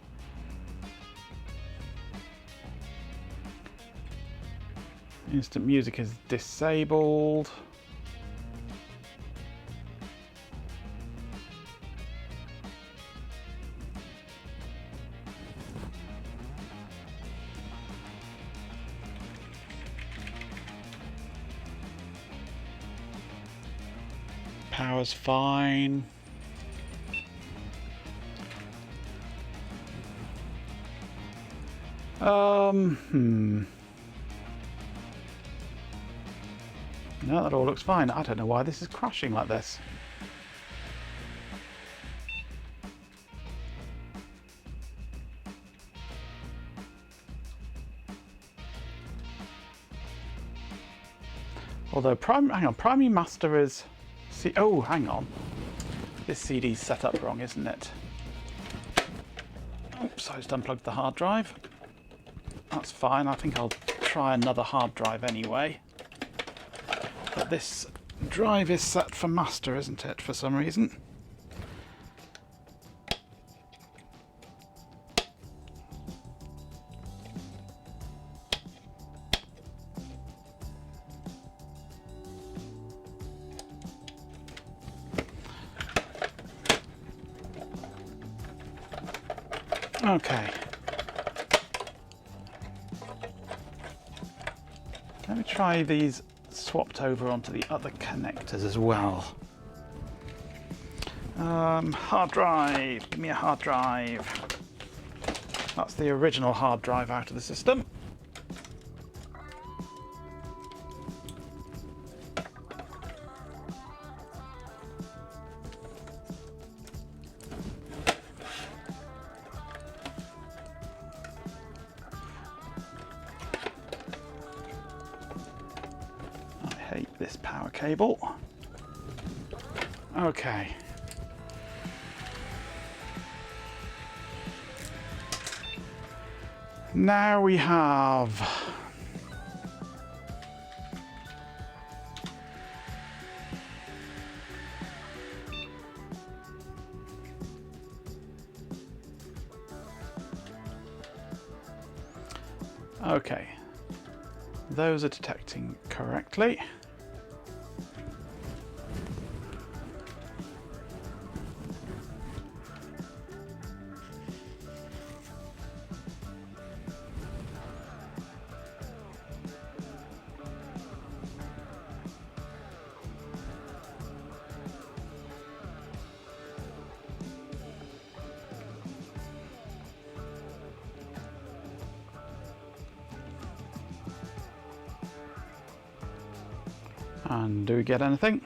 Instant music is disabled. Power's fine. No, that all looks fine. I don't know why this is crashing like this. Although, hang on, Primary Master is... oh, hang on. This CD's set up wrong, isn't it? Oops, I just unplugged the hard drive. That's fine, I think I'll try another hard drive anyway. But this drive is set for master, isn't it, for some reason? Okay. Let me try these swapped over onto the other connectors as well. Hard drive. Give me a hard drive. That's the original hard drive out of the system. This power cable. Okay. Now we have okay. Those are detecting correctly. And do we get anything?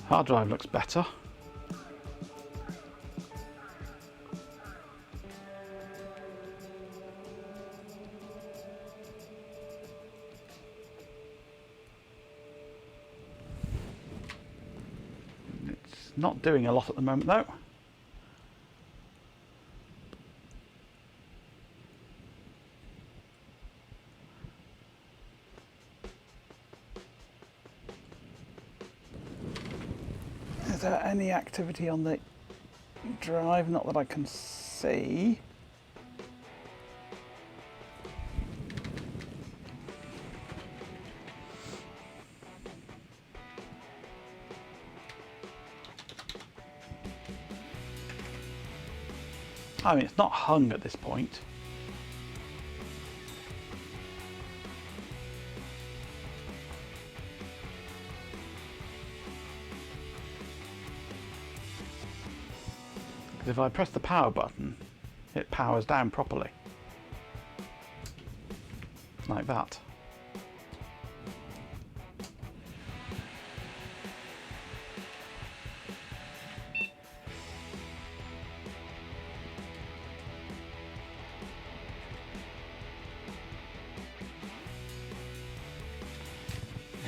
Hard drive looks better. It's not doing a lot at the moment though. Is there any activity on the drive? Not that I can see. I mean, it's not hung at this point. If I press the power button, it powers down properly. Like that.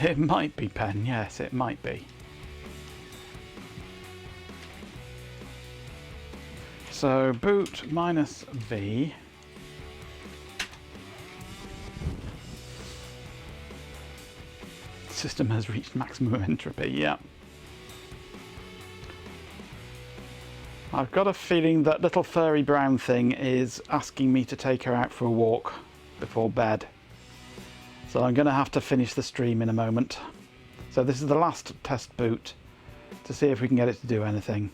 It might be pen, yes, it might be. So boot -V. System has reached maximum entropy, yeah. I've got a feeling that little furry brown thing is asking me to take her out for a walk before bed. So I'm going to have to finish the stream in a moment. So this is the last test boot to see if we can get it to do anything.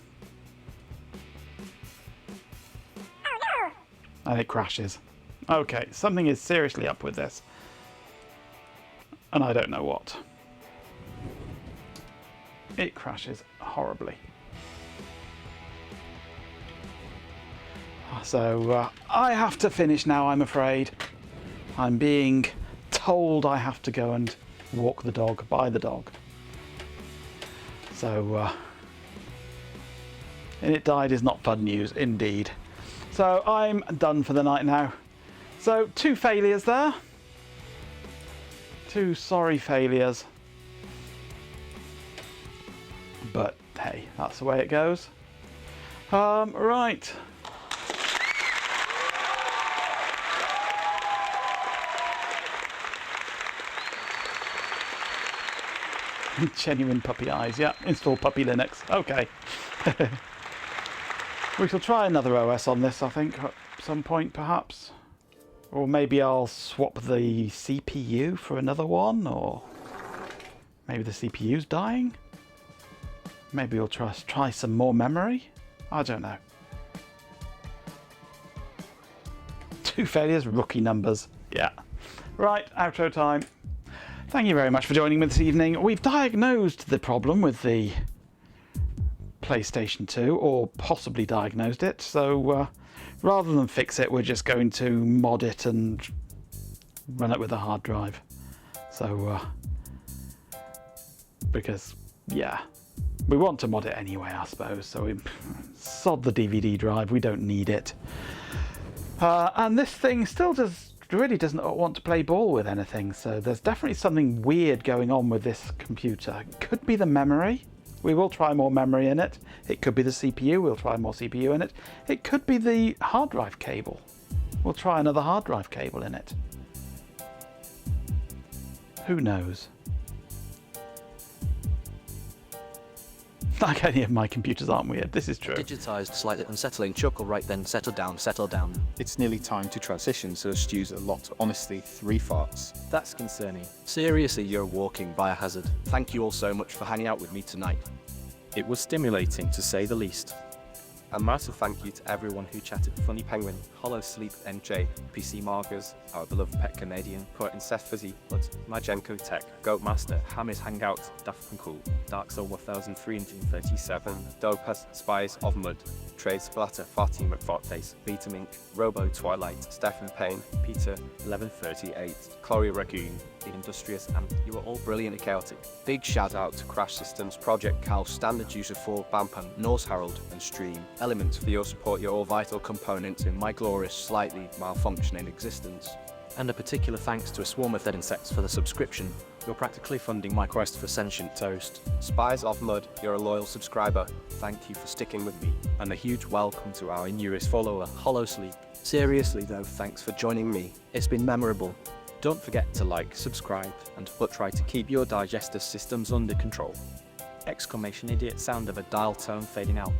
And it crashes. Okay, something is seriously up with this. And I don't know what. it crashes horribly. So I have to finish now, I'm afraid. I'm being told I have to go and walk the dog, by the dog. So, and it died is not fun news, indeed. So I'm done for the night now. So 2 failures there. 2 sorry failures. But hey, that's the way it goes. Right. Genuine puppy eyes, yeah. Install Puppy Linux. Okay. We shall try another OS on this, I think, at some point, perhaps. Or maybe I'll swap the CPU for another one, or maybe the CPU's dying. Maybe we'll try some more memory. I don't know. 2 failures, rookie numbers. Yeah. Right, outro time. Thank you very much for joining me this evening. We've diagnosed the problem with the PlayStation 2, or possibly diagnosed it, so rather than fix it, we're just going to mod it and run it with a hard drive. So, because, yeah, we want to mod it anyway, I suppose, so we sod the DVD drive, we don't need it. And this thing still really doesn't want to play ball with anything, so there's definitely something weird going on with this computer. It could be the memory. We will try more memory in it. It could be the CPU. We'll try more CPU in it. It could be the hard drive cable. We'll try another hard drive cable in it. Who knows? Like any of my computers aren't weird. This is true. Digitized, slightly unsettling. Chuckle right then, settle down, settle down. It's nearly time to transition, so Stu's a lot. Honestly, 3 farts. That's concerning. Seriously, you're a walking biohazard. Thank you all so much for hanging out with me tonight. It was stimulating, to say the least. A massive thank you to everyone who chatted Funny Penguin, Hollow Sleep NJ, PC Margers, our beloved pet Canadian, Poet and Seth Fuzzy, Blood, Majenko Tech, Goatmaster, Hammers Hangout, Daft and Cool, Dark Soul 1337, Dopaz, Spies of Mud, Trade Splatter, Farty McFartface, Beta Mink, Robo Twilight, Stephen Payne, Peter 1138, Chloe Raccoon, The Industrious, and you were all brilliant and chaotic. Big shout out to Crash Systems, Project Cal, Standard User 4, Bampan, Norse Herald, and Stream. Elements for your support, you're all vital components in my glorious, slightly malfunctioning existence. And a particular thanks to a swarm of dead insects for the subscription. You're practically funding my quest for sentient toast. Spies of Mud, you're a loyal subscriber. Thank you for sticking with me. And a huge welcome to our newest follower, Hollow Sleep. Seriously though, thanks for joining me. It's been memorable. Don't forget to like, subscribe, and try to keep your digestive systems under control. Exclamation idiot sound of a dial tone fading out.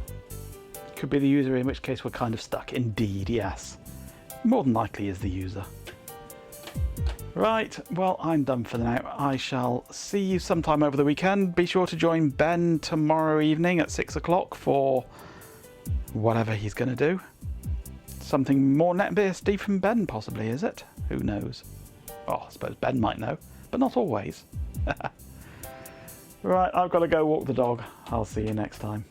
Could be the user, in which case we're kind of stuck. Indeed, yes. More than likely is the user. Right, well, I'm done for now. I shall see you sometime over the weekend. Be sure to join Ben tomorrow evening at 6 o'clock for whatever he's going to do. Something more NetBSD from Ben, possibly, is it? Who knows? Oh, I suppose Ben might know, but not always. Right, I've got to go walk the dog. I'll see you next time.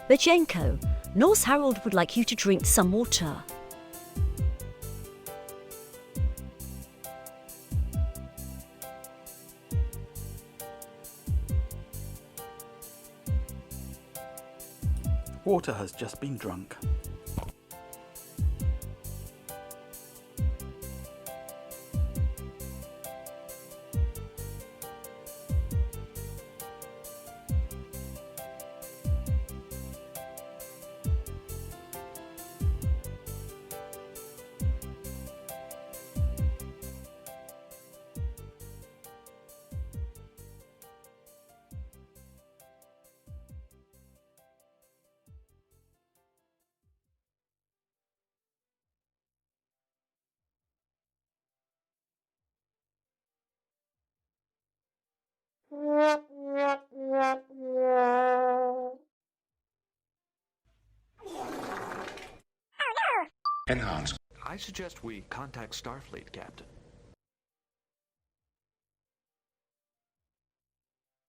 Majenko, Norse Harold would like you to drink some water. Water has just been drunk. Enhance. I suggest we contact Starfleet, Captain.